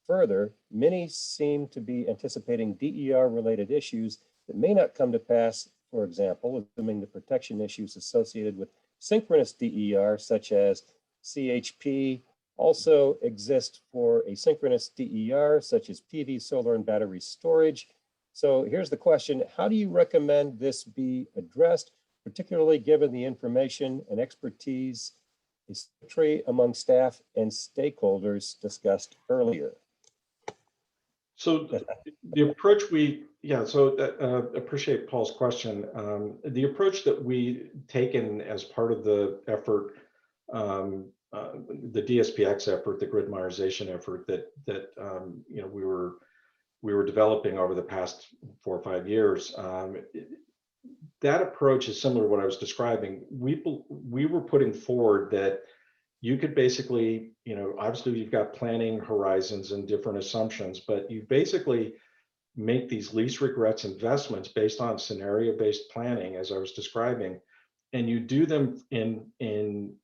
Further, many seem to be anticipating DER-related issues that may not come to pass, for example, assuming the protection issues associated with synchronous DER, such as CHP, also exist for asynchronous DER, such as PV, solar, and battery storage. So here's the question: how do you recommend this be addressed, particularly given the information and expertise among staff and stakeholders discussed earlier? So the approach appreciate Paul's question. The approach that we taken as part of the effort, the DSPX effort, the grid modernization effort that we were developing over the past 4 or 5 years, that approach is similar to what I was describing. We were putting forward that you could basically, obviously you've got planning horizons and different assumptions, but you basically make these least regrets investments based on scenario-based planning, as I was describing, and you do them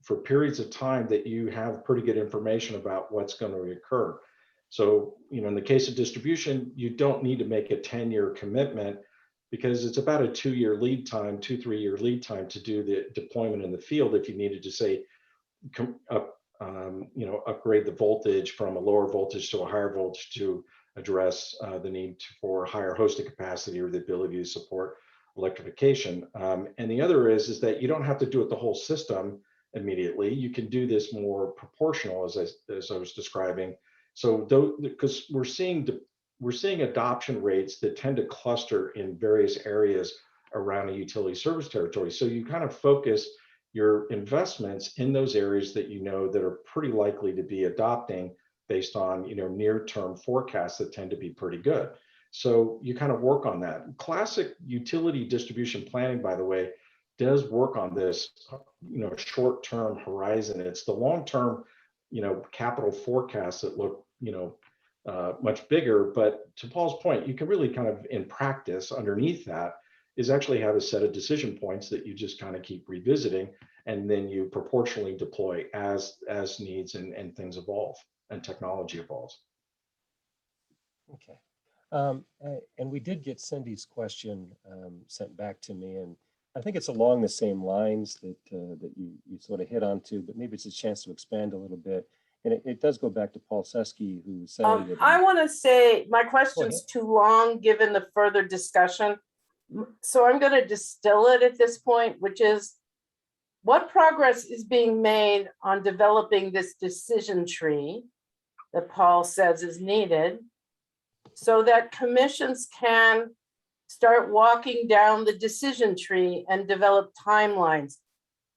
for periods of time that you have pretty good information about what's going to occur. So, in the case of distribution, you don't need to make a 10-year commitment, because it's about a 2-year lead time, 2-3-year lead time to do the deployment in the field if you needed to say, upgrade the voltage from a lower voltage to a higher voltage to address the need for higher hosting capacity or the ability to support electrification. And the other is that you don't have to do it the whole system immediately. You can do this more proportional, as I was describing. So because we're seeing adoption rates that tend to cluster in various areas around a utility service territory. So you kind of focus your investments in those areas that you know that are pretty likely to be adopting based on, you know, near-term forecasts that tend to be pretty good. So you kind of work on that. Classic utility distribution planning, by the way, does work on this, you know, short-term horizon. It's the long-term, you know, capital forecasts that look, you know, much bigger. But to Paul's point, you can really kind of, in practice, underneath that is actually have a set of decision points that you just kind of keep revisiting, and then you proportionally deploy as needs and things evolve and technology evolves. Okay. And we did get Cindy's question sent back to me, and I think it's along the same lines that that you sort of hit onto, but maybe it's a chance to expand a little bit. And it does go back to Paul Sesky, who said that I want to say my question's too long given the further discussion. So I'm going to distill it at this point, which is what progress is being made on developing this decision tree that Paul says is needed so that commissions can start walking down the decision tree and develop timelines.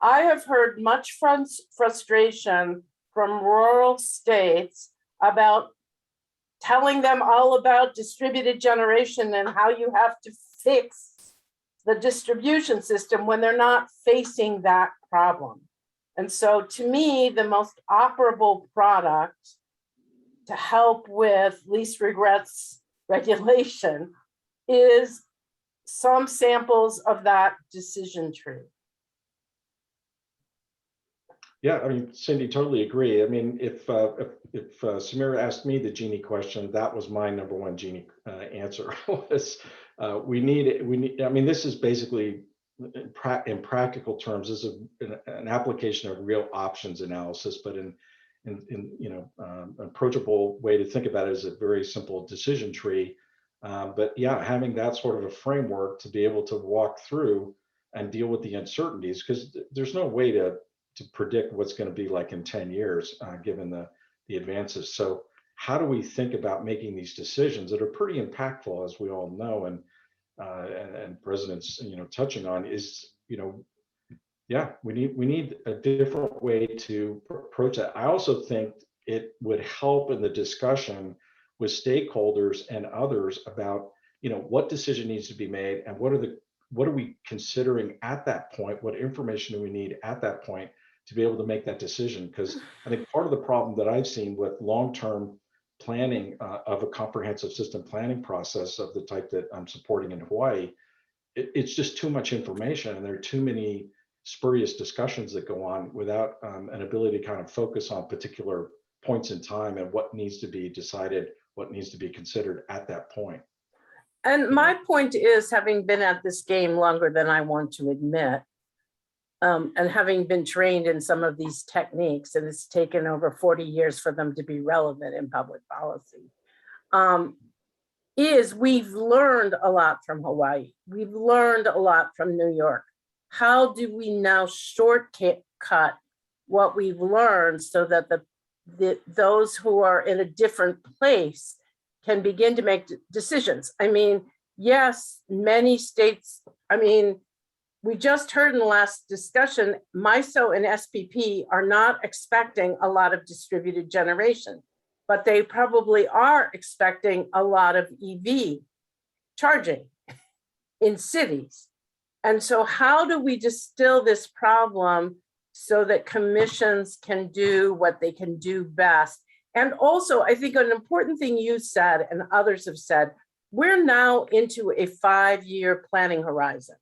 I have heard much frustration from rural states about telling them all about distributed generation and how you have to fix the distribution system when they're not facing that problem. And so to me, the most operable product to help with least regrets regulation is some samples of that decision tree. Yeah, I mean, Cindy, totally agree. I mean, if Samira asked me the Genie question, that was my number one Genie answer was we need. I mean, this is basically in practical terms, this is an application of real options analysis, but in you know, an approachable way to think about it is a very simple decision tree. But yeah, having that sort of a framework to be able to walk through and deal with the uncertainties, because there's no way to predict what's going to be like in 10 years, given the advances. So how do we think about making these decisions that are pretty impactful, as we all know, and President's, you know, touching on is, you know, yeah, we need a different way to approach that. I also think it would help in the discussion with stakeholders and others about, you know, what decision needs to be made and what are we considering at that point? What information do we need at that point to be able to make that decision? Because I think part of the problem that I've seen with long-term planning of a comprehensive system planning process of the type that I'm supporting in Hawaii, it's just too much information, and there are too many spurious discussions that go on without an ability to kind of focus on particular points in time and what needs to be decided, what needs to be considered at that point. And my point is, having been at this game longer than I want to admit, and having been trained in some of these techniques, and it's taken over 40 years for them to be relevant in public policy, is we've learned a lot from Hawaii. We've learned a lot from New York. How do we now shortcut what we've learned so that those who are in a different place can begin to make decisions? I mean, yes, many states, I mean, we just heard in the last discussion, MISO and SPP are not expecting a lot of distributed generation, but they probably are expecting a lot of EV charging in cities. And so how do we distill this problem so that commissions can do what they can do best? And also, I think an important thing you said and others have said, we're now into a 5-year planning horizon.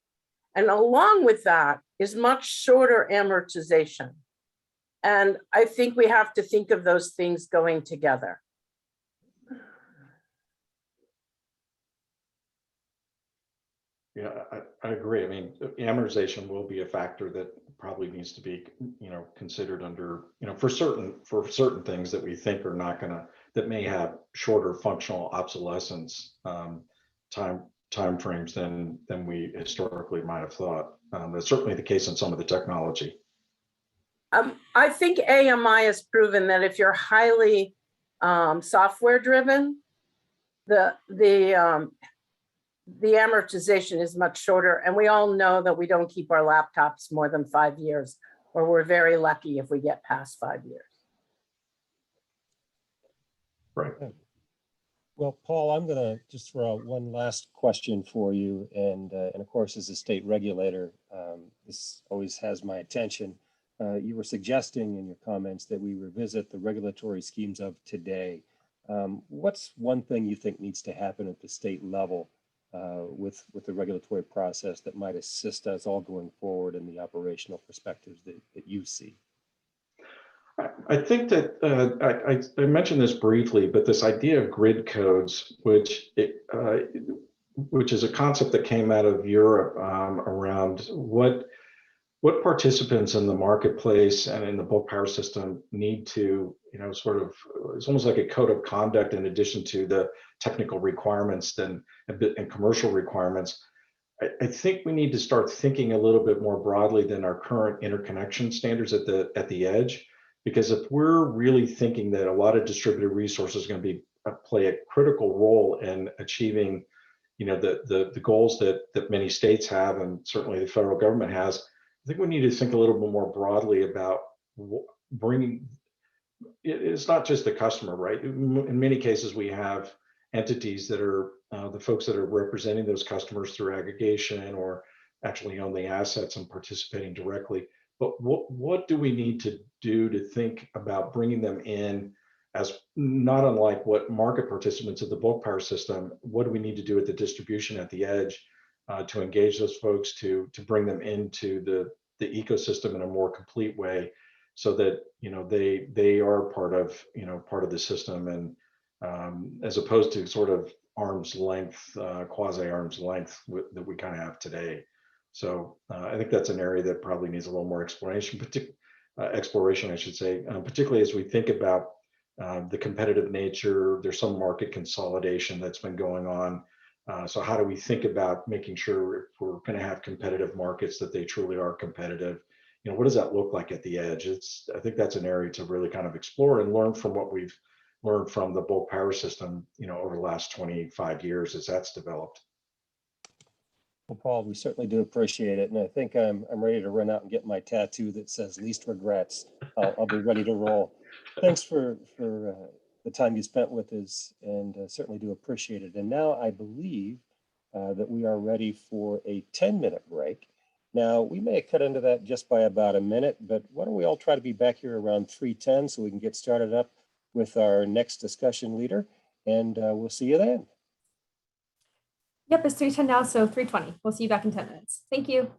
And along with that is much shorter amortization. And I think we have to think of those things going together. Yeah, I agree. I mean, amortization will be a factor that probably needs to be, you know, considered under, you know, for certain things that we think are not gonna, that may have shorter functional obsolescence timeframes than we historically might have thought. That's certainly the case in some of the technology. I think AMI has proven that if you're highly software driven, the the amortization is much shorter. And we all know that we don't keep our laptops more than 5 years, or we're very lucky if we get past 5 years. Right. Well, Paul, I'm going to just throw out one last question for you. And of course, as a state regulator, this always has my attention. You were suggesting in your comments that we revisit the regulatory schemes of today. What's one thing you think needs to happen at the state level with the regulatory process that might assist us all going forward in the operational perspectives that you see? I think that I mentioned this briefly, but this idea of grid codes, which is a concept that came out of Europe around what participants in the marketplace and in the bulk power system need to, sort of, it's almost like a code of conduct in addition to the technical requirements and commercial requirements. I think we need to start thinking a little bit more broadly than our current interconnection standards at the edge. Because if we're really thinking that a lot of distributed resources are going to play a critical role in achieving, the goals that many states have, and certainly the federal government has, I think we need to think a little bit more broadly about bringing. It's not just the customer, right? In many cases, we have entities that are the folks that are representing those customers through aggregation or actually own the assets and participating directly. But what do we need to do to think about bringing them in as not unlike what market participants of the bulk power system, what do we need to do at the distribution at the edge to engage those folks to bring them into the ecosystem in a more complete way so that, they are part of the system and as opposed to sort of arm's length, quasi arm's length that we kind of have today. So I think that's an area that probably needs a little more exploration, I should say, particularly as we think about the competitive nature. There's some market consolidation that's been going on. So how do we think about making sure if we're going to have competitive markets that they truly are competitive? What does that look like at the edge? I think that's an area to really kind of explore and learn from what we've learned from the bulk power system, over the last 25 years as that's developed. Well, Paul, we certainly do appreciate it. And I think I'm ready to run out and get my tattoo that says least regrets. I'll be ready to roll. Thanks for the time you spent with us and certainly do appreciate it. And now I believe that we are ready for a 10-minute break. Now, we may have cut into that just by about a minute, but why don't we all try to be back here around 3:10 so we can get started up with our next discussion leader, and we'll see you then. Yep, it's 3:10 now, so 3:20. We'll see you back in 10 minutes. Thank you.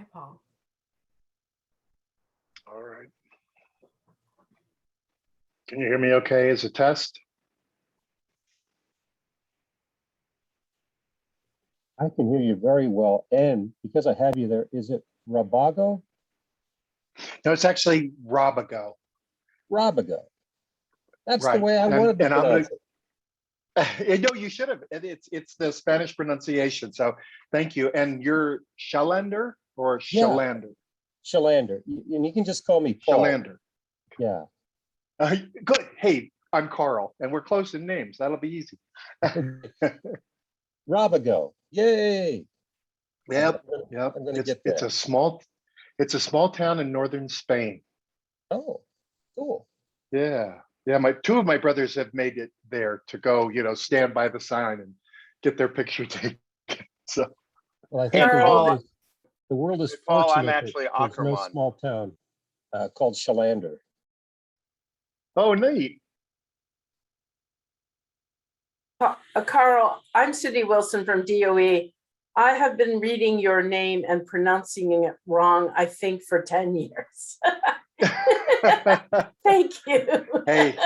Hi, Paul. All right. Can you hear me okay as a test? I can hear you very well. And because I have you there, is it Rabago? No, it's actually Robago. Rabago. That's the Right. way I wanted to And I'm pronounce gonna, no, you should have. It's the Spanish pronunciation. So thank you. And you're Shalander or Yeah. Shalander? Shalander. And you can just call me Paul. Shalander. Yeah. Good. Hey, I'm Carl, and we're close in names. That'll be easy. Rabago. Yay. Yep. I'm gonna get It's there. a small town in northern Spain. Oh, cool. Yeah. Yeah. Two of my brothers have made it there to go, stand by the sign and get their picture taken. So Well, I think Carl, the world is Paul, I'm fortunate actually that there's no Ackerman. small town called Shalander. oh, neat. Carl, I'm Cindy Wilson from DOE. I have been reading your name and pronouncing it wrong, I think, for 10 years. Thank you. Hey,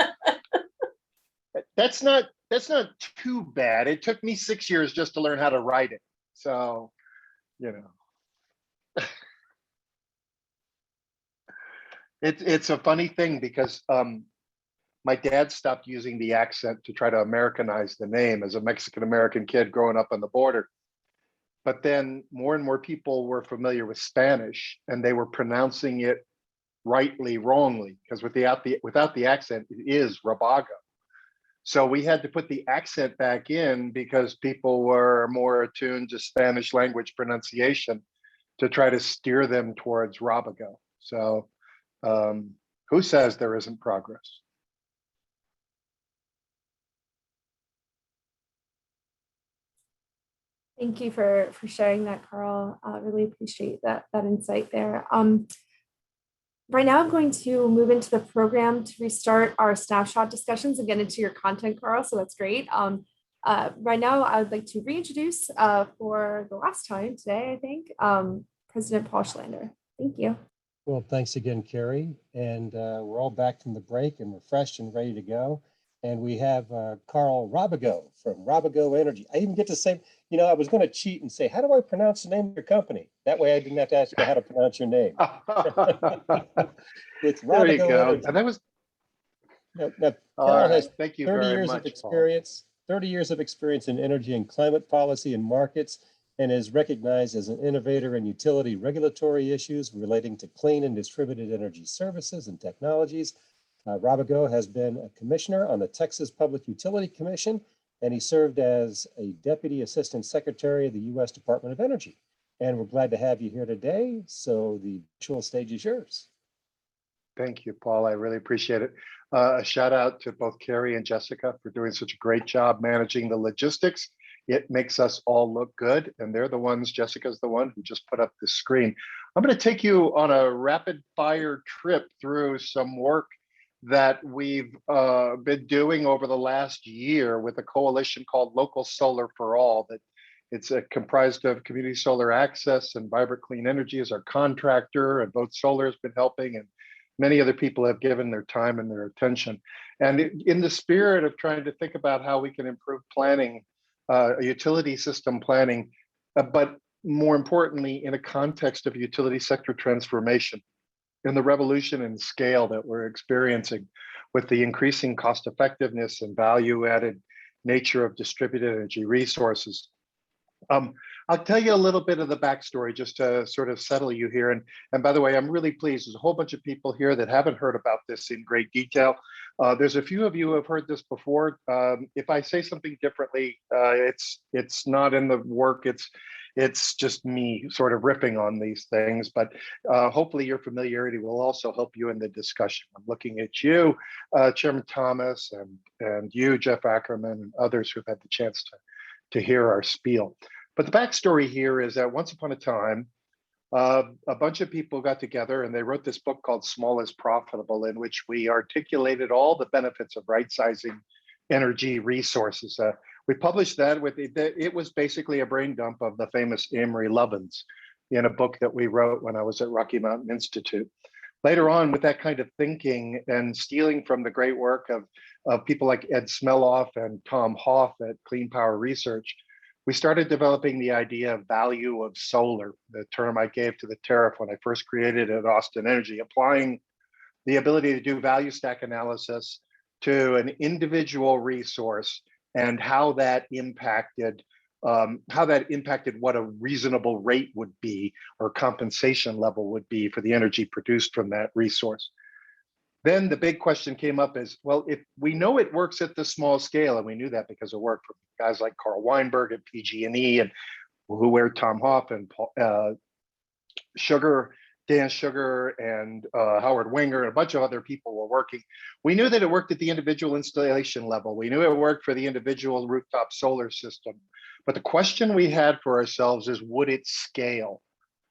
that's not too bad. It took me 6 years just to learn how to write it. So, it's a funny thing because my dad stopped using the accent to try to Americanize the name as a Mexican American kid growing up on the border. But then more and more people were familiar with Spanish and they were pronouncing it rightly wrongly because without the accent, it is Rabago. So we had to put the accent back in because people were more attuned to Spanish language pronunciation to try to steer them towards Rabago. So who says there isn't progress? Thank you for sharing that, Carl. Really appreciate that insight there. Right now, I'm going to move into the program to restart our snapshot discussions and get into your content, Carl. So that's great. Right now, I would like to reintroduce for the last time today, I think, President Paul Schlander. Thank you. Well, thanks again, Carrie. And we're all back from the break and refreshed and ready to go. And we have Carl Rabago from Rabago Energy. I even get to say, I was going to cheat and say, how do I pronounce the name of your company? That way I didn't have to ask you how to pronounce your name. It's Rabago There you go. Energy. And that was Now, all Carl right. has Thank you 30 very years much, of experience, 30 years of experience in energy and climate policy and markets, and is recognized as an innovator in utility regulatory issues relating to clean and distributed energy services and technologies. Rabago has been a commissioner on the Texas Public Utility Commission, and he served as a Deputy Assistant Secretary of the U.S. Department of Energy. And we're glad to have you here today. So the virtual stage is yours. Thank you, Paul. I really appreciate it. A shout out to both Carrie and Jessica for doing such a great job managing the logistics. It makes us all look good. And they're the ones, Jessica's the one who just put up the screen. I'm going to take you on a rapid fire trip through some work that we've been doing over the last year with a coalition called Local Solar for All. That it's comprised of Community Solar Access and Vibrant Clean Energy as our contractor, and both Solar has been helping, and many other people have given their time and their attention. And in the spirit of trying to think about how we can improve planning, utility system planning, but more importantly, in a context of utility sector transformation, in the revolution and scale that we're experiencing with the increasing cost effectiveness and value added nature of distributed energy resources. I'll tell you a little bit of the backstory just to sort of settle you here. And by the way, I'm really pleased. There's a whole bunch of people here that haven't heard about this in great detail. There's a few of you who have heard this before. If I say something differently, it's not in the work. It's just me sort of riffing on these things, but hopefully your familiarity will also help you in the discussion. I'm looking at you, Chairman Thomas, and you, Jeff Ackerman, and others who've had the chance to hear our spiel. But the backstory here is that once upon a time, a bunch of people got together and they wrote this book called Small is Profitable, in which we articulated all the benefits of right-sizing energy resources. We published that with it was basically a brain dump of the famous Amory Lovins, in a book that we wrote when I was at Rocky Mountain Institute. Later on, with that kind of thinking and stealing from the great work of people like Ed Smeloff and Tom Hoff at Clean Power Research, we started developing the idea of value of solar, the term I gave to the tariff when I first created it at Austin Energy, applying the ability to do value stack analysis to an individual resource and how that impacted what a reasonable rate would be or compensation level would be for the energy produced from that resource. Then the big question came up is, well, if we know it works at the small scale, and we knew that because of work from guys like Carl Weinberg at PG&E and who were Tom Hoff and Dan Sugar and Howard Winger and a bunch of other people were working. We knew that it worked at the individual installation level. We knew it worked for the individual rooftop solar system. But the question we had for ourselves is, would it scale?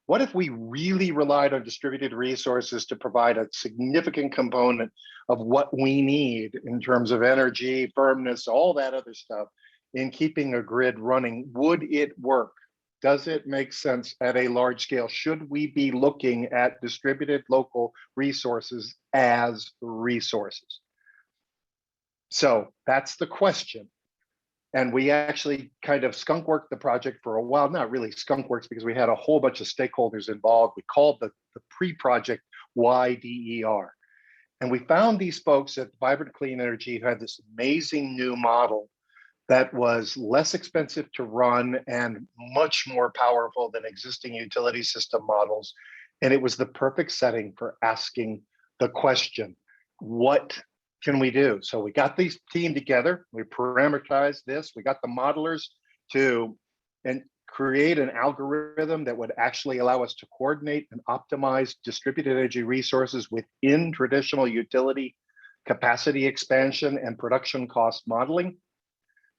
What if we really relied on distributed resources to provide a significant component of what we need in terms of energy, firmness, all that other stuff in keeping a grid running? Would it work? Does it make sense at a large scale? Should we be looking at distributed local resources as resources? So that's the question. And we actually kind of skunk worked the project for a while, not really skunk works because we had a whole bunch of stakeholders involved. We called the pre-project YDER. And we found these folks at Vibrant Clean Energy who had this amazing new model that was less expensive to run and much more powerful than existing utility system models. And it was the perfect setting for asking the question, what can we do? So we got these team together, we parameterized this, we got the modelers to create an algorithm that would actually allow us to coordinate and optimize distributed energy resources within traditional utility capacity expansion and production cost modeling,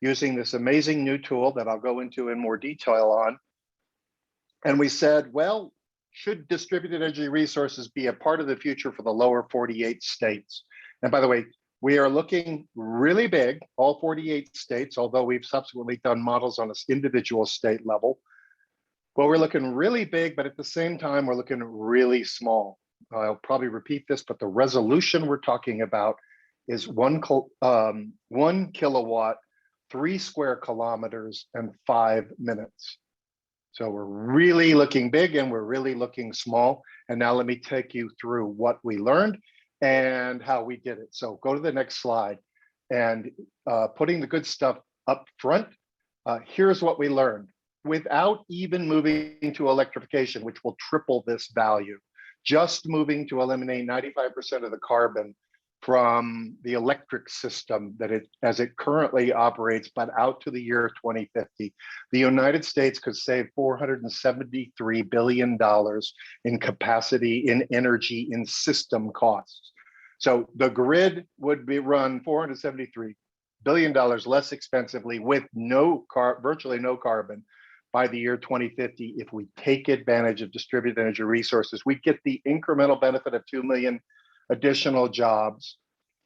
using this amazing new tool that I'll go into in more detail on. And we said, well, should distributed energy resources be a part of the future for the lower 48 states? And by the way, we are looking really big, all 48 states, although we've subsequently done models on an individual state level. But we're looking really big, but at the same time, we're looking really small. I'll probably repeat this, but the resolution we're talking about is 1 kilowatt, 3 square kilometers, and 5 minutes. So we're really looking big and we're really looking small. And now let me take you through what we learned and how we did it. So go to the next slide. And putting the good stuff up front, here's what we learned. Without even moving to electrification, which will triple this value, just moving to eliminate 95% of the carbon from the electric system as it currently operates, but out to the year 2050, the United States could save $473 billion in capacity, in energy, in system costs. So the grid would be run $473 billion less expensively with virtually no carbon by the year 2050 if we take advantage of distributed energy resources. We get the incremental benefit of 2 million additional jobs.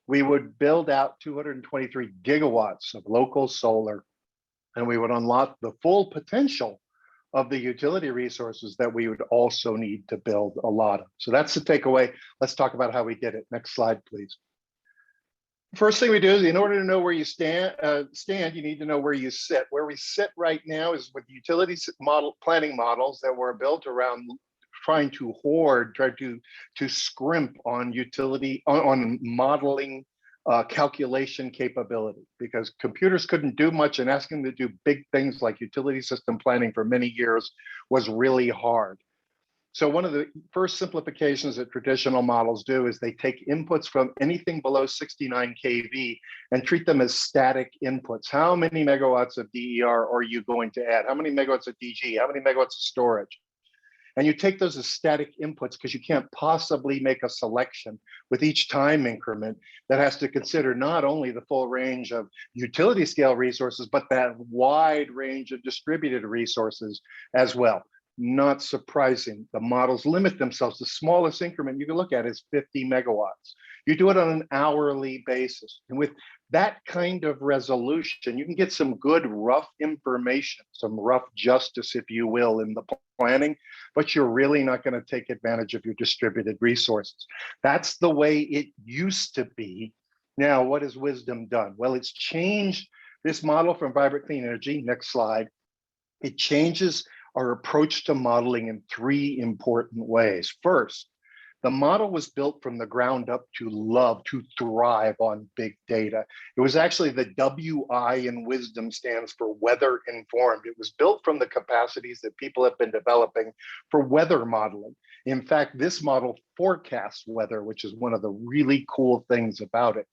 We would build out 223 gigawatts of local solar, and we would unlock the full potential of the utility resources that we would also need to build a lot of. So that's the takeaway. Let's talk about how we did it. Next slide, please. First thing we do is, in order to know where you stand, you need to know where you sit. Where we sit right now is with utility planning models that were built around trying to scrimp on on modeling calculation capability, because computers couldn't do much, and asking them to do big things like utility system planning for many years was really hard. So one of the first simplifications that traditional models do is they take inputs from anything below 69 kV and treat them as static inputs. How many megawatts of DER are you going to add? How many megawatts of DG? How many megawatts of storage? And you take those as static inputs because you can't possibly make a selection with each time increment that has to consider not only the full range of utility scale resources, but that wide range of distributed resources as well. Not surprising, the models limit themselves. The smallest increment you can look at is 50 megawatts. You do it on an hourly basis. And with that kind of resolution, you can get some good rough information, some rough justice, if you will, in the planning, but you're really not going to take advantage of your distributed resources. That's the way it used to be. Now, what has wisdom done? Well, it's changed this model from vibrant clean energy. Next slide. It changes our approach to modeling in three important ways. First, the model was built from the ground up to thrive on big data. It was actually the WI in wisdom stands for weather informed. It was built from the capacities that people have been developing for weather modeling. In fact, this model forecasts weather, which is one of the really cool things about it.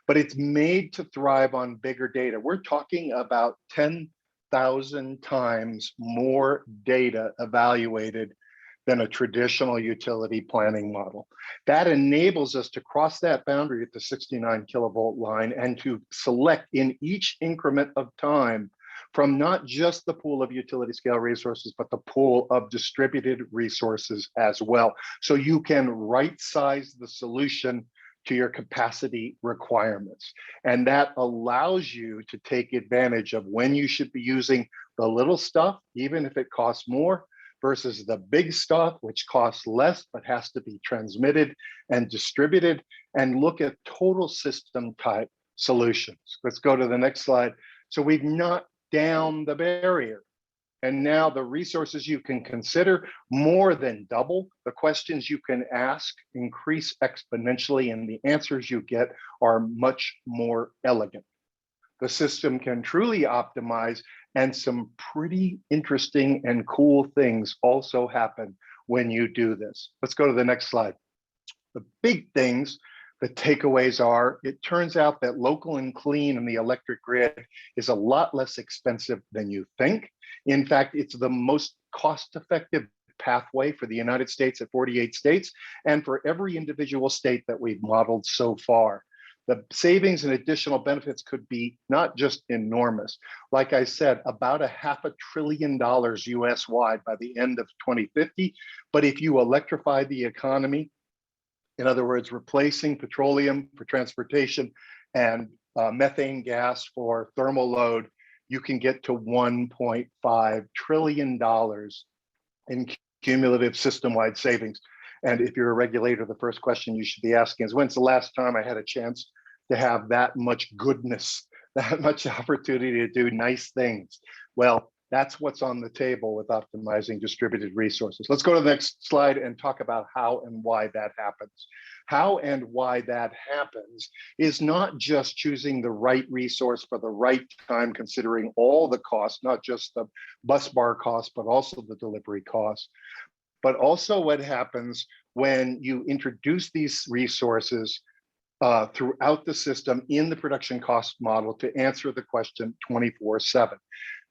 But it's made to thrive on bigger data. We're talking about 10,000 times more data evaluated than a traditional utility planning model. That enables us to cross that boundary at the 69 kilovolt line and to select in each increment of time from not just the pool of utility scale resources, but the pool of distributed resources as well. So you can right size the solution to your capacity requirements. And that allows you to take advantage of when you should be using the little stuff, even if it costs more, versus the big stuff, which costs less, but has to be transmitted and distributed, and look at total system type solutions. Let's go to the next slide. So we've knocked down the barrier. And now the resources you can consider more than double. The questions you can ask increase exponentially, and the answers you get are much more elegant. The system can truly optimize, and some pretty interesting and cool things also happen when you do this. Let's go to the next slide. The big things, the takeaways are, it turns out that local and clean in the electric grid is a lot less expensive than you think. In fact, it's the most cost-effective pathway for the United States at 48 states and for every individual state that we've modeled so far. The savings and additional benefits could be not just enormous. Like I said, about $500 billion US wide by the end of 2050. But if you electrify the economy, in other words, replacing petroleum for transportation and methane gas for thermal load, you can get to $1.5 trillion in cumulative system-wide savings. And if you're a regulator, the first question you should be asking is, when's the last time I had a chance to have that much goodness, that much opportunity to do nice things? Well, that's what's on the table with optimizing distributed resources. Let's go to the next slide and talk about how and why that happens. How and why that happens is not just choosing the right resource for the right time, considering all the costs, not just the bus bar costs, but also the delivery costs. But also what happens when you introduce these resources throughout the system in the production cost model to answer the question 24/7.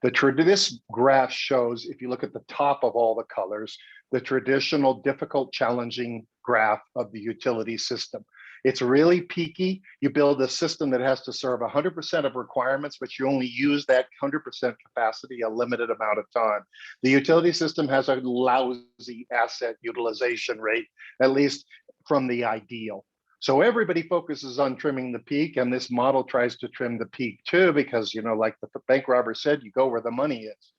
This graph shows, if you look at the top of all the colors, the traditional difficult, challenging graph of the utility system. It's really peaky. You build a system that has to serve 100% of requirements, but you only use that 100% capacity a limited amount of time. The utility system has a lousy asset utilization rate, at least from the ideal. So everybody focuses on trimming the peak, and this model tries to trim the peak too, because, you know, like the bank robber said, you go where the money is.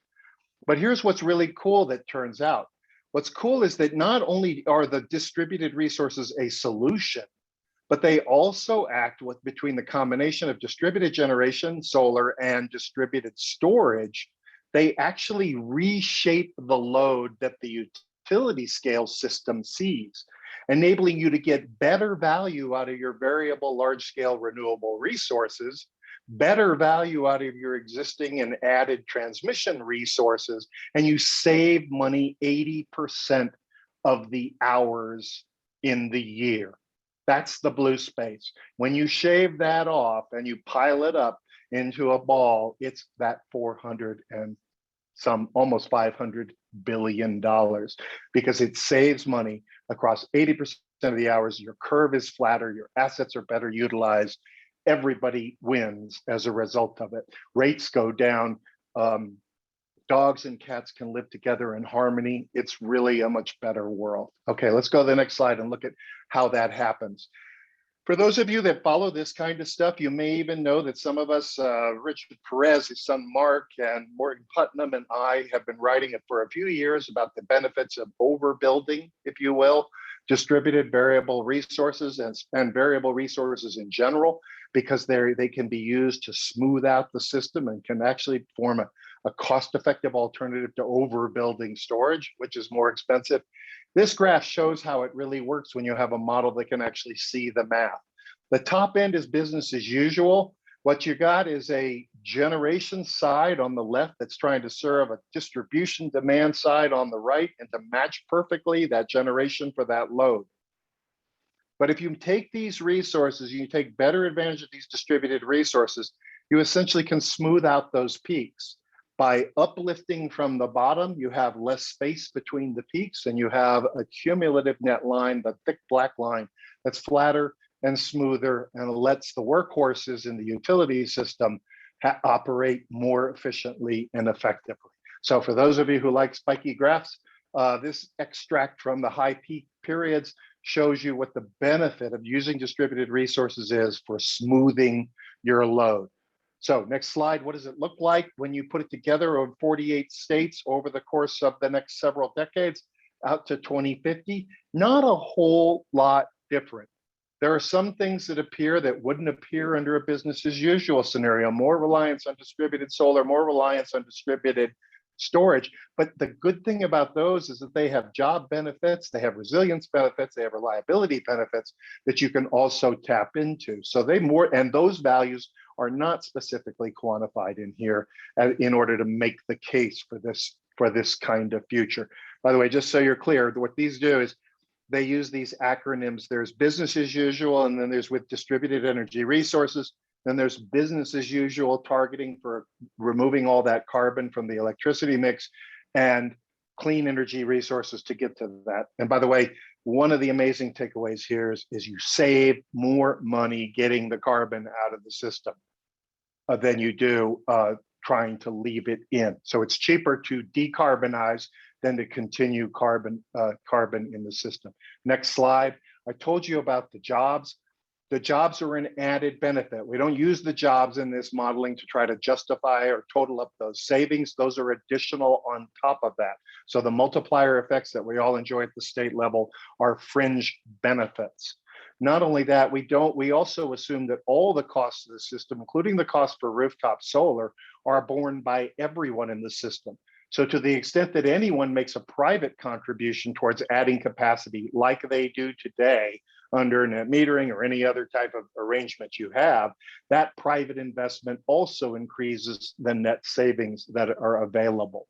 But here's what's really cool that turns out. What's cool is that not only are the distributed resources a solution, but they also act between the combination of distributed generation, solar, and distributed storage. They actually reshape the load that the utility scale system sees, enabling you to get better value out of your variable large scale renewable resources, better value out of your existing and added transmission resources, and you save money 80% of the hours in the year. That's the blue space. When you shave that off and you pile it up into a ball, it's that 400 and some almost $500 billion, because it saves money across 80% of the hours. Your curve is flatter, your assets are better utilized. Everybody wins as a result of it. Rates go down. Dogs and cats can live together in harmony. It's really a much better world. Okay, let's go to the next slide and look at how that happens. For those of you that follow this kind of stuff, you may even know that some of us, Richard Perez, his son Mark, and Morgan Putnam and I have been writing it for a few years about the benefits of overbuilding, if you will, distributed variable resources and variable resources in general, because they can be used to smooth out the system and can actually form a cost-effective alternative to overbuilding storage, which is more expensive. This graph shows how it really works when you have a model that can actually see the math. The top end is business as usual. What you got is a generation side on the left that's trying to serve a distribution demand side on the right and to match perfectly that generation for that load. But if you take these resources, you take better advantage of these distributed resources, you essentially can smooth out those peaks. By uplifting from the bottom, you have less space between the peaks and you have a cumulative net line, the thick black line, that's flatter and smoother and lets the workhorses in the utility system operate more efficiently and effectively. So for those of you who like spiky graphs, this extract from the high peak periods shows you what the benefit of using distributed resources is for smoothing your load. So next slide, what does it look like when you put it together over 48 states over the course of the next several decades out to 2050? Not a whole lot different. There are some things that appear that wouldn't appear under a business as usual scenario, more reliance on distributed solar, more reliance on distributed storage. But the good thing about those is that they have job benefits, they have resilience benefits, they have reliability benefits that you can also tap into. So and those values are not specifically quantified in here in order to make the case for this kind of future. By the way, just so you're clear, what these do is they use these acronyms. There's business as usual, and then there's with distributed energy resources. Then there's business as usual targeting for removing all that carbon from the electricity mix, and clean energy resources to get to that. And by the way, one of the amazing takeaways here is you save more money getting the carbon out of the system than you do trying to leave it in. So it's cheaper to decarbonize than to continue carbon in the system. Next slide. I told you about the jobs. The jobs are an added benefit. We don't use the jobs in this modeling to try to justify or total up those savings. Those are additional on top of that. So the multiplier effects that we all enjoy at the state level are fringe benefits. Not only that, we also assume that all the costs of the system, including the cost for rooftop solar, are borne by everyone in the system. So to the extent that anyone makes a private contribution towards adding capacity like they do today under net metering or any other type of arrangement you have, that private investment also increases the net savings that are available.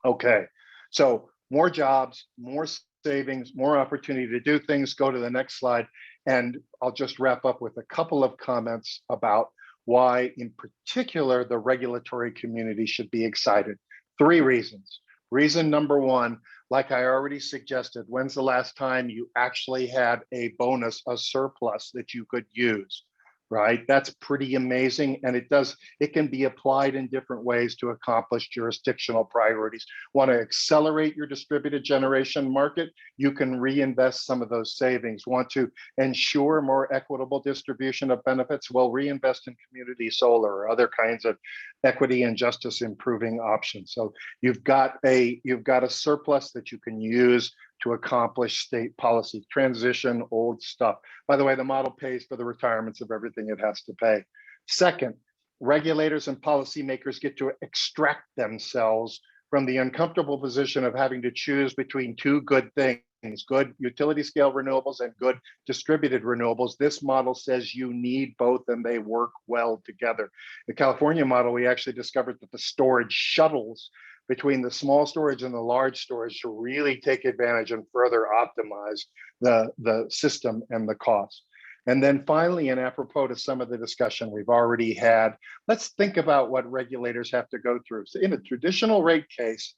Okay, so more jobs, more savings, more opportunity to do things. Go to the next slide. And I'll just wrap up with a couple of comments about why, in particular, the regulatory community should be excited. 3 reasons. Reason number 1, like I already suggested, when's the last time you actually had a bonus, a surplus that you could use, right? That's pretty amazing. And it can be applied in different ways to accomplish jurisdictional priorities. Want to accelerate your distributed generation market? You can reinvest some of those savings. Want to ensure more equitable distribution of benefits? Well, reinvest in community solar or other kinds of equity and justice improving options. So you've got a surplus that you can use to accomplish state policy, transition old stuff. By the way, the model pays for the retirements of everything it has to pay. Second, regulators and policymakers get to extract themselves from the uncomfortable position of having to choose between 2 good things, good utility scale renewables and good distributed renewables. This model says you need both and they work well together. The California model, we actually discovered that the storage shuttles between the small storage and the large storage to really take advantage and further optimize the system and the cost. And then finally, and apropos to some of the discussion we've already had, let's think about what regulators have to go through. So in a traditional rate case,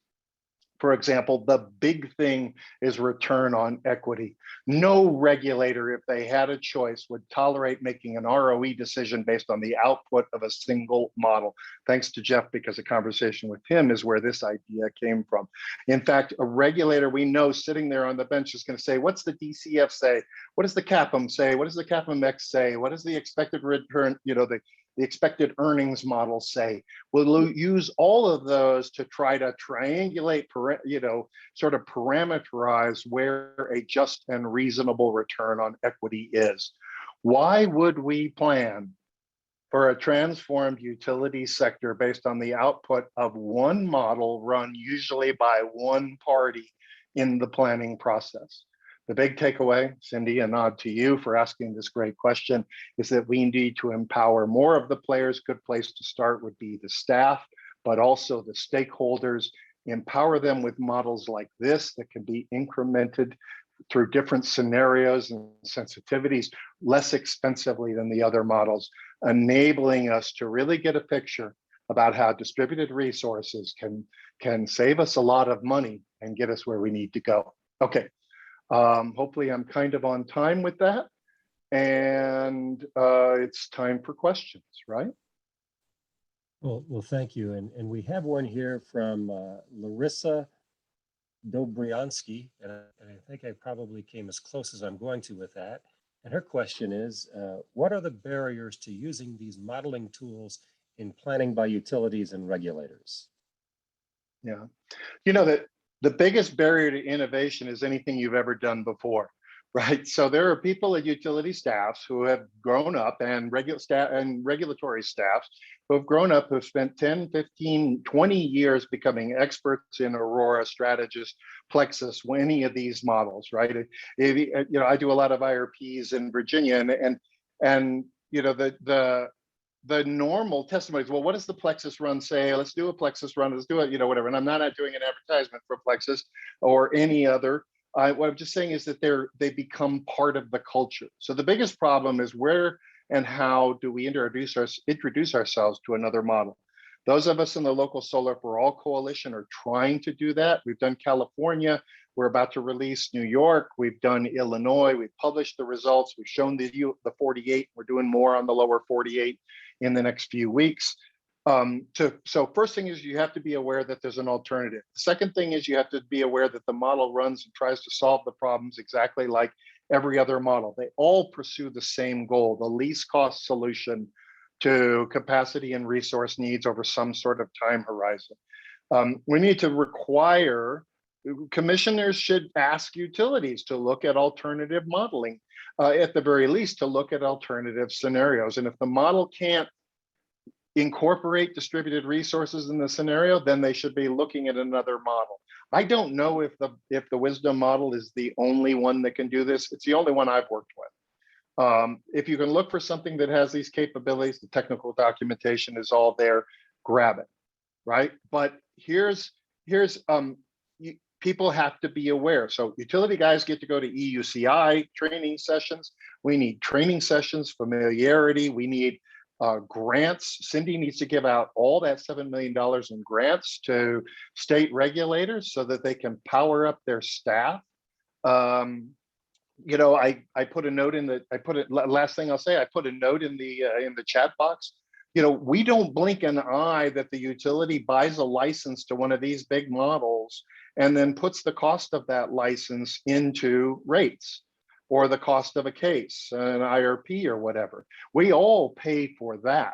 For example, the big thing is return on equity. No regulator, if they had a choice, would tolerate making an ROE decision based on the output of a single model. Thanks to Jeff, because a conversation with him is where this idea came from. In fact, a regulator we know sitting there on the bench is going to say, what's the DCF say? What does the CAPM say? What does the CAPM-X say? What does the expected return, the expected earnings model say? We'll use all of those to try to triangulate, sort of parameterize where a just and reasonable return on equity is. Why would we plan for a transformed utility sector based on the output of one model run usually by one party in the planning process? The big takeaway, Cindy, a nod to you for asking this great question, is that we need to empower more of the players. Good place to start would be the staff, but also the stakeholders. Empower them with models like this that can be incremented through different scenarios and sensitivities less expensively than the other models, enabling us to really get a picture about how distributed resources can save us a lot of money and get us where we need to go. Okay. Hopefully I'm kind of on time with that, and it's time for questions, right? Well, thank you. And we have one here from Larissa Dobriansky, and I think I probably came as close as I'm going to with that. And her question is, what are the barriers to using these modeling tools in planning by utilities and regulators? Yeah, that the biggest barrier to innovation is anything you've ever done before, right? So there are people at utility staffs who have grown up, and regulatory staffs who have grown up, who've spent 10, 15, 20 years becoming experts in Aurora, Strategist, Plexus, any of these models, right? I do a lot of IRPs in Virginia, and the normal testimony is, well, what does the Plexus run say? Let's do a Plexus run, let's do it, whatever. And I'm not doing an advertisement for Plexus or any other. What I'm just saying is that they become part of the culture. So the biggest problem is where and how do we introduce ourselves to another model? Those of us in the local Solar for All Coalition are trying to do that. We've done California. We're about to release New York. We've done Illinois. We've published the results. We've shown the 48. We're doing more on the lower 48 in the next few weeks. So first thing is you have to be aware that there's an alternative. The second thing is you have to be aware that the model runs and tries to solve the problems exactly like every other model. They all pursue the same goal, the least cost solution to capacity and resource needs over some sort of time horizon. We need to require, commissioners should ask utilities to look at alternative modeling, at the very least to look at alternative scenarios. And if the model can't incorporate distributed resources in the scenario, then they should be looking at another model. I don't know if the wisdom model is the only one that can do this. It's the only one I've worked with. If you can look for something that has these capabilities, the technical documentation is all there, grab it, right? But people have to be aware. So utility guys get to go to EUCI training sessions. We need training sessions, familiarity. We need grants. Cindy needs to give out all that $7 million in grants to state regulators so that they can power up their staff. I put a note last thing I'll say, I put a note in the chat box. We don't blink an eye that the utility buys a license to one of these big models and then puts the cost of that license into rates or the cost of a case, an IRP or whatever. We all pay for that.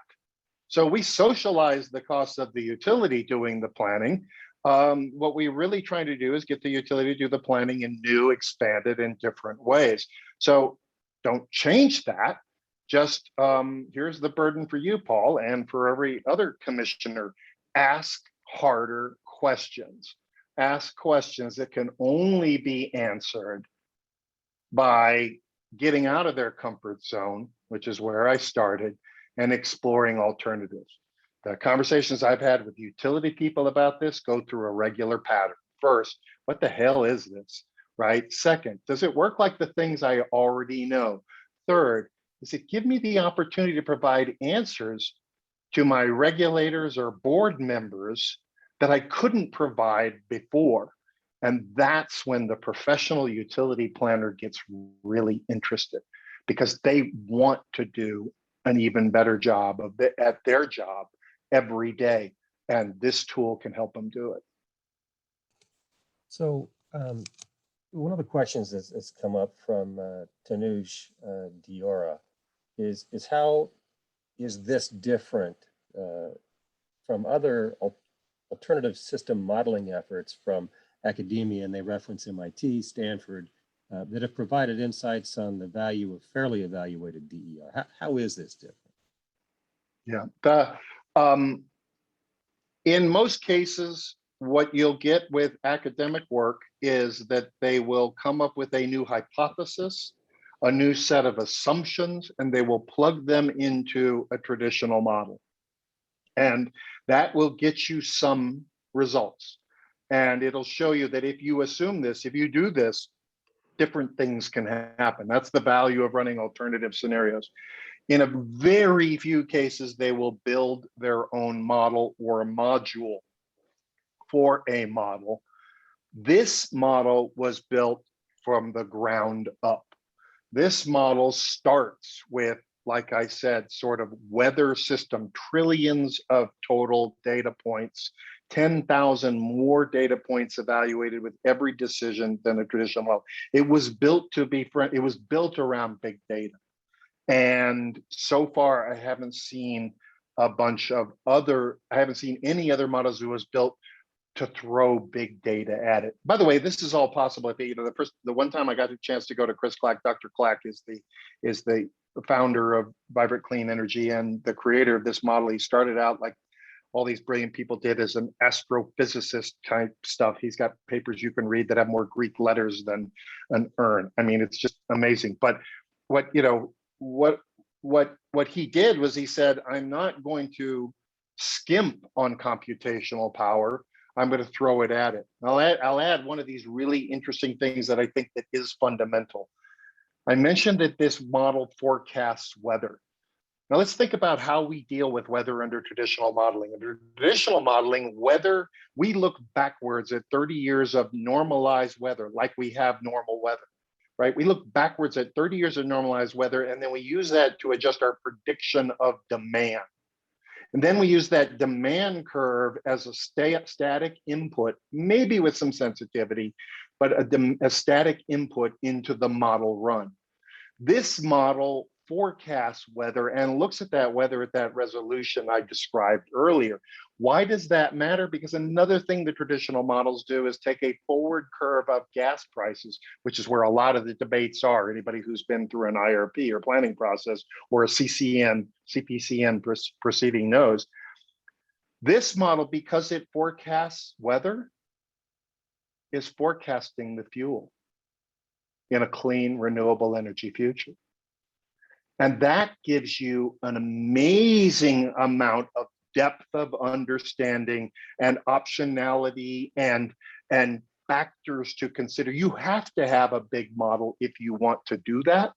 So we socialize the cost of the utility doing the planning. What we're really trying to do is get the utility to do the planning in new, expanded, and different ways. So don't change that. Just here's the burden for you, Paul, and for every other commissioner. Ask harder questions. Ask questions that can only be answered by getting out of their comfort zone, which is where I started, and exploring alternatives. The conversations I've had with utility people about this go through a regular pattern. First, what the hell is this, right? Second, does it work like the things I already know? Third, does it give me the opportunity to provide answers to my regulators or board members that I couldn't provide before. And that's when the professional utility planner gets really interested, because they want to do an even better job at their job every day. And this tool can help them do it. So one of the questions that's come up from Tanuj Diora is how is this different from other alternative system modeling efforts from academia, and they reference MIT, Stanford, that have provided insights on the value of fairly evaluated DER. How is this different? Yeah, in most cases, what you'll get with academic work is that they will come up with a new hypothesis, a new set of assumptions, and they will plug them into a traditional model. And that will get you some results. And it'll show you that if you assume this, if you do this, different things can happen. That's the value of running alternative scenarios. In a very few cases, they will build their own model or a module for a model. This model was built from the ground up. This model starts with, like I said, sort of weather system, trillions of total data points, 10,000 more data points evaluated with every decision than a traditional model. It was built to be, it was built around big data. And so far, I haven't seen a bunch of other, I haven't seen any other models that was built to throw big data at it. By the way, this is all possible. If you know, the one time I got a chance to go to Chris Clack, Dr. Clack is the founder of Vibrant Clean Energy and the creator of this model. He started out like all these brilliant people did as an astrophysicist type stuff. He's got papers you can read that have more Greek letters than an urn. I mean, it's just amazing. But what he did was he said, I'm not going to skimp on computational power. I'm going to throw it at it. I'll add one of these really interesting things that I think that is fundamental. I mentioned that this model forecasts weather. Now let's think about how we deal with weather under traditional modeling. Under traditional modeling, weather, we look backwards at 30 years of normalized weather, like we have normal weather, right? We look backwards at 30 years of normalized weather, and then we use that to adjust our prediction of demand. And then we use that demand curve as a static input, maybe with some sensitivity, but a static input into the model run. This model forecasts weather and looks at that weather at that resolution I described earlier. Why does that matter? Because another thing the traditional models do is take a forward curve of gas prices, which is where a lot of the debates are. Anybody who's been through an IRP or planning process or a CPCN proceeding knows. This model, because it forecasts weather, is forecasting the fuel in a clean, renewable energy future. And that gives you an amazing amount of depth of understanding and optionality and factors to consider. You have to have a big model if you want to do that.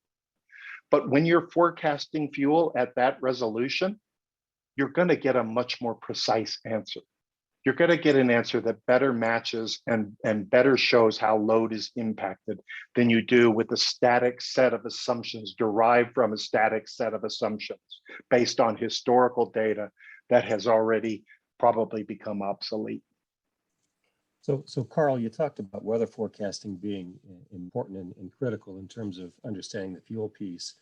But when you're forecasting fuel at that resolution, you're going to get a much more precise answer. You're going to get an answer that better matches and better shows how load is impacted than you do with a static set of assumptions derived from a static set of assumptions based on historical data that has already probably become obsolete. So Carl, you talked about weather forecasting being important and critical in terms of understanding the fuel piece.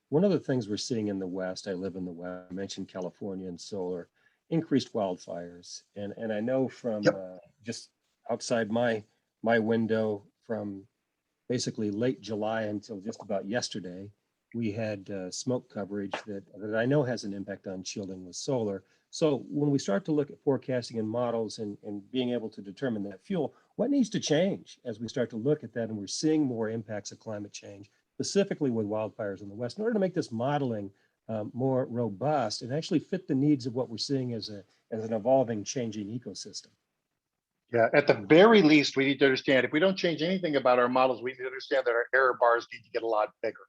One of the things we're seeing in the West, I live in the West, I mentioned California and solar, increased wildfires. And I know from just outside my window from basically late July until just about yesterday, we had smoke coverage that I know has an impact on shielding with solar. So when we start to look at forecasting and models and being able to determine that fuel, what needs to change as we start to look at that and we're seeing more impacts of climate change, specifically with wildfires in the West, in order to make this modeling more robust and actually fit the needs of what we're seeing as an evolving, changing ecosystem? Yeah, at the very least, we need to understand, if we don't change anything about our models, we need to understand that our error bars need to get a lot bigger,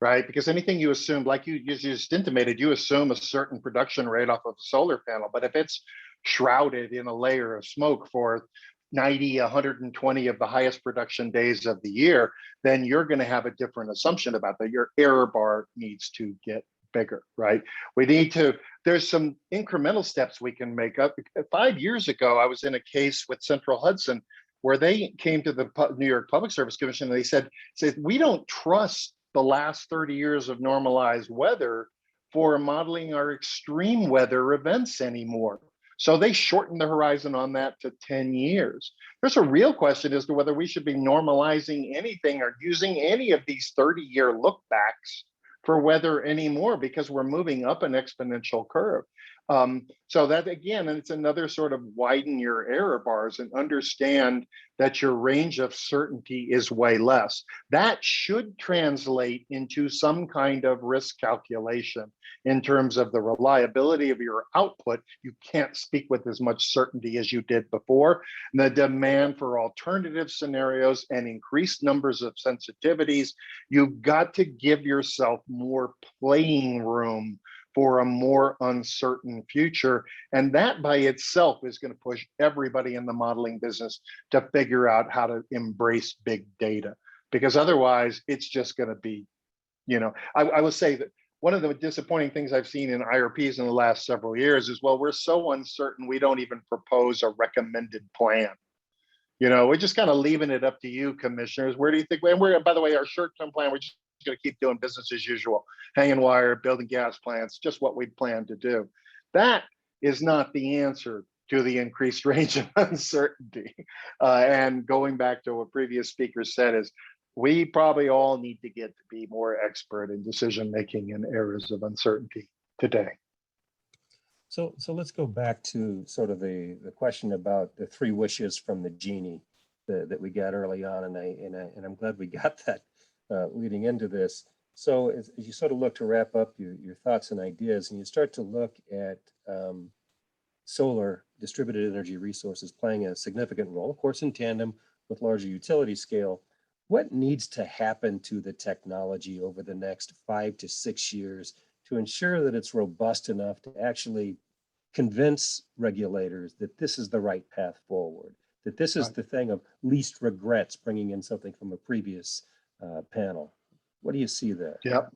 right? Because anything you assume, like you just intimated, you assume a certain production rate off of a solar panel, but if it's shrouded in a layer of smoke for 90, 120 of the highest production days of the year, then you're going to have a different assumption about that. Your error bar needs to get bigger, right? We need to, there's some incremental steps we can make up. 5 years ago, I was in a case with Central Hudson where they came to the New York Public Service Commission and they said, we don't trust the last 30 years of normalized weather for modeling our extreme weather events anymore. So they shortened the horizon on that to 10 years. There's a real question as to whether we should be normalizing anything or using any of these 30-year lookbacks for weather anymore, because we're moving up an exponential curve. So that, again, and it's another sort of widen your error bars and understand that your range of certainty is way less. That should translate into some kind of risk calculation in terms of the reliability of your output. You can't speak with as much certainty as you did before. The demand for alternative scenarios and increased numbers of sensitivities, you've got to give yourself more playing room for a more uncertain future. And that by itself is going to push everybody in the modeling business to figure out how to embrace big data, because otherwise it's just going to be, I will say that one of the disappointing things I've seen in IRPs in the last several years is, well, we're so uncertain, we don't even propose a recommended plan. We're just kind of leaving it up to you, commissioners. Where do you think, and we're, by the way, our short-term plan, we're just going to keep doing business as usual, hanging wire, building gas plants, just what we plan to do. That is not the answer to the increased range of uncertainty. And going back to what previous speakers said is, we probably all need to get to be more expert in decision-making in areas of uncertainty today. So let's go back to sort of the question about the 3 wishes from the genie that we got early on, and I'm glad we got that leading into this. So as you sort of look to wrap up your thoughts and ideas, and you start to look at solar distributed energy resources playing a significant role, of course, in tandem with larger utility scale, what needs to happen to the technology over the next 5 to 6 years to ensure that it's robust enough to actually convince regulators that this is the right path forward, that this is the thing of least regrets, bringing in something from a previous panel? What do you see there? Yep.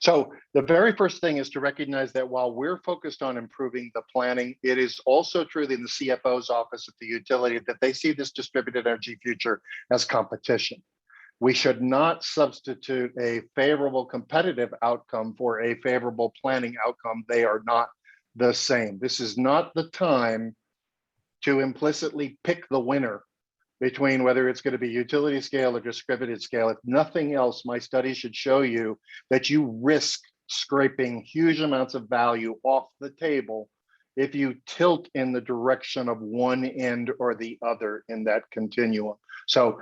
So the very first thing is to recognize that while we're focused on improving the planning, it is also true in the CFO's office at the utility that they see this distributed energy future as competition. We should not substitute a favorable competitive outcome for a favorable planning outcome. They are not the same. This is not the time to implicitly pick the winner between whether it's going to be utility scale or distributed scale. If nothing else, my study should show you that you risk scraping huge amounts of value off the table if you tilt in the direction of one end or the other in that continuum. So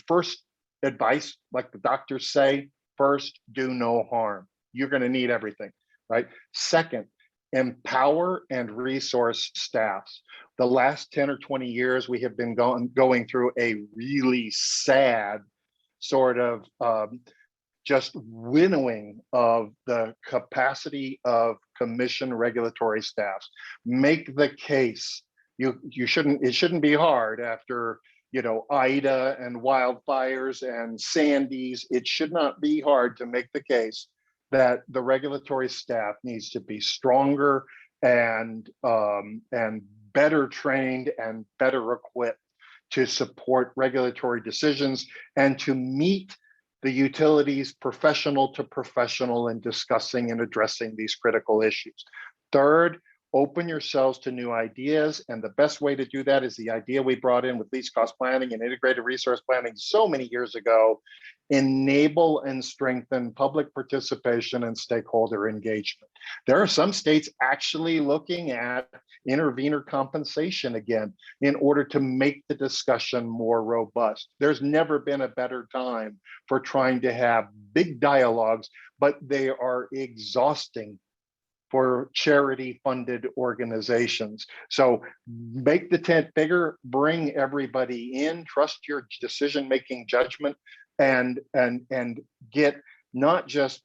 first advice, like the doctors say, first, do no harm. You're going to need everything, right? Second, empower and resource staffs. The last 10 or 20 years, we have been going through a really sad sort of just winnowing of the capacity of commission regulatory staffs. Make the case. It shouldn't be hard after Ida and wildfires and Sandy's. It should not be hard to make the case that the regulatory staff needs to be stronger and better trained and better equipped to support regulatory decisions and to meet the utilities professional to professional in discussing and addressing these critical issues. Third, open yourselves to new ideas. And the best way to do that is the idea we brought in with least cost planning and integrated resource planning so many years ago. Enable and strengthen public participation and stakeholder engagement. There are some states actually looking at intervenor compensation again in order to make the discussion more robust. There's never been a better time for trying to have big dialogues, but they are exhausting for charity-funded organizations. So make the tent bigger, bring everybody in, trust your decision-making judgment, and get not just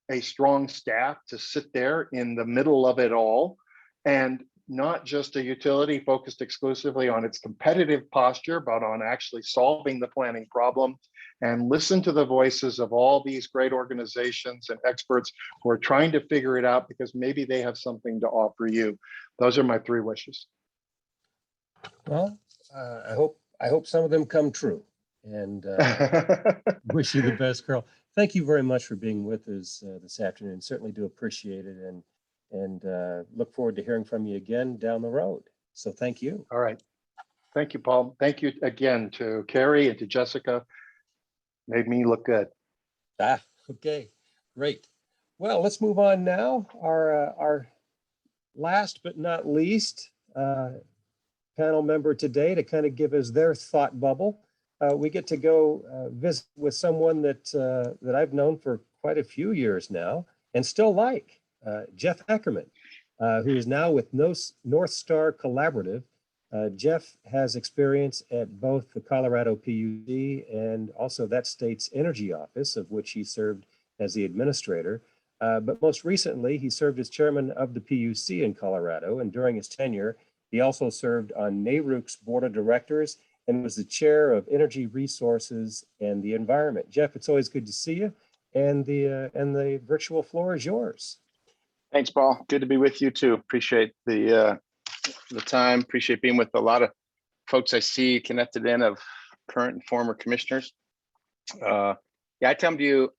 a strong staff to sit there in the middle of it all and not just a utility focused exclusively on its competitive posture, but on actually solving the planning problem, and listen to the voices of all these great organizations and experts who are trying to figure it out because maybe they have something to offer you. Those are my 3 wishes. Well, I hope some of them come true, and wish you the best, Carl. Thank you very much for being with us this afternoon. Certainly do appreciate it, and look forward to hearing from you again down the road. So thank you. All right. Thank you, Paul. Thank you again to Carrie and to Jessica. Made me look good. Okay, great. Well, let's move on now. Our last but not least panel member today to kind of give us their thought bubble. We get to go visit with someone that I've known for quite a few years now and still like, Jeff Ackerman, who is now with North Star Collaborative. Jeff has experience at both the Colorado PUC and also that state's energy office, of which he served as the administrator. But most recently, he served as chairman of the PUC in Colorado. And during his tenure, he also served on NARUC's board of directors and was the chair of Energy Resources and the Environment. Jeff, it's always good to see you. And the virtual floor is yours. Thanks, Paul. Good to be with you too. Appreciate the time. Appreciate being with a lot of folks I see connected in of current and former commissioners. Yeah, I come to you,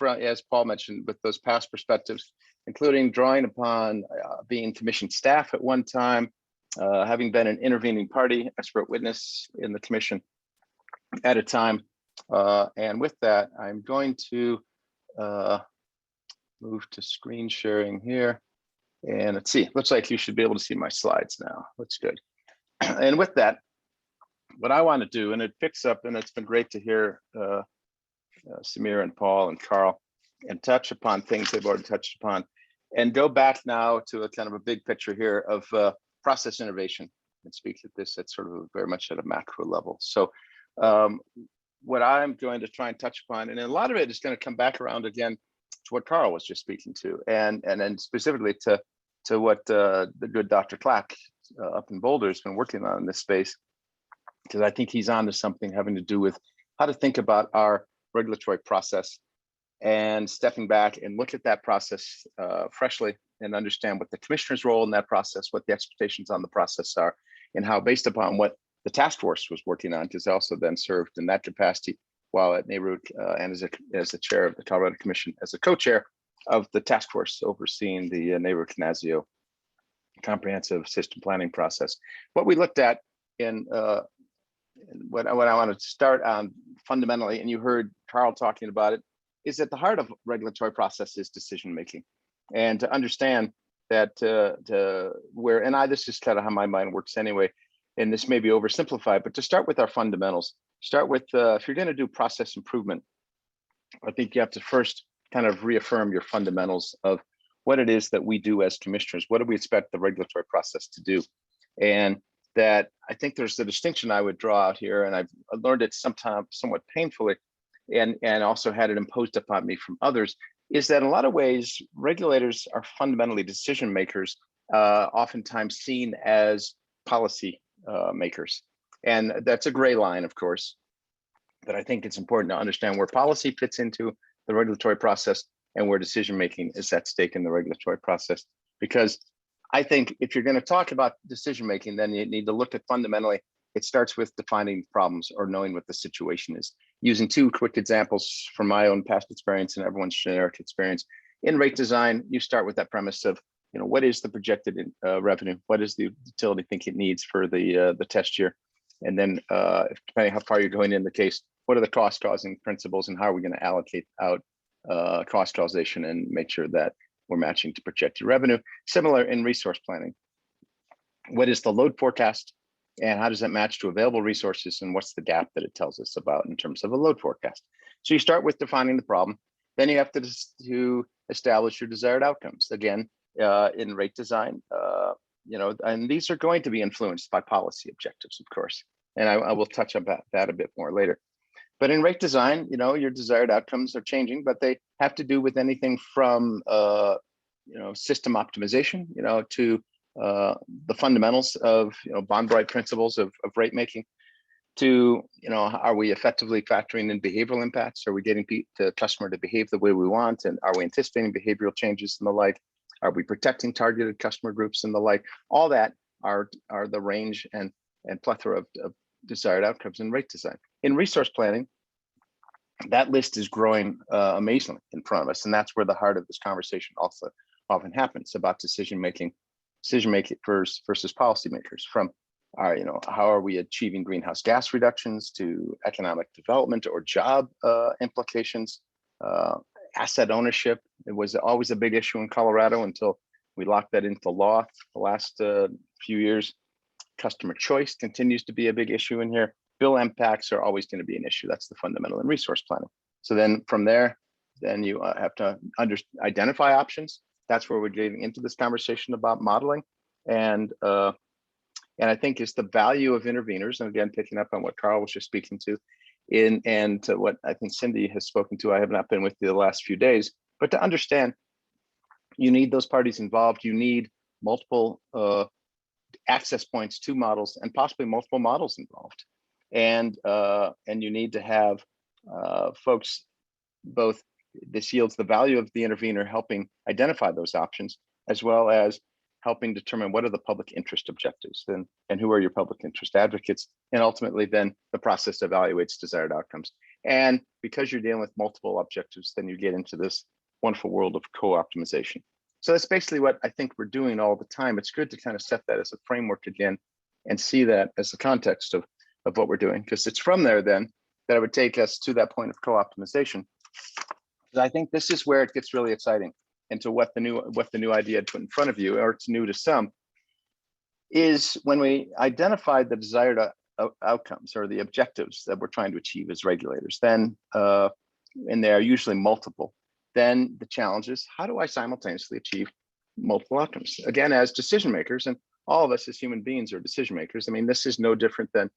as Paul mentioned, with those past perspectives, including drawing upon being commission staff at one time, having been an intervening party, expert witness in the commission at a time. And with that, I'm going to move to screen sharing here. And let's see, looks like you should be able to see my slides now. Looks good. And with that, what I want to do, and it picks up, and it's been great to hear Samir and Paul and Carl and touch upon things they've already touched upon, and go back now to a kind of a big picture here of process innovation and speak at this at sort of very much at a macro level. So what I'm going to try and touch upon, and a lot of it is going to come back around again to what Carl was just speaking to, and then specifically to what the good Dr. Clack up in Boulder has been working on in this space, because I think he's on to something having to do with how to think about our regulatory process and stepping back and look at that process freshly and understand what the commissioner's role in that process, what the expectations on the process are, and how, based upon what the task force was working on, because I also then served in that capacity while at NARUC and as the chair of the Colorado Commission, as a co-chair of the task force overseeing the NARUC NASIO comprehensive system planning process. What we looked at in what I want to start on fundamentally, and you heard Carl talking about it, is at the heart of regulatory process is decision making, and to understand that this is kind of how my mind works anyway, and this may be oversimplified, but to start with our fundamentals, start with if you're going to do process improvement, I think you have to first kind of reaffirm your fundamentals of what it is that we do as commissioners. What do we expect the regulatory process to do? And that I think there's the distinction I would draw out here, and I've learned it sometimes somewhat painfully, and also had it imposed upon me from others, is that in a lot of ways, regulators are fundamentally decision makers, oftentimes seen as policy makers. And that's a gray line, of course, but I think it's important to understand where policy fits into the regulatory process and where decision making is at stake in the regulatory process. Because I think if you're going to talk about decision making, then you need to look at fundamentally, it starts with defining problems or knowing what the situation is. Using 2 quick examples from my own past experience and everyone's generic experience. In rate design, you start with that premise of, what is the projected revenue? What does the utility think it needs for the test year? And then depending how far you're going in the case, what are the cost causing principles and how are we going to allocate out cost causation and make sure that we're matching to projected revenue? Similar in resource planning. What is the load forecast and how does that match to available resources, and what's the gap that it tells us about in terms of a load forecast? So you start with defining the problem, then you have to establish your desired outcomes. Again, in rate design, and these are going to be influenced by policy objectives, of course, and I will touch on that a bit more later. But in rate design, your desired outcomes are changing, but they have to do with anything from system optimization, to the fundamentals of bond right principles of rate making, to are we effectively factoring in behavioral impacts? Are we getting the customer to behave the way we want? And are we anticipating behavioral changes and the like? Are we protecting targeted customer groups and the like? All that are the range and plethora of desired outcomes in rate design. In resource planning, that list is growing amazingly in front of us, and that's where the heart of this conversation also often happens, about decision making versus policymakers. From how are we achieving greenhouse gas reductions, to economic development or job implications, asset ownership. It was always a big issue in Colorado until we locked that into law the last few years. Customer choice continues to be a big issue in here. Bill impacts are always going to be an issue. That's the fundamental in resource planning. So then from there, then you have to identify options. That's where we're getting into this conversation about modeling. And I think it's the value of interveners. And again, picking up on what Carl was just speaking to, and to what I think Cindy has spoken to. I have not been with you the last few days, but to understand, you need those parties involved. You need multiple access points to models, and possibly multiple models involved. And you need to have folks, both, this yields the value of the intervener helping identify those options, as well as helping determine what are the public interest objectives, and who are your public interest advocates, and ultimately then the process evaluates desired outcomes. And because you're dealing with multiple objectives, then you get into this wonderful world of co-optimization. So that's basically what I think we're doing all the time. It's good to kind of set that as a framework again, and see that as the context of what we're doing, because it's from there then that it would take us to that point of co-optimization. I think this is where it gets really exciting, and to what the new idea had put in front of you, or it's new to some, is when we identify the desired outcomes or the objectives that we're trying to achieve as regulators, then and they are usually multiple. Then the challenge is, how do I simultaneously achieve multiple outcomes? Again, as decision makers, and all of us as human beings are decision makers. I mean, this is no different than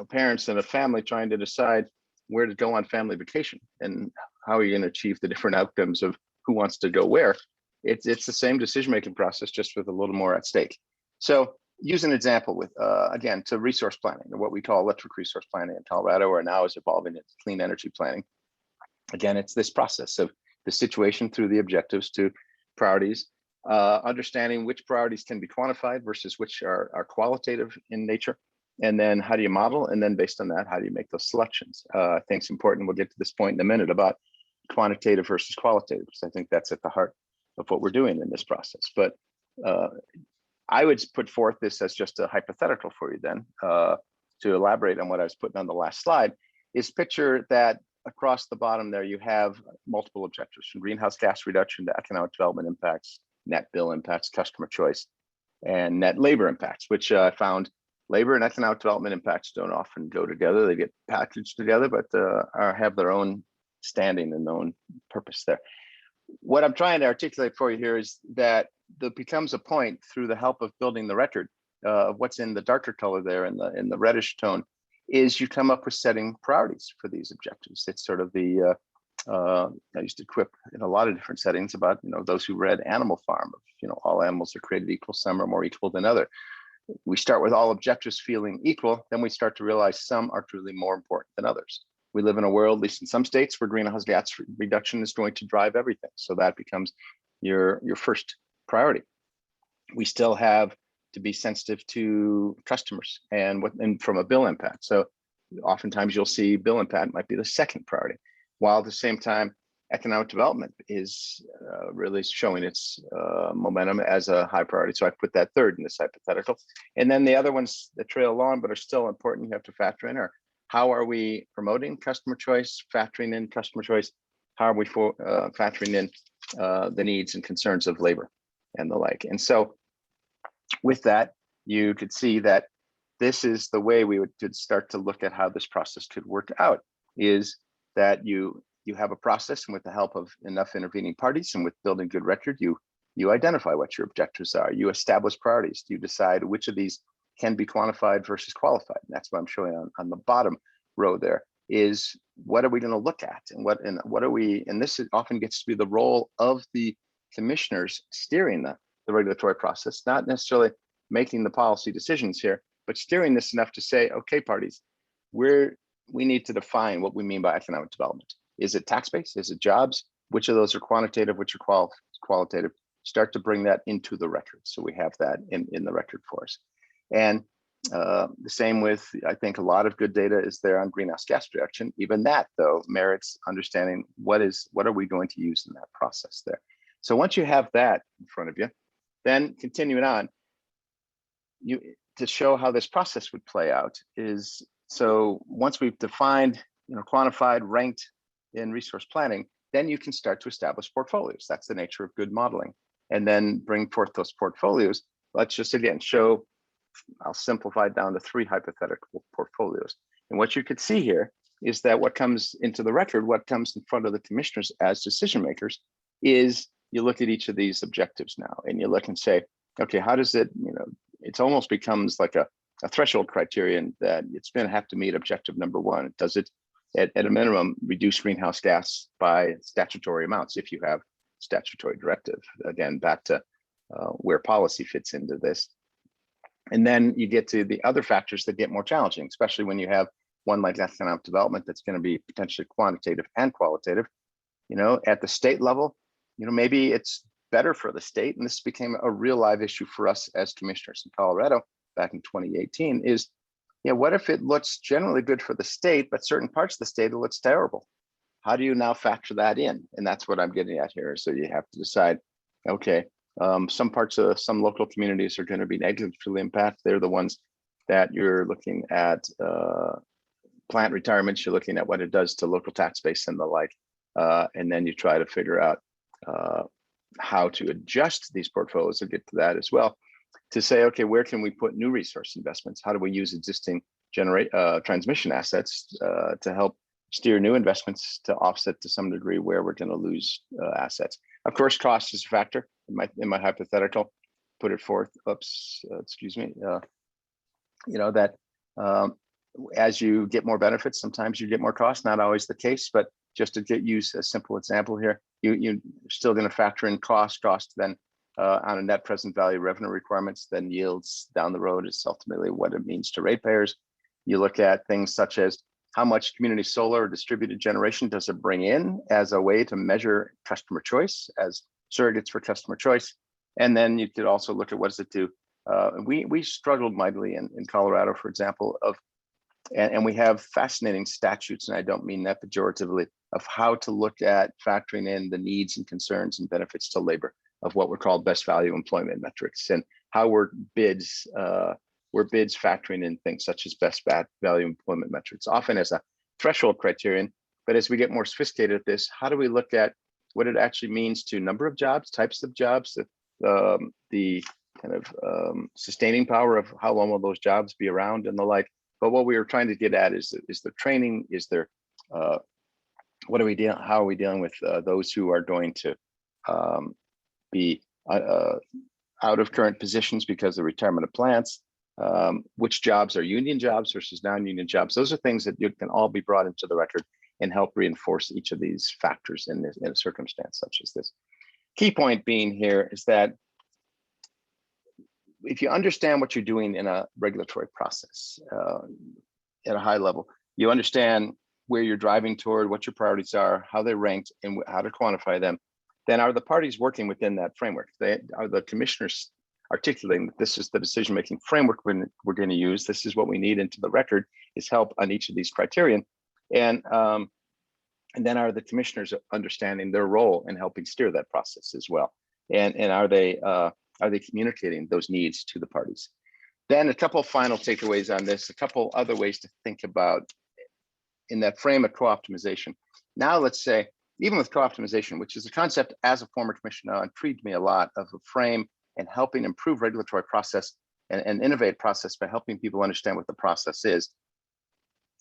parents and a family trying to decide where to go on family vacation, and how are you going to achieve the different outcomes of who wants to go where. It's the same decision-making process, just with a little more at stake. So use an example with, again, to resource planning, or what we call electric resource planning in Colorado, or now is evolving into clean energy planning. Again, it's this process of the situation through the objectives to priorities, understanding which priorities can be quantified versus which are qualitative in nature. And then how do you model? And then based on that, how do you make those selections? I think it's important. We'll get to this point in a minute about quantitative versus qualitative, because I think that's at the heart of what we're doing in this process. But I would put forth this as just a hypothetical for you then, to elaborate on what I was putting on the last slide, is picture that across the bottom there, you have multiple objectives, from greenhouse gas reduction to economic development impacts, net bill impacts, customer choice, and net labor impacts, which I found labor and economic development impacts don't often go together. They get packaged together, but have their own standing and their own purpose there. What I'm trying to articulate for you here is that there becomes a point, through the help of building the record of what's in the darker color there in the reddish tone, is you come up with setting priorities for these objectives. It's sort of the I used to quip in a lot of different settings about those who read Animal Farm, of all animals are created equal, some are more equal than other. We start with all objectives feeling equal, then we start to realize some are truly more important than others. We live in a world, at least in some states, where greenhouse gas reduction is going to drive everything. So that becomes your first priority. We still have to be sensitive to customers and from a bill impact. So oftentimes you'll see bill impact might be the second priority, while at the same time, economic development is really showing its momentum as a high priority. So I put that third in this hypothetical. And then the other ones that trail along but are still important, you have to factor in, are how are we promoting customer choice, factoring in customer choice? How are we factoring in the needs and concerns of labor and the like? And so with that, you could see that this is the way we could start to look at how this process could work out, is that you have a process, and with the help of enough intervening parties and with building good record, you identify what your objectives are. You establish priorities. You decide which of these can be quantified versus qualified. And that's what I'm showing on the bottom row there, is what are we going to look at, and what are we, and this often gets to be the role of the commissioners steering the regulatory process, not necessarily making the policy decisions here, but steering this enough to say, okay, parties, we need to define what we mean by economic development. Is it tax base? Is it jobs? Which of those are quantitative? Which are qualitative? Start to bring that into the record, so we have that in the record for us. And the same with, I think a lot of good data is there on greenhouse gas reduction. Even that, though, merits understanding what are we going to use in that process there. So once you have that in front of you, then continuing on, to show how this process would play out is, so once we've defined, quantified, ranked in resource planning, then you can start to establish portfolios. That's the nature of good modeling. And then bring forth those portfolios. Let's just again show, I'll simplify it down to 3 hypothetical portfolios. And what you could see here is that what comes into the record, what comes in front of the commissioners as decision makers, is you look at each of these objectives now and you look and say, okay, how does it, it almost becomes like a threshold criterion that it's going to have to meet objective number 1. Does it, at a minimum, reduce greenhouse gas by statutory amounts if you have statutory directive? Again, back to where policy fits into this. And then you get to the other factors that get more challenging, especially when you have one like economic development that's going to be potentially quantitative and qualitative. At the state level, maybe it's better for the state, and this became a real live issue for us as commissioners in Colorado back in 2018, is, what if it looks generally good for the state, but certain parts of the state, it looks terrible? How do you now factor that in? And that's what I'm getting at here. So you have to decide, okay, some parts of some local communities are going to be negatively impacted. They're the ones that you're looking at plant retirements, you're looking at what it does to local tax base and the like. And then you try to figure out how to adjust these portfolios to get to that as well, to say, okay, where can we put new resource investments? How do we use existing transmission assets to help steer new investments to offset to some degree where we're going to lose assets? Of course, cost is a factor in my hypothetical. Put it forth. Excuse me. That as you get more benefits, sometimes you get more costs. Not always the case, but just to use a simple example here, you're still going to factor in cost, then on a net present value revenue requirements, then yields down the road is ultimately what it means to ratepayers. You look at things such as how much community solar or distributed generation does it bring in as a way to measure customer choice, as surrogates for customer choice. And then you could also look at what does it do. We struggled mightily in Colorado, for example, and we have fascinating statutes, and I don't mean that pejoratively, of how to look at factoring in the needs and concerns and benefits to labor of what were called best value employment metrics, and how were bids factoring in things such as best value employment metrics, often as a threshold criterion. But as we get more sophisticated at this, how do we look at what it actually means to number of jobs, types of jobs, the kind of sustaining power of how long will those jobs be around and the like. But what we were trying to get at is the training, is there, what are we dealing, how are we dealing with those who are going to be out of current positions because of retirement of plants? Which jobs are union jobs versus non-union jobs? Those are things that you can all be brought into the record and help reinforce each of these factors in a circumstance such as this. Key point being here is that if you understand what you're doing in a regulatory process at a high level, you understand where you're driving toward, what your priorities are, how they're ranked, and how to quantify them, then are the parties working within that framework? Are the commissioners articulating that this is the decision-making framework we're going to use, this is what we need into the record, is help on each of these criterion. And then are the commissioners understanding their role in helping steer that process as well? And are they communicating those needs to the parties? Then a couple of final takeaways on this, a couple other ways to think about in that frame of co-optimization. Now let's say, even with co-optimization, which is a concept as a former commissioner intrigued me a lot, of a frame and helping improve regulatory process and innovate process by helping people understand what the process is.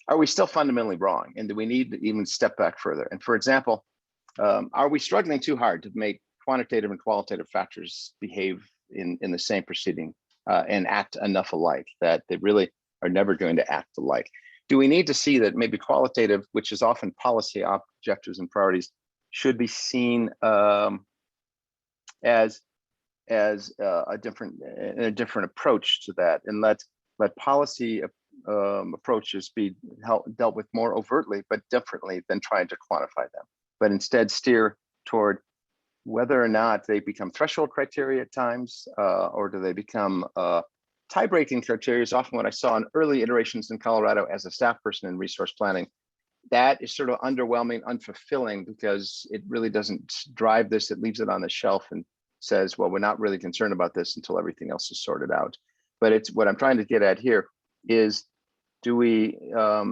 Are we still fundamentally wrong? And do we need to even step back further? And for example, are we struggling too hard to make quantitative and qualitative factors behave in the same proceeding and act enough alike that they really are never going to act alike? Do we need to see that maybe qualitative, which is often policy objectives and priorities, should be seen as as a different approach to that, and let policy approaches be dealt with more overtly but differently than trying to quantify them, but instead steer toward whether or not they become threshold criteria at times, or do they become tie-breaking criteria. Is often what I saw in early iterations in Colorado as a staff person in resource planning. That is sort of underwhelming, unfulfilling, because it really doesn't drive this. It leaves it on the shelf and says, well, we're not really concerned about this until everything else is sorted out. But it's what I'm trying to get at here is, do we,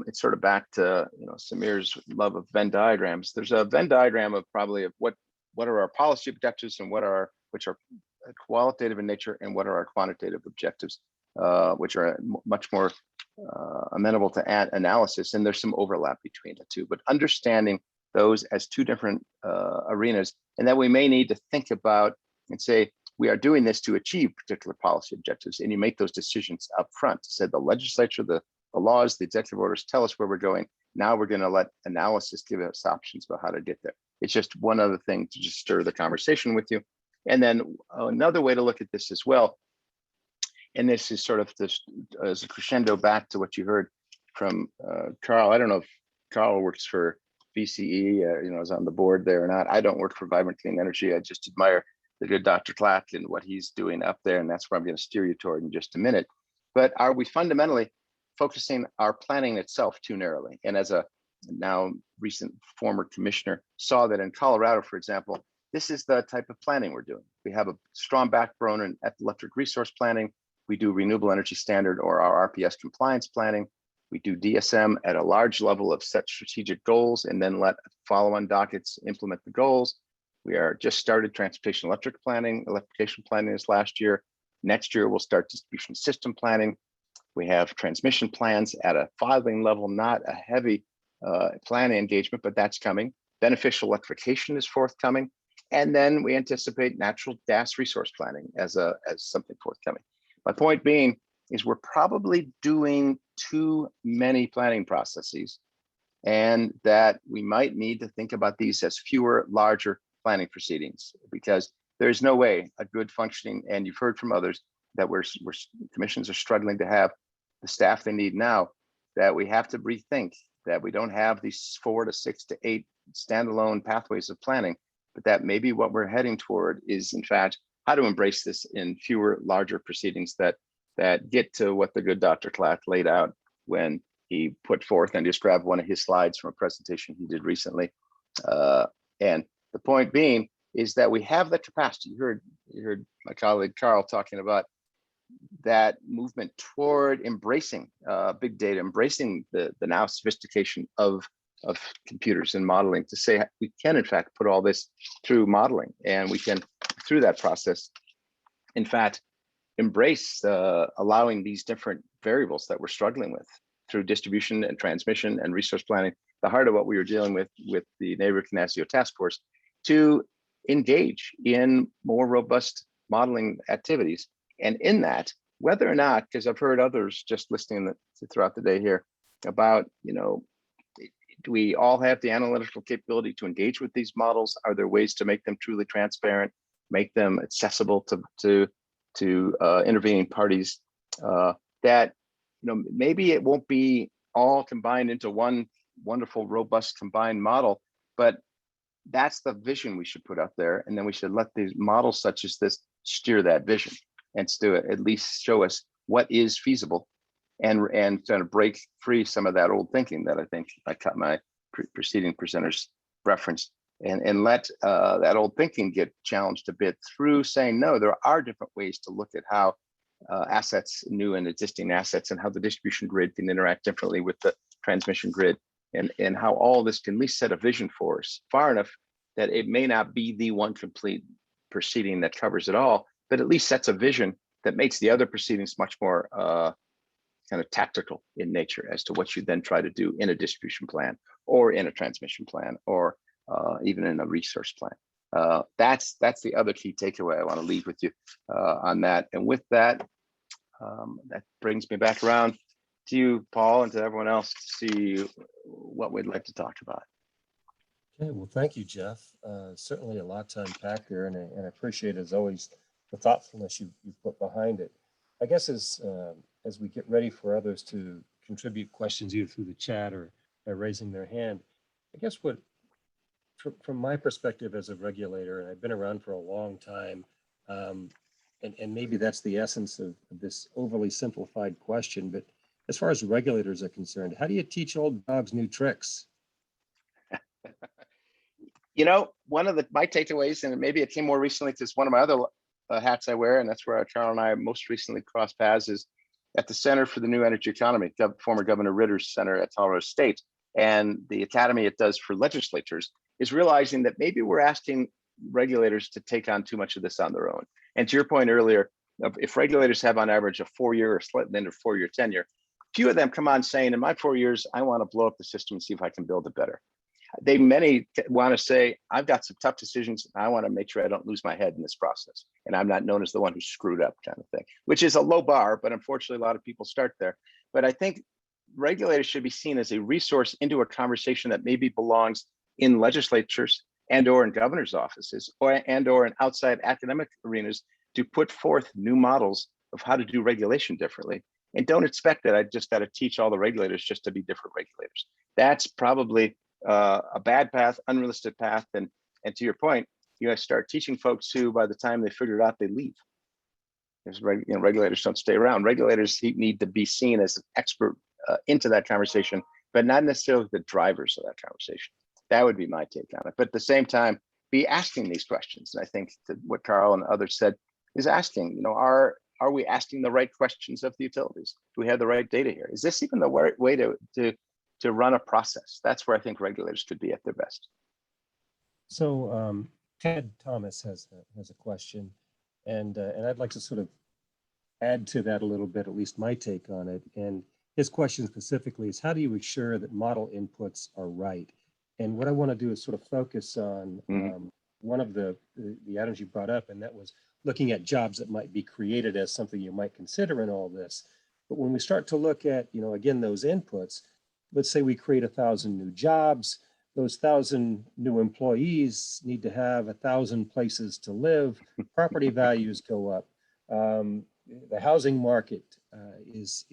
it's sort of back to, Samir's love of Venn diagrams. There's a Venn diagram of probably of what are our policy objectives and which are qualitative in nature, and what are our quantitative objectives, which are much more amenable to analysis. And there's some overlap between the two, but understanding those as two different arenas, and that we may need to think about and say, we are doing this to achieve particular policy objectives. And you make those decisions up front. Said the legislature, the laws, the executive orders tell us where we're going. Now we're going to let analysis give us options about how to get there. It's just one other thing to just stir the conversation with you. And then another way to look at this as well, and this is sort of this as a crescendo back to what you heard from Carl. I don't know if Carl works for VCE, is on the board there or not. I don't work for Vibrant Clean Energy. I just admire the good Dr. Clack and what he's doing up there, and that's where I'm going to steer you toward in just a minute. But are we fundamentally focusing our planning itself too narrowly? And as a now recent former commissioner saw that in Colorado, for example, this is the type of planning we're doing. We have a strong backbone in electric resource planning. We do renewable energy standard, or our RPS compliance planning. We do DSM at a large level of set strategic goals and then let follow-on dockets implement the goals. We are just started transportation electrification planning this last year. Next year, we'll start distribution system planning. We have transmission plans at a filing level, not a heavy planning engagement, but that's coming. Beneficial electrification is forthcoming. And then we anticipate natural gas resource planning as something forthcoming. My point being is we're probably doing too many planning processes, and that we might need to think about these as fewer, larger planning proceedings, because there's no way a good functioning, and you've heard from others that commissions are struggling to have the staff they need now, that we have to rethink that we don't have these 4 to 6 to 8 standalone pathways of planning, but that maybe what we're heading toward is in fact how to embrace this in fewer, larger proceedings that get to what the good Dr. Clack laid out when he put forth, and just grabbed one of his slides from a presentation he did recently. And the point being is that we have the capacity. You heard my colleague Carl talking about that movement toward embracing big data, embracing the now sophistication of computers and modeling, to say we can in fact put all this through modeling, and we can through that process in fact embrace allowing these different variables that we're struggling with through distribution and transmission and resource planning, the heart of what we were dealing with the Neighborhood Canasio Task Force, to engage in more robust modeling activities. And in that, whether or not, because I've heard others just listening throughout the day here about, do we all have the analytical capability to engage with these models? Are there ways to make them truly transparent, make them accessible to intervening parties? That maybe it won't be all combined into one wonderful, robust, combined model, but that's the vision we should put out there, and then we should let these models such as this steer that vision, and to at least show us what is feasible, and kind of break free some of that old thinking that I think I caught my preceding presenters reference, and let that old thinking get challenged a bit through saying, no, there are different ways to look at how assets, new and existing assets, and how the distribution grid can interact differently with the transmission grid, and how all this can at least set a vision for us far enough that it may not be the one complete proceeding that covers it all, but at least sets a vision that makes the other proceedings much more kind of tactical in nature as to what you then try to do in a distribution plan, or in a transmission plan, or even in a resource plan. That's the other key takeaway I want to leave with you on that. And with that, that brings me back around to you, Paul, and to everyone else to see what we'd like to talk about. Okay, well, thank you, Jeff. Certainly a lot to unpack here, and I appreciate, as always, the thoughtfulness you put behind it. I guess as we get ready for others to contribute questions either through the chat or by raising their hand, I guess what, from my perspective as a regulator, and I've been around for a long time, and maybe that's the essence of this overly simplified question, but as far as regulators are concerned, how do you teach old dogs new tricks? You know, one of my takeaways, and maybe it came more recently because one of my other hats I wear, and that's where Charles and I most recently crossed paths, is at the Center for the New Energy Economy, former Governor Ritter's center at Colorado State, and the academy it does for legislatures, is realizing that maybe we're asking regulators to take on too much of this on their own. And to your point earlier, if regulators have on average a 4-year or slightly under 4-year tenure, few of them come on saying, in my 4 years, I want to blow up the system and see if I can build it better. Many want to say, I've got some tough decisions. I want to make sure I don't lose my head in this process. And I'm not known as the one who screwed up, kind of thing, which is a low bar, but unfortunately a lot of people start there. But I think regulators should be seen as a resource into a conversation that maybe belongs in legislatures and or in governor's offices or in outside academic arenas to put forth new models of how to do regulation differently. And don't expect that I just got to teach all the regulators just to be different regulators. That's probably a bad path, unrealistic path. And to your point, you guys start teaching folks who, by the time they figure it out, they leave. Because regulators don't stay around. Regulators need to be seen as an expert into that conversation, but not necessarily the drivers of that conversation. That would be my take on it. But at the same time, be asking these questions. And I think that what Carl and others said is asking, you know, are we asking the right questions of the utilities? Do we have the right data here? Is this even the right way to run a process? That's where I think regulators could be at their best. So Ted Thomas has a question, and I'd like to sort of add to that a little bit, at least my take on it. And his question specifically is, how do you ensure that model inputs are right? And what I want to do is sort of focus on one of the items you brought up, and that was looking at jobs that might be created as something you might consider in all this. But when we start to look at, you know, again, those inputs, let's say we create 1,000 new jobs, those 1,000 new employees need to have 1,000 places to live, property values go up, the housing market is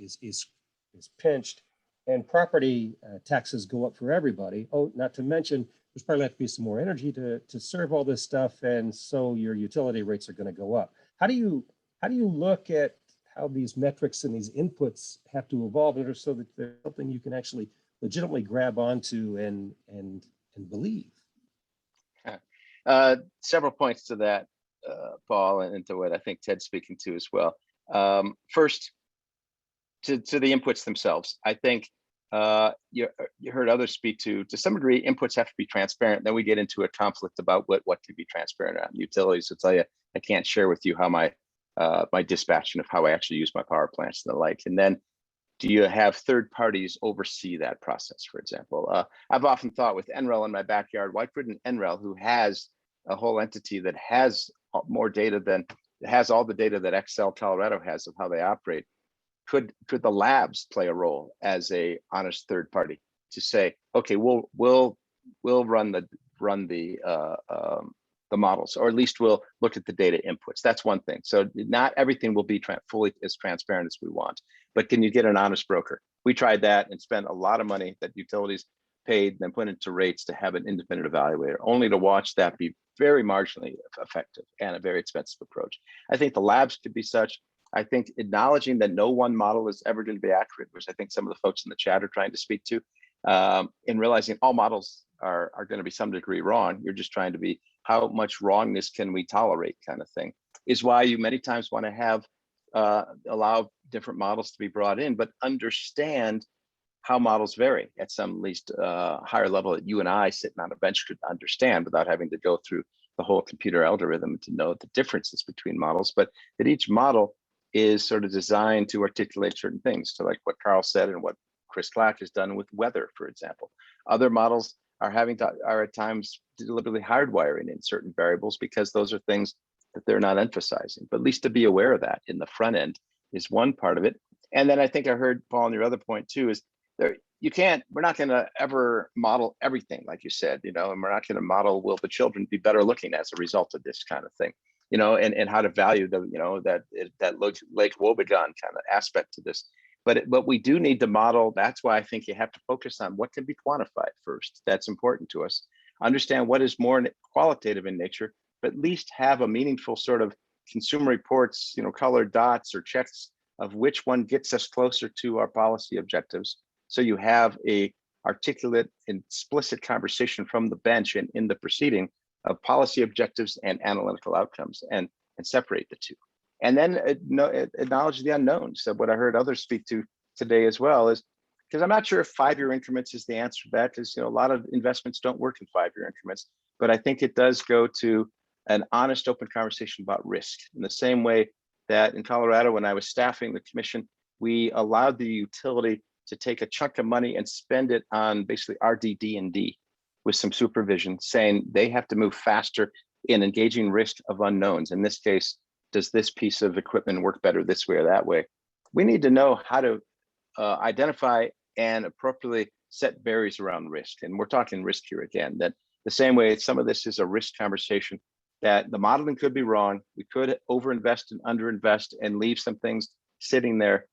pinched, and property taxes go up for everybody. Oh, not to mention, there's probably have to be some more energy to serve all this stuff, and so your utility rates are going to go up. How do you look at how these metrics and these inputs have to evolve in order so that there's something you can actually legitimately grab onto and believe? Several points to that, Paul, and to what I think Ted's speaking to as well. First, to the inputs themselves, I think you heard others speak to some degree, inputs have to be transparent. Then we get into a conflict about what can be transparent on. Utilities will tell you, I can't share with you how my dispatch and of how I actually use my power plants and the like. And then do you have third parties oversee that process, for example? I've often thought with NREL in my backyard, why couldn't NREL, who has a whole entity that has more data has all the data that Excel Colorado has of how they operate, could the labs play a role as a honest third party to say, okay, we'll run the models, or at least we'll look at the data inputs. That's one thing. So not everything will be fully as transparent as we want, but can you get an honest broker? We tried that and spent a lot of money that utilities paid and then put into rates to have an independent evaluator, only to watch that be very marginally effective and a very expensive approach. I think the labs could be such. I think acknowledging that no one model is ever going to be accurate, which I think some of the folks in the chat are trying to speak to, in realizing all models are going to be some degree wrong. You're just trying to be, how much wrongness can we tolerate, kind of thing, is why you many times want to have allow different models to be brought in, but understand how models vary at some least higher level that you and I sitting on a bench could understand without having to go through the whole computer algorithm to know the differences between models, but that each model is sort of designed to articulate certain things. So like what Carl said and what Chris Clack has done with weather, for example. Other models are at times deliberately hardwiring in certain variables because those are things that they're not emphasizing. But at least to be aware of that in the front end is one part of it. And then I think I heard, Paul, on your other point too, is we're not going to ever model everything, like you said, and we're not going to model will the children be better looking as a result of this kind of thing. and how to value that Lake Wobegon kind of aspect to this. But we do need to model. That's why I think you have to focus on what can be quantified first. That's important to us. Understand what is more qualitative in nature, but at least have a meaningful sort of consumer reports, colored dots or checks of which one gets us closer to our policy objectives. So you have a articulate and explicit conversation from the bench and in the proceeding of policy objectives and analytical outcomes, and separate the two. And then acknowledge the unknowns. So what I heard others speak to today as well is, because I'm not sure if 5-year increments is the answer to that, because a lot of investments don't work in 5-year increments, but I think it does go to an honest, open conversation about risk. In the same way that in Colorado, when I was staffing the commission, we allowed the utility to take a chunk of money and spend it on basically RDD&D with some supervision, saying they have to move faster in engaging risk of unknowns. In this case, does this piece of equipment work better this way or that way? We need to know how to identify and appropriately set barriers around risk. And we're talking risk here again, that the same way some of this is a risk conversation, that the modeling could be wrong. We could overinvest and underinvest and leave some things sitting there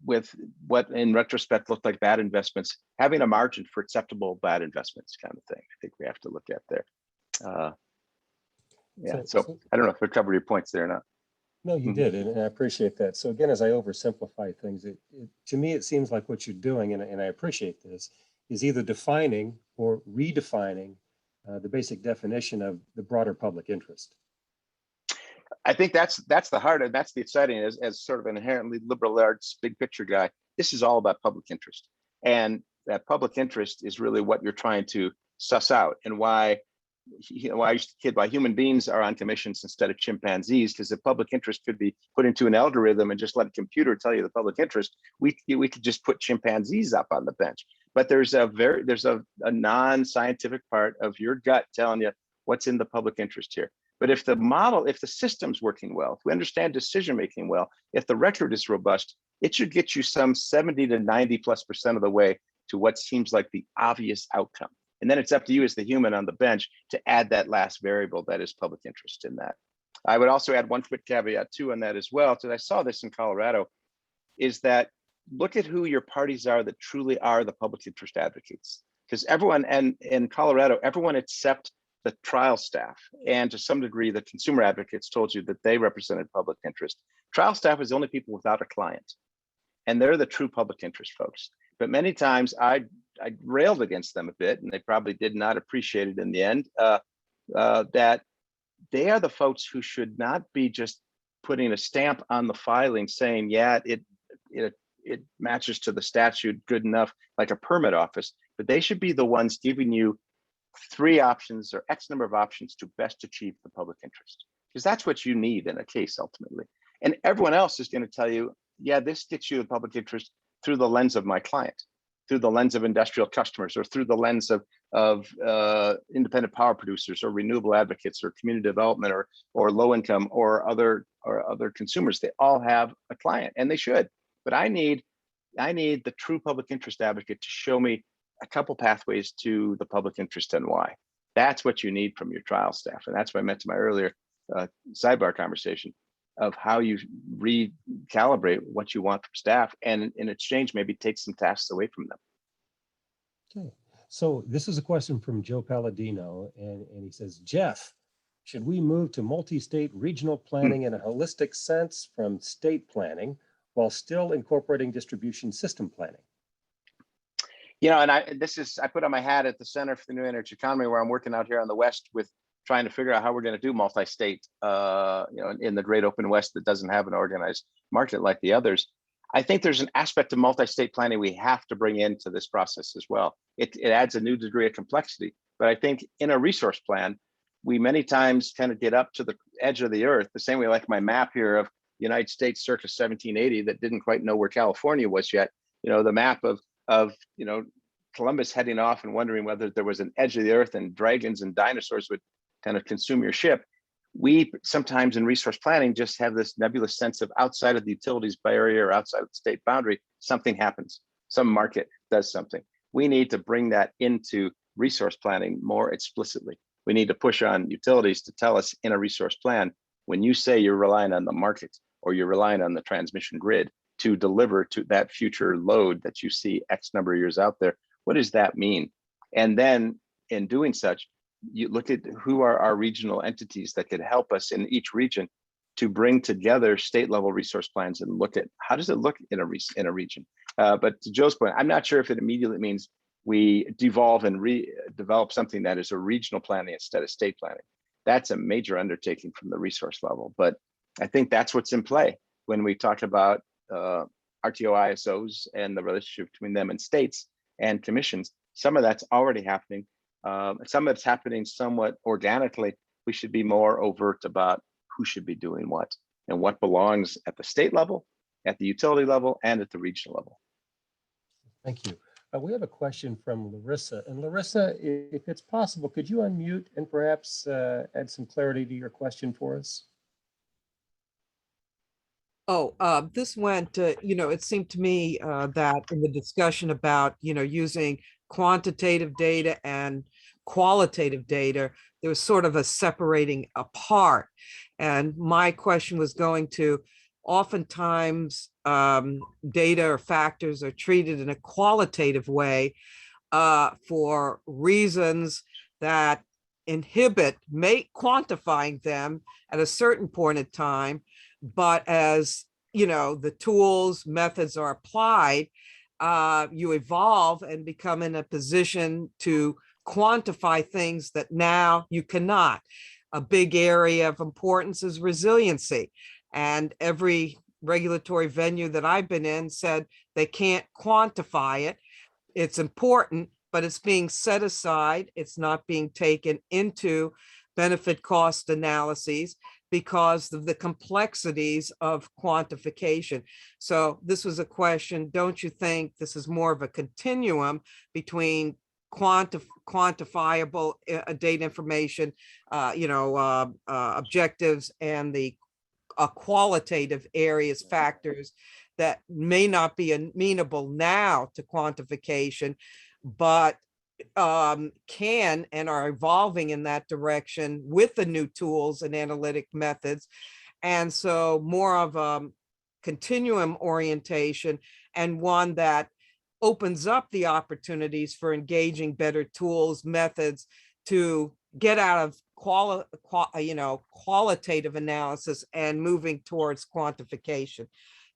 with what in retrospect looked like bad investments, having a margin for acceptable bad investments kind of thing. I think we have to look at there. So I don't know if I covered your points there or not. No, you did, and I appreciate that. So again, as I oversimplify things, to me, it seems like what you're doing, and I appreciate this, is either defining or redefining the basic definition of the broader public interest. I think that's the heart, and that's the exciting, as sort of an inherently liberal arts big picture guy. This is all about public interest, and that public interest is really what you're trying to suss out, and why I used to kid why human beings are on commissions instead of chimpanzees, because the public interest could be put into an algorithm and just let a computer tell you the public interest. We could just put chimpanzees up on the bench, but there's a non-scientific part of your gut telling you what's in the public interest here. But if the system's working well, if we understand decision making well, if the record is robust, it should get you some 70 to 90+% of the way to what seems like the obvious outcome. And then it's up to you as the human on the bench to add that last variable that is public interest in that. I would also add one quick caveat too on that as well, because I saw this in Colorado, is that look at who your parties are that truly are the public interest advocates. Because everyone, and in Colorado, everyone except the trial staff, and to some degree, the consumer advocates told you that they represented public interest. Trial staff is the only people without a client, and they're the true public interest folks. But many times I railed against them a bit, and they probably did not appreciate it in the end, that they are the folks who should not be just putting a stamp on the filing saying, yeah, it matches to the statute good enough, like a permit office, but they should be the ones giving you 3 options or X number of options to best achieve the public interest, because that's what you need in a case ultimately. And everyone else is going to tell you, yeah, this gets you the public interest through the lens of my client, through the lens of industrial customers, or through the lens of independent power producers, or renewable advocates, or community development, or low income, or other consumers. They all have a client, and they should. But I need the true public interest advocate to show me a couple pathways to the public interest and why. That's what you need from your trial staff, and that's what I meant to my earlier sidebar conversation of how you recalibrate what you want from staff, and in exchange, maybe take some tasks away from them. Okay, so this is a question from Joe Palladino, and he says, Jeff, should we move to multi-state regional planning in a holistic sense from state planning while still incorporating distribution system planning? And I put on my hat at the Center for the New Energy Economy, where I'm working out here on the West with trying to figure out how we're going to do multi-state, in the great open West that doesn't have an organized market like the others. I think there's an aspect of multi-state planning we have to bring into this process as well. It adds a new degree of complexity, but I think in a resource plan, we many times kind of get up to the edge of the earth, the same way like my map here of the United States circa 1780 that didn't quite know where California was yet. The map of Columbus heading off and wondering whether there was an edge of the earth and dragons and dinosaurs would kind of consume your ship. We sometimes in resource planning just have this nebulous sense of outside of the utilities barrier, or outside of the state boundary, something happens. Some market does something. We need to bring that into resource planning more explicitly. We need to push on utilities to tell us in a resource plan, when you say you're relying on the market or you're relying on the transmission grid to deliver to that future load that you see X number of years out there, what does that mean? And then in doing such, you look at who are our regional entities that could help us in each region to bring together state level resource plans and look at how does it look in a region. But to Joe's point, I'm not sure if it immediately means we devolve and redevelop something that is a regional planning instead of state planning. That's a major undertaking from the resource level. But I think that's what's in play when we talk about RTO ISOs and the relationship between them and states and commissions. Some of that's already happening. Some of it's happening somewhat organically. We should be more overt about who should be doing what and what belongs at the state level, at the utility level, and at the regional level. Thank you. We have a question from Larissa. And Larissa, if it's possible, could you unmute and perhaps add some clarity to your question for us? Oh, this went, it seemed to me that in the discussion about, using quantitative data and qualitative data, there was sort of a separating apart. And my question was going to, oftentimes data or factors are treated in a qualitative way for reasons that inhibit quantifying them at a certain point in time. But as the tools, methods are applied, you evolve and become in a position to quantify things that now you cannot. A big area of importance is resiliency. And every regulatory venue that I've been in said they can't quantify it. It's important, but it's being set aside. It's not being taken into benefit cost analyses because of the complexities of quantification. So this was a question, don't you think this is more of a continuum between quantifiable data information, objectives, and the qualitative areas, factors that may not be amenable now to quantification, but can and are evolving in that direction with the new tools and analytic methods. And so more of a continuum orientation, and one that opens up the opportunities for engaging better tools, methods to get out of qualitative analysis and moving towards quantification.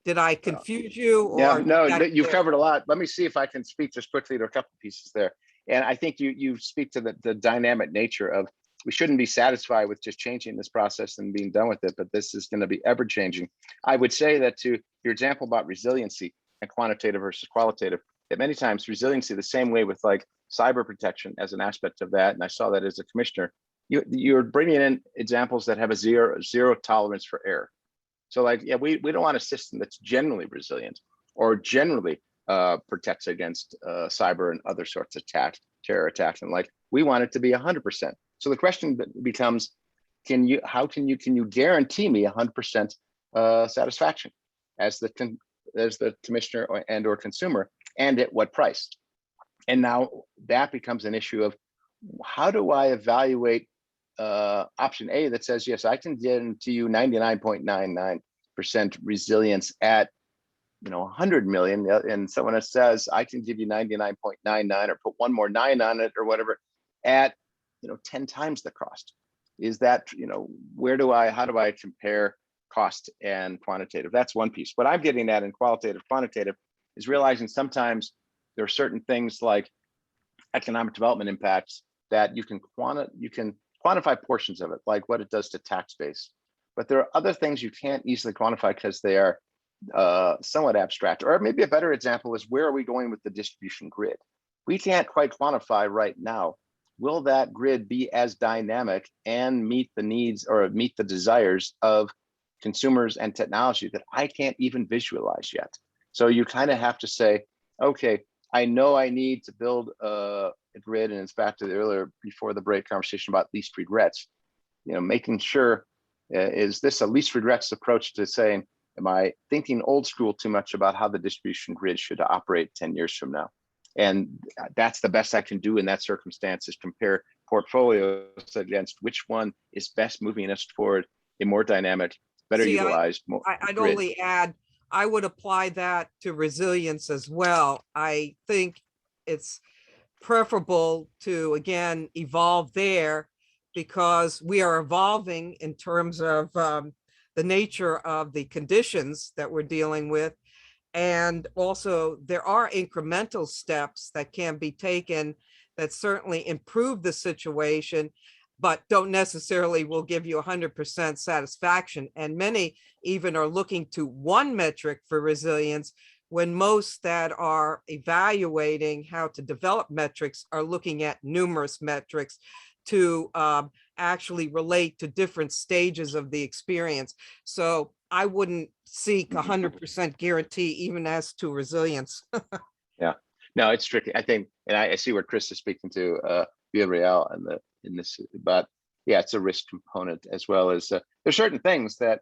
Did I confuse you? Or yeah, no, you've covered a lot. Let me see if I can speak just quickly to a couple pieces there. And I think you speak to the dynamic nature of, we shouldn't be satisfied with just changing this process and being done with it, but this is going to be ever changing. I would say that to your example about resiliency and quantitative versus qualitative, that many times resiliency, the same way with like cyber protection as an aspect of that, and I saw that as a commissioner, you're bringing in examples that have a zero tolerance for error. So like, yeah, we don't want a system that's generally resilient or generally protects against cyber and other sorts of terror attacks, and like we want it to be 100%. So the question becomes, can you guarantee me 100% satisfaction as the commissioner or consumer, and at what price? And now that becomes an issue of, how do I evaluate option A that says, yes, I can guarantee you 99.99% resilience at 100 million, and someone else says I can give you 99.99 or put one more 9 on it or whatever at 10 times the cost. Is that, how do I compare cost and quantitative? That's one piece. What I'm getting at in qualitative, quantitative is realizing sometimes there are certain things like economic development impacts that you can quantify portions of it, like what it does to tax base. But there are other things you can't easily quantify because they are somewhat abstract. Or maybe a better example is, where are we going with the distribution grid? We can't quite quantify right now. Will that grid be as dynamic and meet the needs or meet the desires of consumers and technology that I can't even visualize yet? So you kind of have to say, okay, I know I need to build a grid, and it's back to the earlier, before the break, conversation about least regrets. Making sure, is this a least regrets approach to saying, am I thinking old school too much about how the distribution grid should operate 10 years from now? And that's the best I can do in that circumstance, is compare portfolios against which one is best moving us toward a more dynamic, better See, utilized I'd grid. only add, I would apply that to resilience as well. I think it's preferable to, again, evolve there because we are evolving in terms of the nature of the conditions that we're dealing with. And also there are incremental steps that can be taken that certainly improve the situation, but don't necessarily will give you 100% satisfaction. And many even are looking to one metric for resilience when most that are evaluating how to develop metrics are looking at numerous metrics to actually relate to different stages of the experience. So I wouldn't seek 100% guarantee even as to resilience. Yeah, no, it's tricky. I think, and I see where Chris is speaking to Villarreal and in this, but yeah, it's a risk component as well as there's certain things that,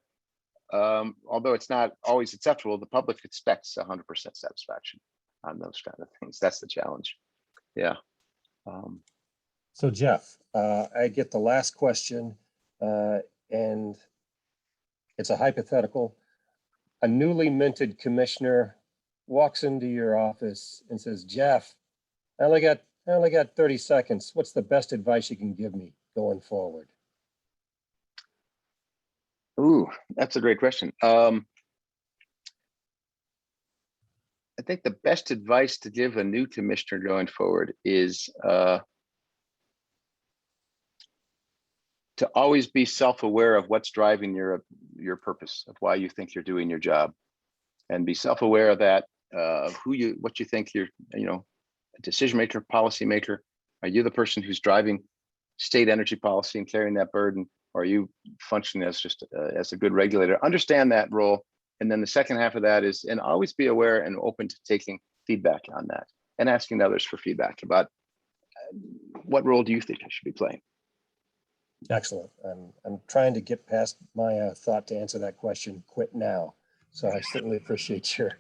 although it's not always acceptable, the public expects 100% satisfaction on those kind of things. That's the challenge. Yeah. So Jeff, I get the last question, and it's a hypothetical. A newly minted commissioner walks into your office and says, Jeff, I only got 30 seconds. What's the best advice you can give me going forward? Ooh, that's a great question. I think the best advice to give a new commissioner going forward is to always be self-aware of what's driving your purpose, of why you think you're doing your job, and be self-aware of that, of what you think you're, a decision maker, policy maker. Are you the person who's driving state energy policy and carrying that burden? Or are you functioning as just as a good regulator? Understand that role. And then the second half of that is, and always be aware and open to taking feedback on that and asking others for feedback about what role do you think I should be playing? Excellent. I'm trying to get past my thought to answer that question, quit now. So I certainly appreciate your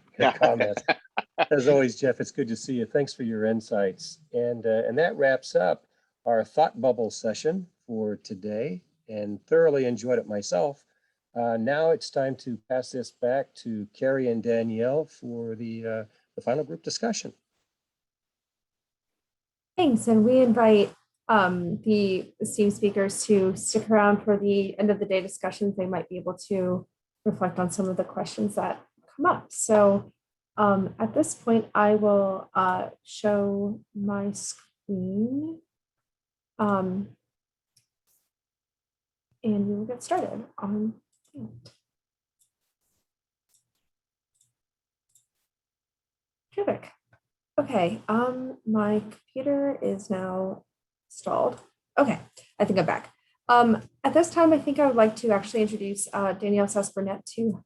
comments. As always, Jeff, it's good to see you. Thanks for your insights. And that wraps up our thought bubble session for today, and thoroughly enjoyed it myself. Now it's time to pass this back to Carrie and Danielle for the final group discussion. Thanks, and we invite the esteemed speakers to stick around for the end of the day discussions. They might be able to reflect on some of the questions that come up. So at this point, I will show my screen and we will get started on Keynote. Terrific. Okay, my computer is now installed. Okay, I think I'm back. At this time, I think I would like to actually introduce Danielle Saspernet to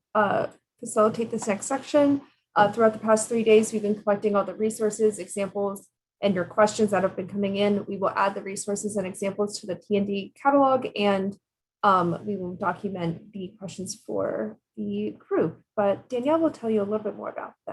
facilitate this next section. Throughout the past 3 days, we've been collecting all the resources, examples, and your questions that have been coming in. We will add the resources and examples to the T&D catalog, and we will document the questions for the group. But Danielle will tell you a little bit more about that.